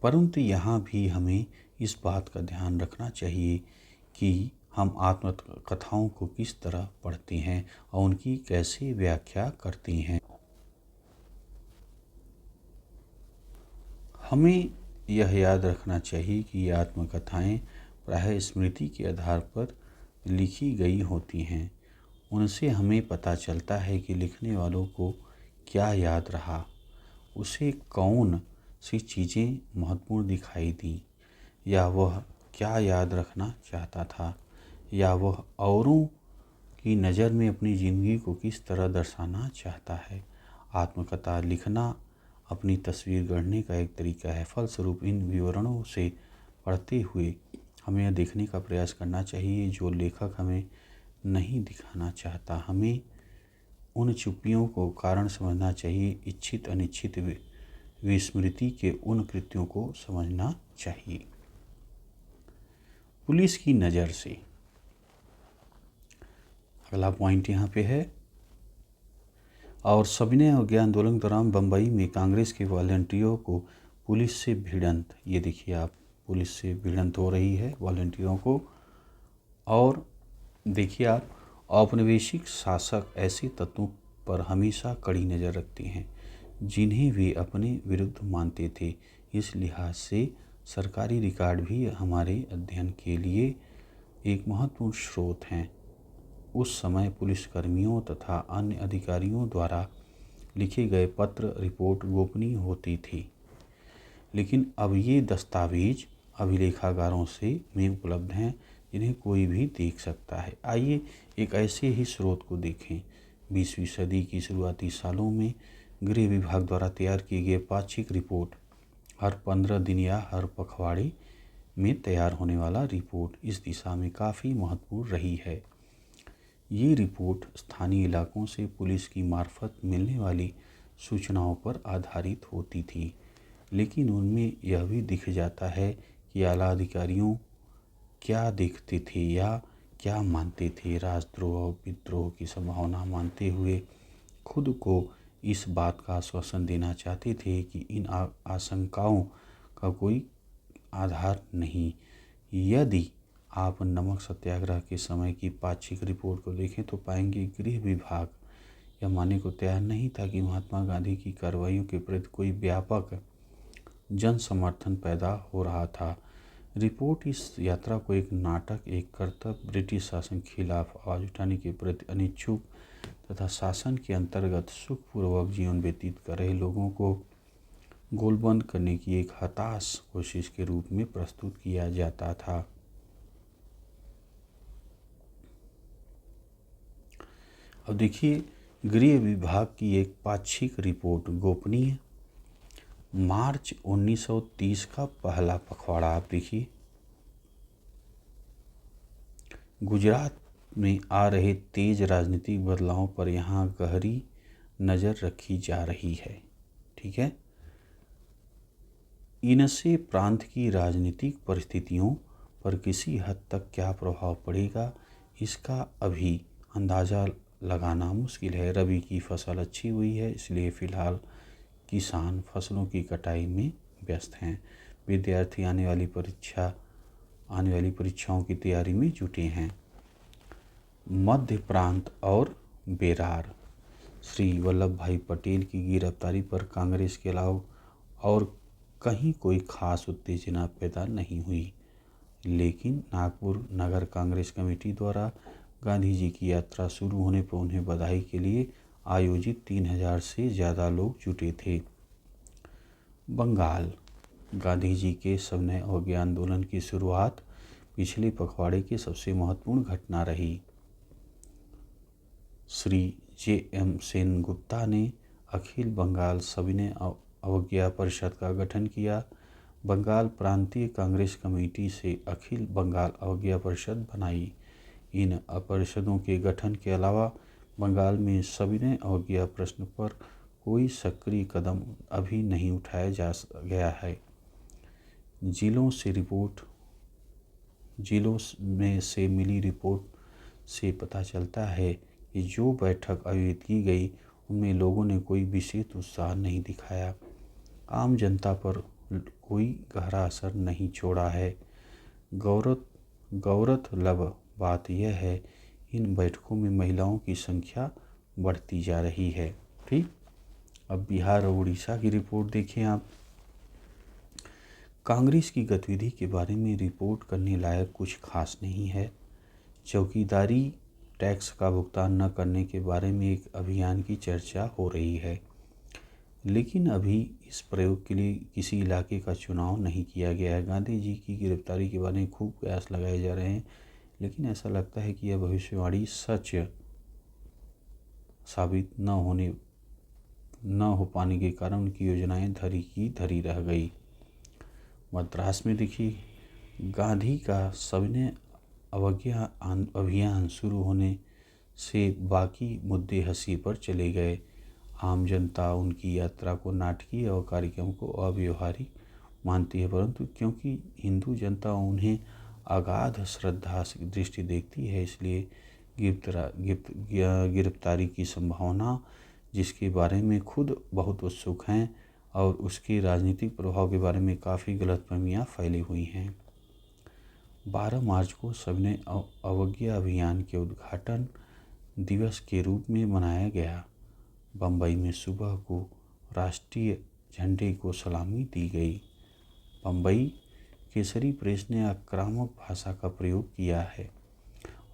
परंतु यहाँ भी हमें इस बात का ध्यान रखना चाहिए कि हम आत्मकथाओं को किस तरह पढ़ते हैं और उनकी कैसे व्याख्या करते हैं। हमें यह याद रखना चाहिए कि ये आत्मकथाएं प्रायः स्मृति के आधार पर लिखी गई होती हैं। उनसे हमें पता चलता है कि लिखने वालों को क्या याद रहा, उसे कौन सी चीज़ें महत्वपूर्ण दिखाई दी, या वह क्या याद रखना चाहता था, या वह औरों की नज़र में अपनी ज़िंदगी को किस तरह दर्शाना चाहता है। आत्मकथा लिखना अपनी तस्वीर गढ़ने का एक तरीका है। फलस्वरूप इन विवरणों से पढ़ते हुए हमें यह देखने का प्रयास करना चाहिए जो लेखक हमें नहीं दिखाना चाहता। हमें उन चुप्पियों को कारण समझना चाहिए, इच्छित अनिच्छित विस्मृति के उन कृत्यों को समझना चाहिए। पुलिस की नज़र से अगला पॉइंट यहाँ पे है। और सविनय अवज्ञा आंदोलन के दौरान बम्बई में कांग्रेस के वॉलंटियरों को पुलिस से भिड़ंत। ये देखिए आप, पुलिस से भिड़ंत हो रही है वॉलंटियरों को। और देखिए आप, औपनिवेशिक शासक ऐसे तत्वों पर हमेशा कड़ी नज़र रखते हैं जिन्हें वे अपने विरुद्ध मानते थे। इस लिहाज से सरकारी रिकॉर्ड भी हमारे अध्ययन के लिए एक महत्वपूर्ण स्रोत हैं। उस समय पुलिसकर्मियों तथा अन्य अधिकारियों द्वारा लिखे गए पत्र रिपोर्ट गोपनीय होती थी, लेकिन अब ये दस्तावेज अभिलेखागारों में उपलब्ध हैं जिन्हें कोई भी देख सकता है। आइए एक ऐसे ही स्रोत को देखें। 20वीं सदी की शुरुआती सालों में गृह विभाग द्वारा तैयार की गई पाक्षिक रिपोर्ट, हर 15 दिन या हर पखवाड़े में तैयार होने वाला रिपोर्ट, इस दिशा में काफ़ी महत्वपूर्ण रही है। ये रिपोर्ट स्थानीय इलाकों से पुलिस की मार्फत मिलने वाली सूचनाओं पर आधारित होती थी, लेकिन उनमें यह भी दिख जाता है कि आला अधिकारियों क्या देखते थे या क्या मानते थे। राजद्रोह और विद्रोह की संभावना मानते हुए खुद को इस बात का आश्वासन देना चाहते थे कि इन आशंकाओं का कोई आधार नहीं। यदि आप नमक सत्याग्रह के समय की पाक्षिक रिपोर्ट को देखें तो पाएंगे गृह विभाग यह मानने को तैयार नहीं था कि महात्मा गांधी की कार्रवाइयों के प्रति कोई व्यापक जन समर्थन पैदा हो रहा था। रिपोर्ट इस यात्रा को एक नाटक, एक कर्तव्य, ब्रिटिश शासन के खिलाफ आवाज़ उठाने के प्रति अनिच्छुक तथा शासन के अंतर्गत सुखपूर्वक जीवन व्यतीत कर रहे लोगों को गोलबंद करने की एक हताश कोशिश के रूप में प्रस्तुत किया जाता था। अब देखिए, गृह विभाग की एक पाक्षिक रिपोर्ट गोपनीय, मार्च 1930 का पहला पखवाड़ा आप देखिए। गुजरात में आ रहे तेज राजनीतिक बदलावों पर यहाँ गहरी नज़र रखी जा रही है। ठीक है, इनसे प्रांत की राजनीतिक परिस्थितियों पर किसी हद तक क्या प्रभाव पड़ेगा इसका अभी अंदाज़ा लगाना मुश्किल है। रबी की फसल अच्छी हुई है, इसलिए फ़िलहाल किसान फसलों की कटाई में व्यस्त हैं। विद्यार्थी आने वाली परीक्षाओं की तैयारी में जुटे हैं। मध्य प्रांत और बेरार, श्री वल्लभ भाई पटेल की गिरफ्तारी पर कांग्रेस के अलावा और कहीं कोई खास उत्तेजना पैदा नहीं हुई, लेकिन नागपुर नगर कांग्रेस कमेटी द्वारा गांधी जी की यात्रा शुरू होने पर उन्हें बधाई के लिए आयोजित 3000 से ज़्यादा लोग जुटे थे। बंगाल, गांधी जी के सविनय अवज्ञा आंदोलन की शुरुआत पिछले पखवाड़े की सबसे महत्वपूर्ण घटना रही। श्री J.M. सेनगुप्ता ने अखिल बंगाल सविनय अवज्ञा परिषद का गठन किया। बंगाल प्रांतीय कांग्रेस कमेटी से अखिल बंगाल अवज्ञा परिषद बनाई। इन परिषदों के गठन के अलावा बंगाल में सविनय अवज्ञा प्रश्न पर कोई सक्रिय कदम अभी नहीं उठाया जा गया है। जिलों में से मिली रिपोर्ट से पता चलता है कि जो बैठक आयोजित की गई उनमें लोगों ने कोई विशेष उत्साह नहीं दिखाया। आम जनता पर कोई गहरा असर नहीं छोड़ा है। गौरतलब बात यह है इन बैठकों में महिलाओं की संख्या बढ़ती जा रही है। ठीक, अब बिहार और उड़ीसा की रिपोर्ट देखें आप। कांग्रेस की गतिविधि के बारे में रिपोर्ट करने लायक कुछ खास नहीं है। चौकीदारी टैक्स का भुगतान न करने के बारे में एक अभियान की चर्चा हो रही है, लेकिन अभी इस प्रयोग के लिए किसी इलाके का चुनाव नहीं किया गया है। गांधी जी की गिरफ्तारी के बारे में खूब प्रयास लगाए जा रहे हैं, लेकिन ऐसा लगता है कि यह भविष्यवाणी सच साबित न हो पाने के कारण उनकी योजनाएं धरी की धरी रह गई। मद्रास में देखिए, गांधी का सविनय अवज्ञा अभियान शुरू होने से बाकी मुद्दे हंसी पर चले गए। आम जनता उनकी यात्रा को नाटकीय और कार्यक्रम को अव्यवहारिक मानती है, परंतु क्योंकि हिंदू जनता उन्हें अगाध श्रद्धा से दृष्टि देखती है, इसलिए गिरफ्तारी की संभावना, जिसके बारे में खुद बहुत उत्सुक हैं, और उसके राजनीतिक प्रभाव के बारे में काफ़ी गलतफहमियां फैली हुई हैं। 12 मार्च को सविनय अवज्ञा अभियान के उद्घाटन दिवस के रूप में मनाया गया। बम्बई में सुबह को राष्ट्रीय झंडे को सलामी दी गई। बम्बई केसरी प्रेस ने आक्रामक भाषा का प्रयोग किया है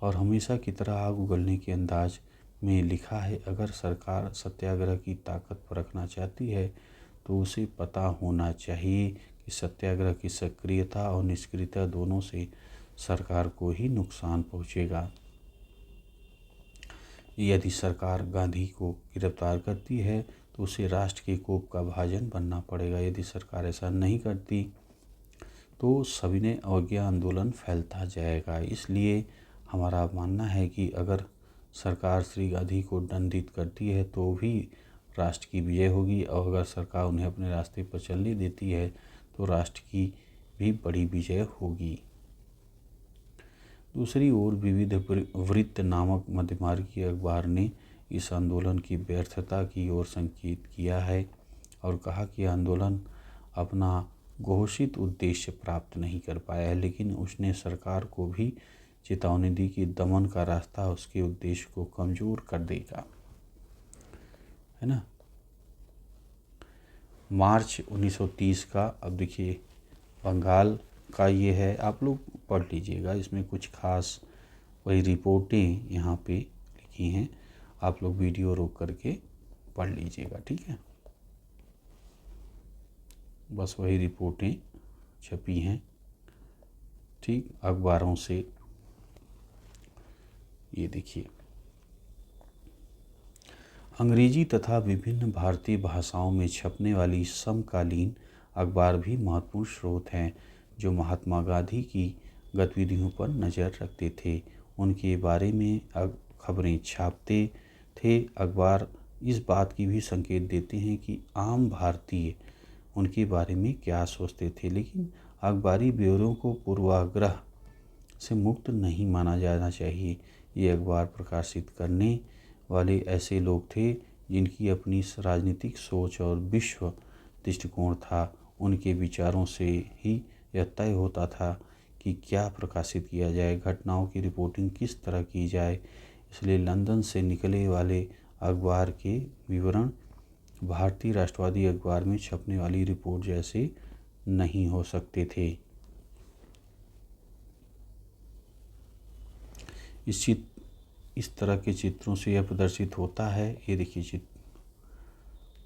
और हमेशा की तरह आग उगलने के अंदाज में लिखा है, अगर सरकार सत्याग्रह की ताकत परखना चाहती है तो उसे पता होना चाहिए कि सत्याग्रह की सक्रियता और निष्क्रियता दोनों से सरकार को ही नुकसान पहुंचेगा। यदि सरकार गांधी को गिरफ्तार करती है तो उसे राष्ट्र के कोप का भाजन बनना पड़ेगा। यदि सरकार ऐसा नहीं करती तो सविनय अवज्ञा आंदोलन फैलता जाएगा। इसलिए हमारा मानना है कि अगर सरकार श्री गांधी को दंडित करती है तो भी राष्ट्र की विजय होगी, और अगर सरकार उन्हें अपने रास्ते पर चलने देती है तो राष्ट्र की भी बड़ी विजय होगी। दूसरी ओर विविध वृत्त नामक मध्यमार्गी अखबार ने इस आंदोलन की व्यर्थता की ओर संकेत किया है और कहा कि आंदोलन अपना घोषित उद्देश्य प्राप्त नहीं कर पाया है, लेकिन उसने सरकार को भी चेतावनी दी कि दमन का रास्ता उसके उद्देश्य को कमज़ोर कर देगा, है ना। मार्च 1930 का, अब देखिए बंगाल का ये है, आप लोग पढ़ लीजिएगा, इसमें कुछ खास वही रिपोर्टें यहाँ पे लिखी हैं, आप लोग वीडियो रोक करके पढ़ लीजिएगा, ठीक है। बस वही रिपोर्टें छपी हैं, ठीक, अखबारों से। ये देखिए, अंग्रेजी तथा विभिन्न भारतीय भाषाओं में छपने वाली समकालीन अखबार भी महत्वपूर्ण स्रोत हैं जो महात्मा गांधी की गतिविधियों पर नज़र रखते थे, उनके बारे में खबरें छापते थे। अखबार इस बात की भी संकेत देते हैं कि आम भारतीय उनके बारे में क्या सोचते थे, लेकिन अखबारी ब्यौरों को पूर्वाग्रह से मुक्त नहीं माना जाना चाहिए। ये अखबार प्रकाशित करने वाले ऐसे लोग थे जिनकी अपनी राजनीतिक सोच और विश्व दृष्टिकोण था। उनके विचारों से ही यह तय होता था कि क्या प्रकाशित किया जाए, घटनाओं की रिपोर्टिंग किस तरह की जाए। इसलिए लंदन से निकले वाले अखबार के विवरण भारतीय राष्ट्रवादी अखबार में छपने वाली रिपोर्ट जैसे नहीं हो सकते थे। इस तरह के चित्रों से यह प्रदर्शित होता है। ये देखिए चित्र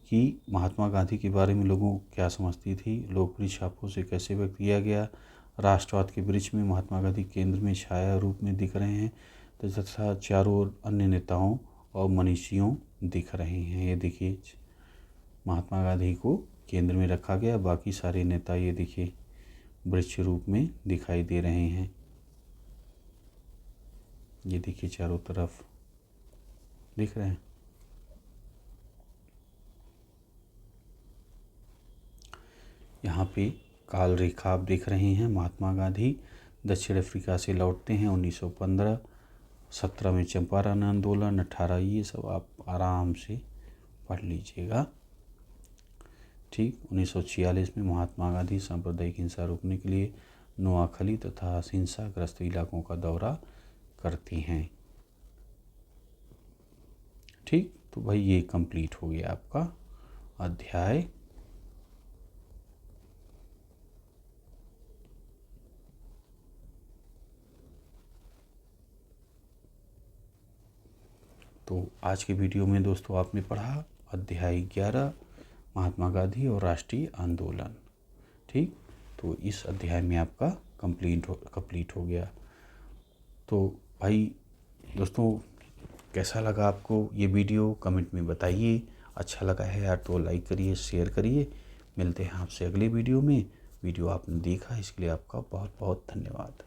कि महात्मा गांधी के बारे में लोगों को क्या समझती थी, लोकप्रिय छापों से कैसे व्यक्त किया गया। राष्ट्रवाद के वृक्ष में महात्मा गांधी केंद्र में छाया रूप में दिख रहे हैं तथा चारों ओर अन्य नेताओं और मनीषियों दिख रहे हैं। ये देखिए महात्मा गांधी को केंद्र में रखा गया, बाकी सारे नेता ये देखिए वृक्ष रूप में दिखाई दे रहे हैं। ये देखिए चारों तरफ दिख रहे हैं। यहाँ पे काल रेखा आप देख रहे हैं। महात्मा गांधी दक्षिण अफ्रीका से लौटते हैं 1915, 17 में चंपारण आंदोलन, 18 ये सब आप आराम से पढ़ लीजिएगा। ठीक 1946 में महात्मा गांधी सांप्रदायिक हिंसा रोकने के लिए नोआखली तथा हिंसाग्रस्त इलाकों का दौरा करती हैं। ठीक, तो भाई ये कंप्लीट हो गया आपका अध्याय। तो आज के वीडियो में दोस्तों आपने पढ़ा अध्याय 11 महात्मा गांधी और राष्ट्रीय आंदोलन। ठीक, तो इस अध्याय में आपका कंप्लीट हो गया। तो भाई दोस्तों कैसा लगा आपको ये वीडियो, कमेंट में बताइए। अच्छा लगा है यार तो लाइक करिए, शेयर करिए। मिलते हैं आपसे अगले वीडियो में। वीडियो आपने देखा इसके लिए आपका बहुत बहुत धन्यवाद।